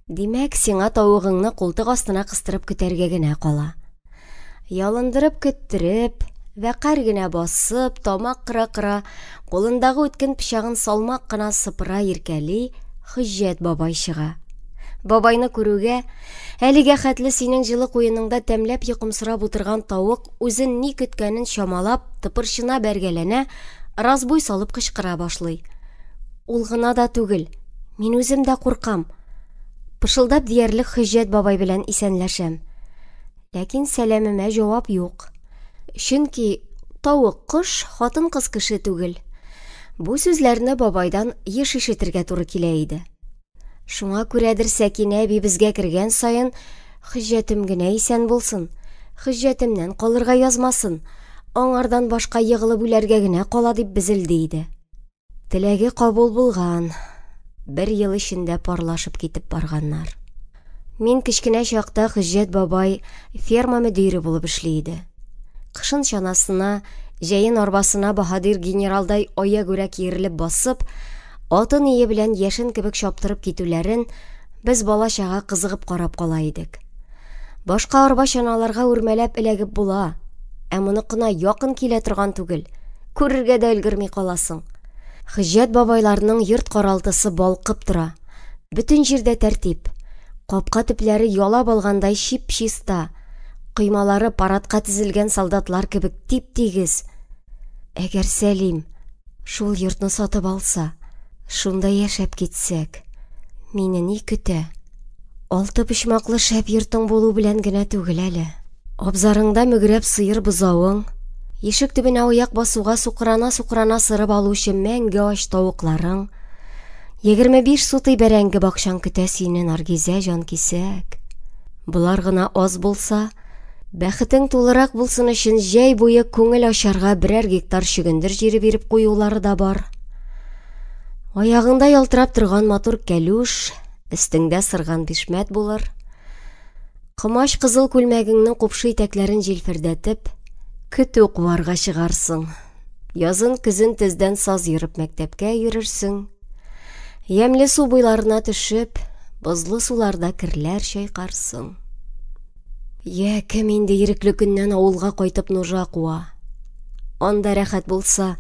Димәк, сиңа тавыгыңны култык астына кыстырып көтәргә генә кала. Ялындырып көттереп, вәкәр генә басып, тамак кыра-кыра, кулындагы үткен пычагын салмак кына сыпыра иркәли Хҗҗәт бабай чыга. Бабайны күрүгә, әлегә хәтле синең җылы куеныңда тәмләп йокымсырап утырган тавык үзен ни көткәнен чамалап, тыпырчына бәргәләнә, разбуй салып кычкыра башлый. Ул гына да түгел, мин үзем дә куркам. Пышылдап диярлек Хҗҗәт бабай белән исәнләшәм. Ләкин сәламемә җавап юк. Чөнки тавык кош, хатын кыз кеше түгел. Бу сүзләрне бабайдан еш ишетергә туры килә иде. Шуңа күрәдер Сәкинә әби безгә кергән саен: "Хҗҗәтем генә исән булсын, Хҗҗәтемнән калырга язмасын, аңардан башка йыгылып үләргә генә кала" дип безелде иде. Теләге кабул булган. 1 ел эчендә парлашып китеп барганнар. Мин кечкенә чакта Хҗҗәт бабай ферма мөдире булып эшли иде. Кышын чанасына, җәен арбасына Баһадир генералдай ая-гүрә киерелеп басып, атын ие белән яшен кебек чаптырып китүләрен без балачага кызыгып карап кала идек. Башка арба чаналарга үрмәләп эләгеп була, ә моныкына якын килә торган түгел, күрергә дә өлгерми каласың. Хҗҗәт бабайларның йорт каралтысы балкып тора, бөтен җирдә тәртип, капка төпләре ялап алгандай чип-чиста, кыймалары парадка тезелгән солдатлар кебек тип-тигез. Әгәр Сәлим шул йортны сатып алса, шунда яшәп китсәк, мине ни көтә? 6 почмаклы шәп йортың булу белән генә түгел әле. Абзарыңда мөгрәп сыер бозавың, ишек төбенә аяк басуга сукрана-сукрана сырып алучы мәңге ач тавыкларың, 25 сутый бәрәңге бакчаң көтә сине, Наргизә җанкисәк. Булар гына аз булса, бәхетең тулырак булсын өчен җәй буе күңел ачарга 1 гектар чөгендер җире биреп куюлары да бар. Аягыңда ялтырап торган матур кәлүш, өстеңдә сырган бишмәт булыр. Кымач кызыл күлмәгеңнең купшы итәкләрен җилфердәтеп, көтү куарга чыгарсың. Язын көзен тездән саз йөреп мәктәпкә йөрерсең. Ямле су буйларына төшеп, бозлы суларда кирләр чайкарсың. Я, кем инде ирекле көннән авылга кайтып нужа куа. Анда рәхәт булса,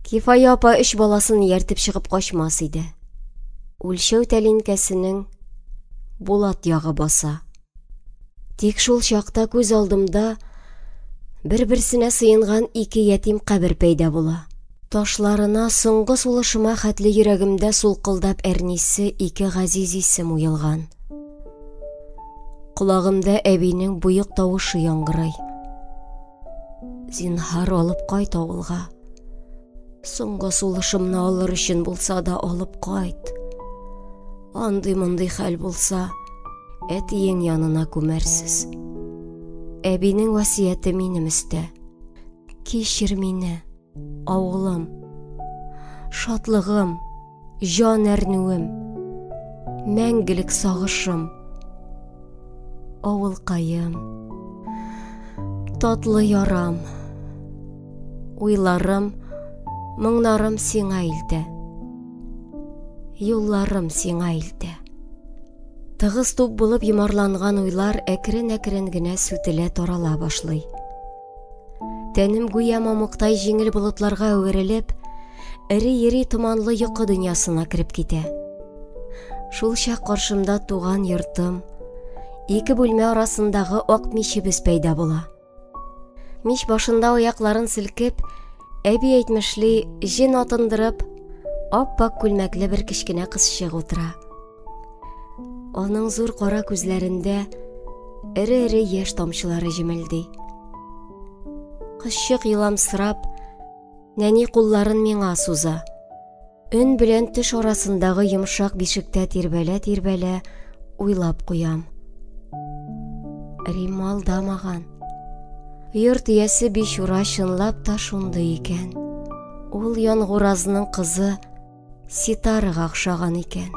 Кифая апа 3 баласын яртып чыгып качмас иде. Үлчәү тәлинкәсенең Булат ягы баса. Тик шул чакта күз алдымда бер-берсенә сыенган 2 ятим кабер пәйда була. Ташларына соңгы сулышыма хәтле йөрәгемдә сулкылдап әрнисе 2 газиз исем уелган. Колагымда әбинең буйык тавышы яңгырый. Зинһар алып кайт авылга. Соңгы сулышымны алыр өчен булса да алып кайт. Андый-мондый хәл булса, әтиең янына күмәрсез. Әбинең васияте минем өстә. Кичер мине, авылым, шатлыгым, җан әрнүем, мәңгелек сагышым. Авылкаем, татлы ярам, уйларым, моңнарым сиңа илтә. Юлларым сиңа илтә. Тыгыз туп булып йомарланган уйлар әкрен-әкрен генә сүтелә тарала башлый. Тәнем гүя мамыктай җиңел болытларга әверелеп, эре-ере томанлы йокы дөньясына кирип китә. Шул чак каршымда туган йортым, 2 бүлмә арасындагы ак мичебез пәйда була. Мич башында аякларын селкеп, әби әйтмешли җен атындырып, аппак күлмәкле бер кечкенә кызчык утыра. Аның зур кара күзләрендә эре-эре яшь тамчылары җимелди. Кызчык еламсырап, нәни кулларын миңа суза. Өн белән төш арасындагы йомшак бишектә тирбәлә-тирбәлә уйлап куям. Римал дамаган. Йорт иясе Бичура чынлап та шундый икән. Ул Янгуразның кызы Ситарыга охшаган икән.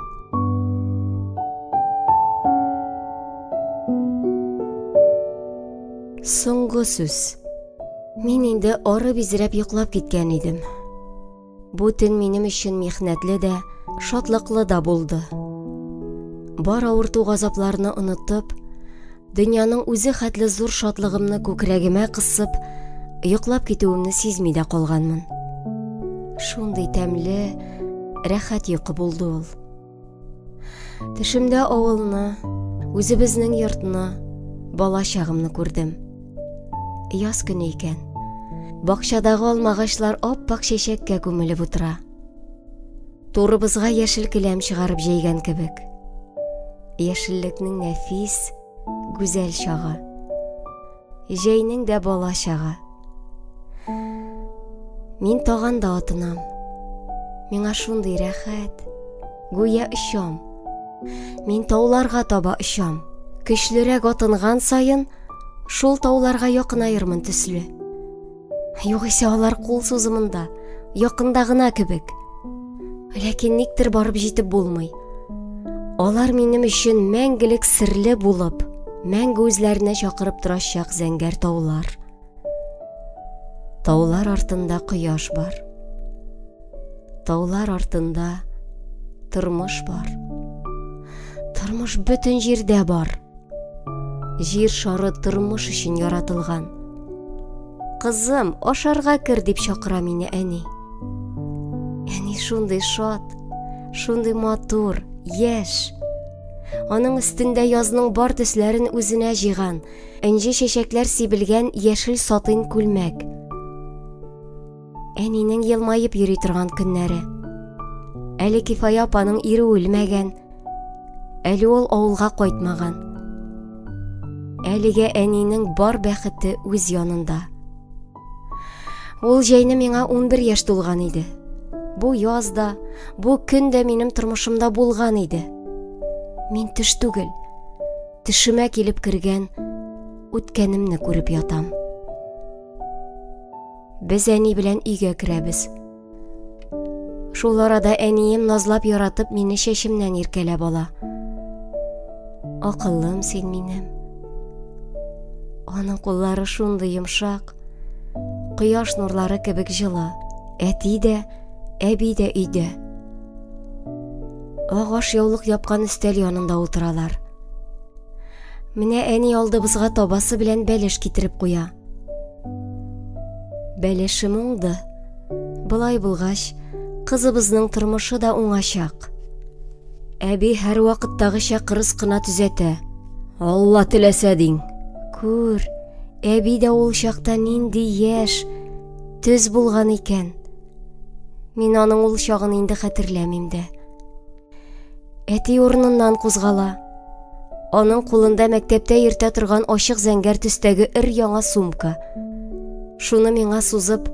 Соңгы сүз. Мин инде ары бизрәп йоклап киткән идем. Бу төн минем өчен михнәтле дә, шатлыклы да булды. Бар авырту газапларны онытып, дөньяның үзе хәтле зур шатлыгымны күкрәгемә кысып, йоклап китүемне сизми дә калганмын. Шундый тәмле, рәхәт йокы булды ул. Төшемдә авылны, үзебезнең йортны, бала чагымны күрдем. Яз көне икән. Бакчадагы алмагачлар аппак чәчәккә күмелеп утыра. Турыбызга яшел келәм чыгарып җәйгән кебек. Яшеллекнең нәфис, гүзәл чагы. Җәйнең дә бала чагы. Мин таганда атынам. Миңа шундый рәхәт. Гүя очам. Мин тауларга таба очам. Көчлерәк атынган сайын, шул тауларга якынайырмын төсле. Югыйсә алар кул сузымында, якында гына кебек. Ләкин никтер барып җитеп булмый. Алар минем өчен мәңгелек серле булып, мәңге үзләренә чакырып торачак зәңгәр таулар. Таулар артында кояш бар. Таулар артында тормыш бар. Тормыш бөтен җирдә бар. Җир шары тормыш өчен яратылган. Кызым, ашарга кер дип чакыра мине әни. Әни шундый шат, шундый матур, яшь. Аның өстендә язның бар төсләрен үзенә җыйган, энҗе чәчәкләр сибелгән яшел сатин күлмәк. Әнинең елмаеп йөри торган көннәре. Әле Кифая апаның ире үлмәгән. Әле ул авылга кайтмаган. Әлегә әнинең бар бәхете үз янында. Ул җәйне миңа 11 яшь тулган иде. Бу язда, бу көн дә минем тормышымда булган иде. Мин төш түгел, төшемә килеп кергән үткәнемне күреп ятам. Без әни белән өйгә керәбез. Шул арада әнием назлап яратып мине чәчемнән иркәләп ала. Акыллым син минем. Аның куллары шундый йомшак, кояш нурлары кебек җылы. Әти дә, әби дә өйдә. Ағаш яулык япкан өстәл янында утыралар. Менә әни алдыбызга табасы белән бәлеш китереп куя. Бәлешем уңды. Былай булгач, кызыбызның тормышы да уңачак. Әби һәр вакыттагыча кырыс кына төзәтә. Алла теләсә диң. Күр, әби дә ул чакта нинди яшь, төз булган икән. Мин аның ул чагын инде хәтерләмим дә. Әти урыныннан кузгала. Аның кулында мәктәптә йөртә торган ачык зәңгәр төстәге яңа сумка. Шуны миңа сузып,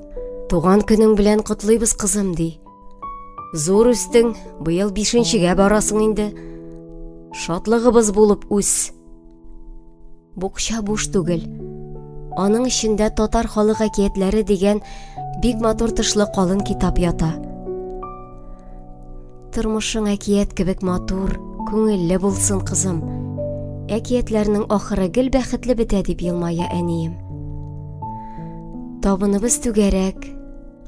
туган көнең белән котлыйбыз, кызым, ди. Зур үстең, быел 5-нчегә барасың инде. Шатлыгыбыз булып үс. Букча буш түгел. Аның эчендә татар халык әкиятләре дигән бик матур тышлы калын китап ята. Тормышың әкият кебек матур, күңелле булсын, кызым. Әкиятләрнең ахыры гел бәхетле бетә, дип елмая әнием. Табыныбыз түгәрәк,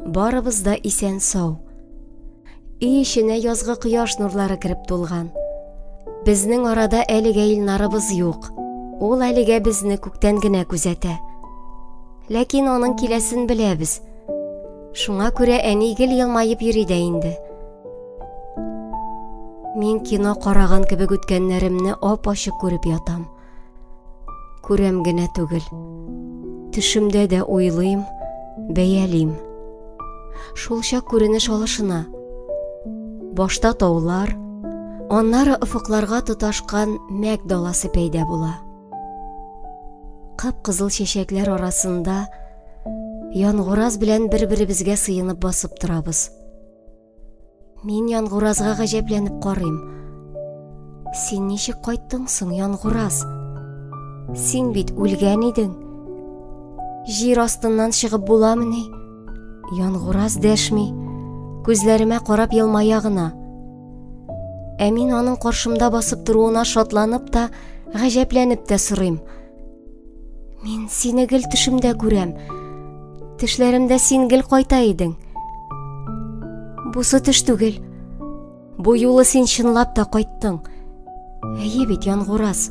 барыбыз да исән сау. Өй эченә язгы кояш нурлары кирип тулган. Безнең арада әлегә Илнарыбыз юк. Ул әлегә безне күктән генә күзәтә. Ләкин аның киләсен беләбез. Шуңа күрә әни гел елмаеп йөри дә инде. Мин кино караган кебек үткәннәремне ап-ачык күреп ятам. Күрәм генә түгел. Төшемдә дә уйлыйм, бәялим. Шулчак күренеш алышына. Башта таулар, аннары офыкларга тоташкан мәк даласы пәйда була. Кып-кызыл чәчәкләр арасында янгураз белән бер-беребезгә сыенып басып торабыз. Мин янгуразга гаҗәпләнеп карыйм. Син ничек кайттың соң, янгураз? Син бит үлгән идең. Җир астыннан чыгып буламыни? Янгураз дәшми, күзләремә карап елмая гына. Ә мин аның каршымда басып торуына шатланып та, гаҗәпләнеп тә сорыйм. Мин сине гел төшемдә күрәм. Төшләремдә син гел кайта идең. Бусы төш түгел. Бу юлы син чынлап та кайттың. Әйе бит, янгураз.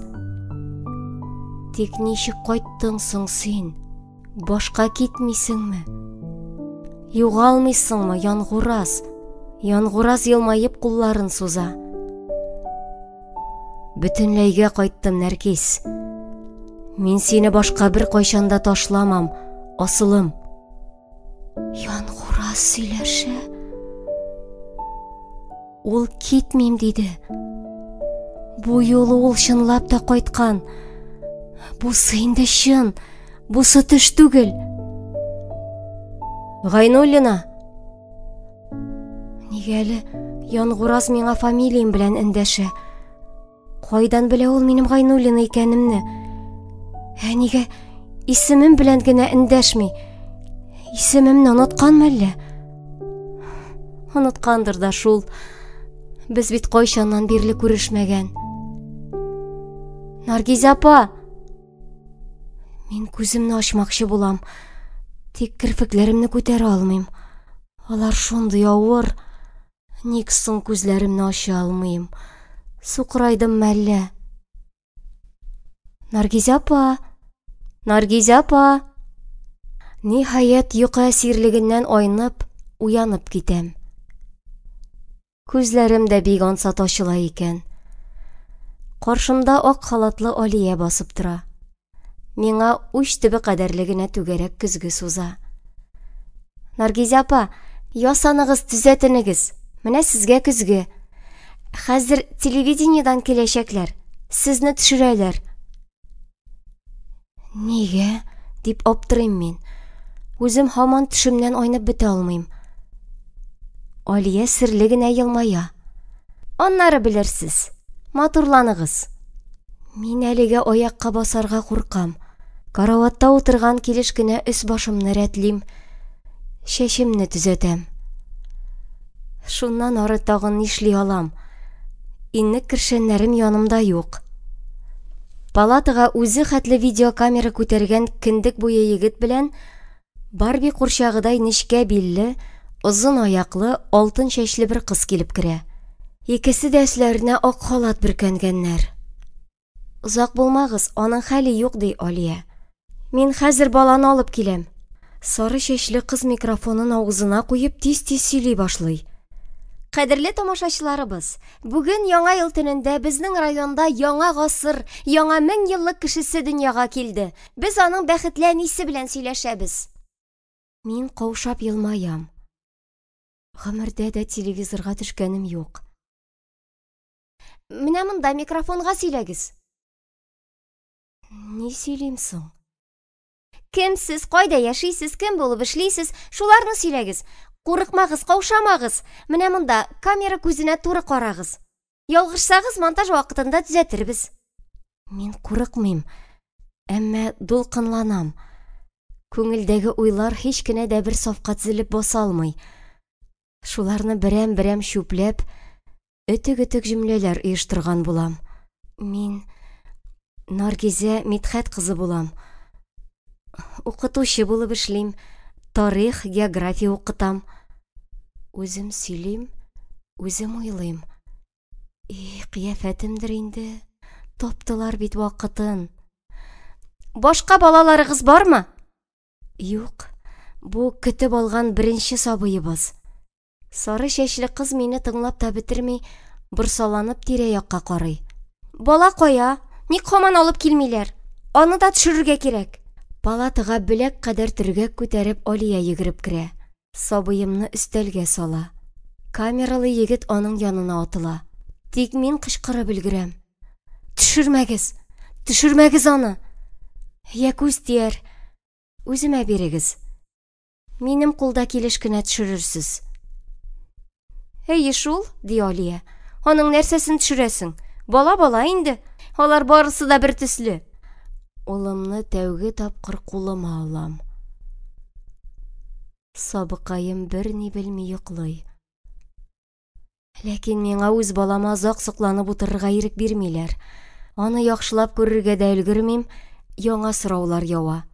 Тик ничек кайттың соң син? Башка китмисеңме? Югалмыйсыңмы, янгураз? Янгураз елмаеп кулларын суза. Бөтенләйгә кайттым, Нәркис. Мин сине башка бер кайчанда ташламам, асылым. Янгураз сөйләшә. Ул китмим диде. Бу юлы ул чынлап та кайткан. Бусы инде чын, бусы төш түгел. Гайнуллина. Нигәле янгураз миңа фамилиям белән эндәшә? Кайдан белә ул минем Гайнуллина икәнемне? Нигә исемем белән генә эндәшми? Исемемне онытканмы әллә? Оныткандыр да шул. Без бит кайчаннан бирле күрешмәгән. Наргиз апа! Мин күземне ачмакчы булам. Тик кирпекләремне күтәрә алмыйм. Алар шундый авыр. Ник соң күзләремне ача алмыйм? Сукрайдым мәллә? Наргиз апа! Наргиз апа! Ниһаять йокы әсирлегеннән айнып, уянып китәм. Күзләрем дә бик ансат ачыла икән. Каршымда ак халатлы Алия басып тора. Миңа уч төбе кадәрле генә түгәрәк көзгө суза. Наргиз апа, ясаныгыз, төзәтенегез. Менә сезгә көзгө. Хәзер телевидениедан киләчәкләр. Сезне төшерәләр. Нигә? Дип аптырыйм мин. Үзем һаман төшемнән айнып бетә алмыйм. Алия серле генә елмая. Аннары белерсез. Матурланыгыз. Мин әлегә аякка басарга куркам. Караватта утырган килеш кенә өс башымны рәтлим. Чәчемне төзәтәм. Шуннан ары тагын нишли алам? Иннек кершәннәрем янымда юк. Палатага үзе хәтле видеокамера күтәргән киндек буе егет белән Барби курчагыдай нечкә билле, озын аяклы, алтын чәчле бер кыз килеп керә. Икесе дә өсләренә ак халат бөркәнгәннәр. Озак булмагыз, аның хәле юк, ди Алия. Мин хәзер баланы алып киләм. Сары чәчле кыз микрофонын авызына куеп тиз-тиз сөйли башлый. Кадерле тамашачыларыбыз, бүген яңа ел төнендә безнең районда яңа гасыр, яңа 1000 еллык кешесе дөньяга килде. Без аның бәхетле әнисе белән сөйләшәбез. Мин каушап елмаям. Гомердә дә телевизорга төшкәнем юк. Менә монда микрофонга сөйләгез. Ни сөйлим соң? Кем сез, кайда яшисез, кем булып эшлисез, шуларны сөйләгез. Курыкмагыз, каушамагыз. Менә монда камера күзенә туры карагыз. Ялгышсагыз, монтаж вакытында төзәтербез. Мин курыкмыйм, әмма дулкынланам. Күңелдәге уйлар һич кенә дә бер сафка тезелеп баса алмый. Шуларны берәм-берәм шүпләп, өтек-өтек җөмләләр оештырган булам. Мин Наргизә Мидхәт кызы булам. Укытучы булып эшлим. Тарих, география укытам. Үзем сөйлим, үзем уйлыйм. Кыяфәтемдер инде. Таптылар бит вакытын. Башка балаларыгыз бармы? Юк. Бу көтеп алган беренче сабыебыз. Сары чәчле кыз мине тыңлап та бетерми, борсаланып тирә-якка карый. Бала кая? Ник һаман алып килмиләр? Аны да төшерергә кирәк. Палатага беләк кадәр төргәк күтәреп Алия йөгереп керә. Сабыемны өстәлгә сала. Камералы егет аның янына атыла. Тик мин кычкырып өлгерәм. Төшермәгез! Төшермәгез аны! Я күз тияр. Үземә бирегез. Минем кулда килеш кенә төшерерсез. Әйе шул, ди Алия. Аның нәрсәсен төшерәсең? Бала инде. Алар барысы да бер төсле. Улымны тәүге тапкыр кулыма алам. Сабыкаем берни белми йоклый. Ләкин миңа үз балама озак сокланып утырырга ирек бирмиләр. Аны яхшылап күрергә дә өлгермим, яңа сораулар ява.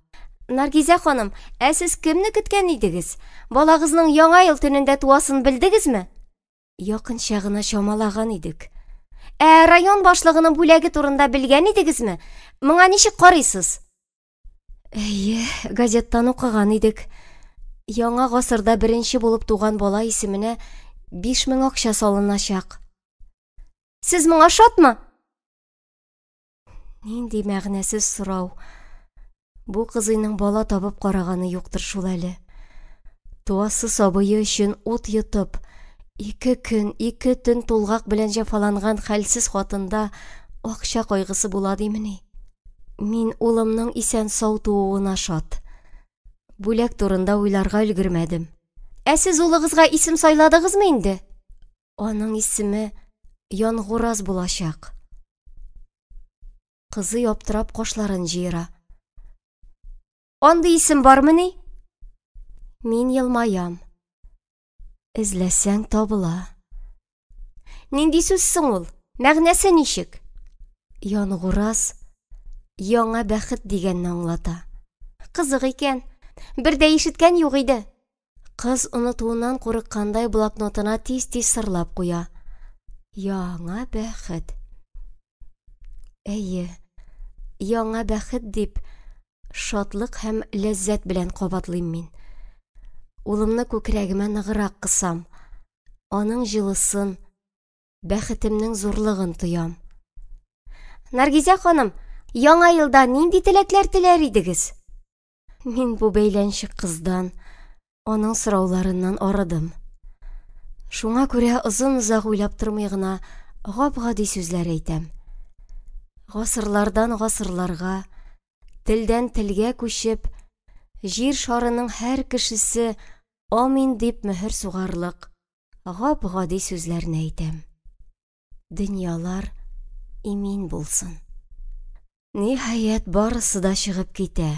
Наргизә ханым, сез кемне көткән идегез? Балагызның яңа ел төнендә туасын белдегезме? Якынча гына чамалаган идек. Район башлыгының бүләге турында белгән идегезме? Моңа ничек карыйсыз? Әйе, газеттан укыган идек. Яңа гасырда беренче булып туган бала исеменә 5000 акча салыначак. Сез моңа шатмы? Нинди мәгънәсез сорау. Бу кызыйның бала табып караганы юктыр шул әле. Туасы сабые өчен ут йотып, 2 көн, 2 төн тулгак белән җәфаланган хәлсез хатында акча кайгысы була димени. Мин улымның исән сау тууына шат. Бүләк турында уйларга өлгермәдем. Сез улыгызга исем сайладыгызмы инде? Аның исеме Янгураз булачак. Кызы яптырап кашларын җыера. Андый исем бармы ни? Мин елмаям. Эзләсәң табыла. Нинди сүз соң ул? Мәгънәсе ничек? Янгураз яңа бәхет дигәнне аңлата. Кызык икән. Бер дә ишеткән юк иде. Кыз онытуыннан курыккандай блокнотына тиз-тиз сырлап куя. Яңа бәхет. Әйе, яңа бәхет дип шатлык һәм ләззәт белән кабатлыйм мин. Улымны күкрәгемә ныгырак кысам. Аның җылысын, бәхетемнең зурлыгын тоям. Наргизә ханым, яңа елда нинди теләкләр теләр идегез? Мин бу бәйләнчек кыздан, аның сорауларыннан арыдым. Шуңа күрә озын-озак уйлап тормый гына гап-гади сүзләр әйтәм. Гасырлардан гасырларга, телдән телгә күчеп, җир шарының һәр кешесе амин дип мөһер сугарлык гап-гади сүзләрне әйтәм. Дөньялар имин булсын. Ниһаять барысы да чыгып китә.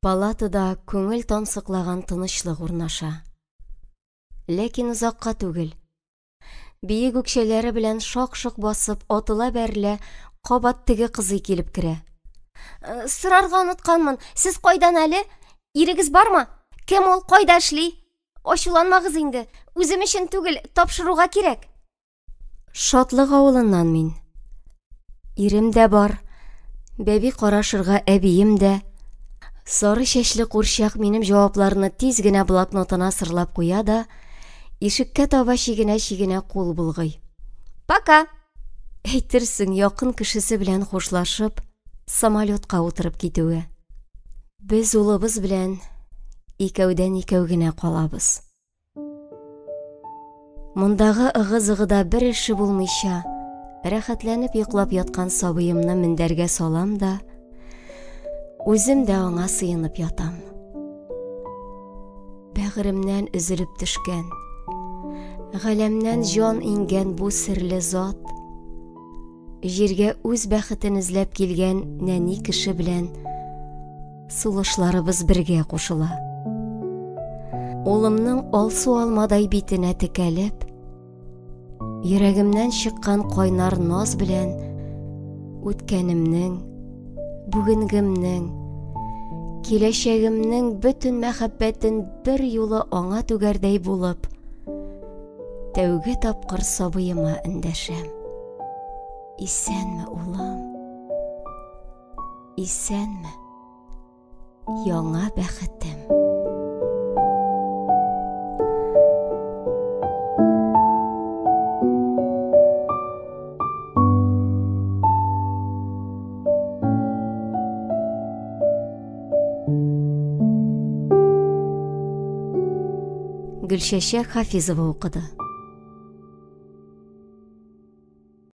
Палатада күңел тансыклаган тынычлык урнаша. Ләкин озакка түгел. Биек үкчәләре белән шак-шок басып атыла бәрелә кабат теге кызы килеп керә. Сырарга онытканмын. Сез кайдан әле? Ирегез бармы? Кем ул, кайда эшли? Ачуланмагыз инде. Үзем өчен түгел, тапшыруга кирәк. Шатлык авылыннан мин. Ирем дә бар. Бәби карашырга әбием дә. Сары чәчле курчак минем җавапларны тиз генә блокнотына сырлап куя да, ишеккә таба чигенә кул булгый. Пока! Әйтерсең, якын кешесе белән хушлашып, самолетка утырып китүе. Без улыбыз белән икәүдән икәү генә калабыз. Мондагы ыгы-зыгыда бер эше булмыйча, рәхәтләнеп йоклап яткан сабыемны мендәргә салам да, үзем дә аңа сыенып ятам. Бәгыремнән өзелеп төшкән, галәмнән җан иңгән бу серле зат, җиргә үз бәхетен эзләп килгән нәни кеше белән сулышларыбыз бергә кушыла. Улымның алсу алмадай битенә текәлеп, йөрәгемнән чыккан кайнар наз белән үткәнемнең, бүгенгемнең, киләчәгемнең бөтен мәхәббәтен бер юлы аңа түгәрдәй булып, тәүге тапкыр сабыема эндәшәм. Исәнме, улым? Исәнме? Яңа бәхетем. Гөлшәшә Хафизова укыды.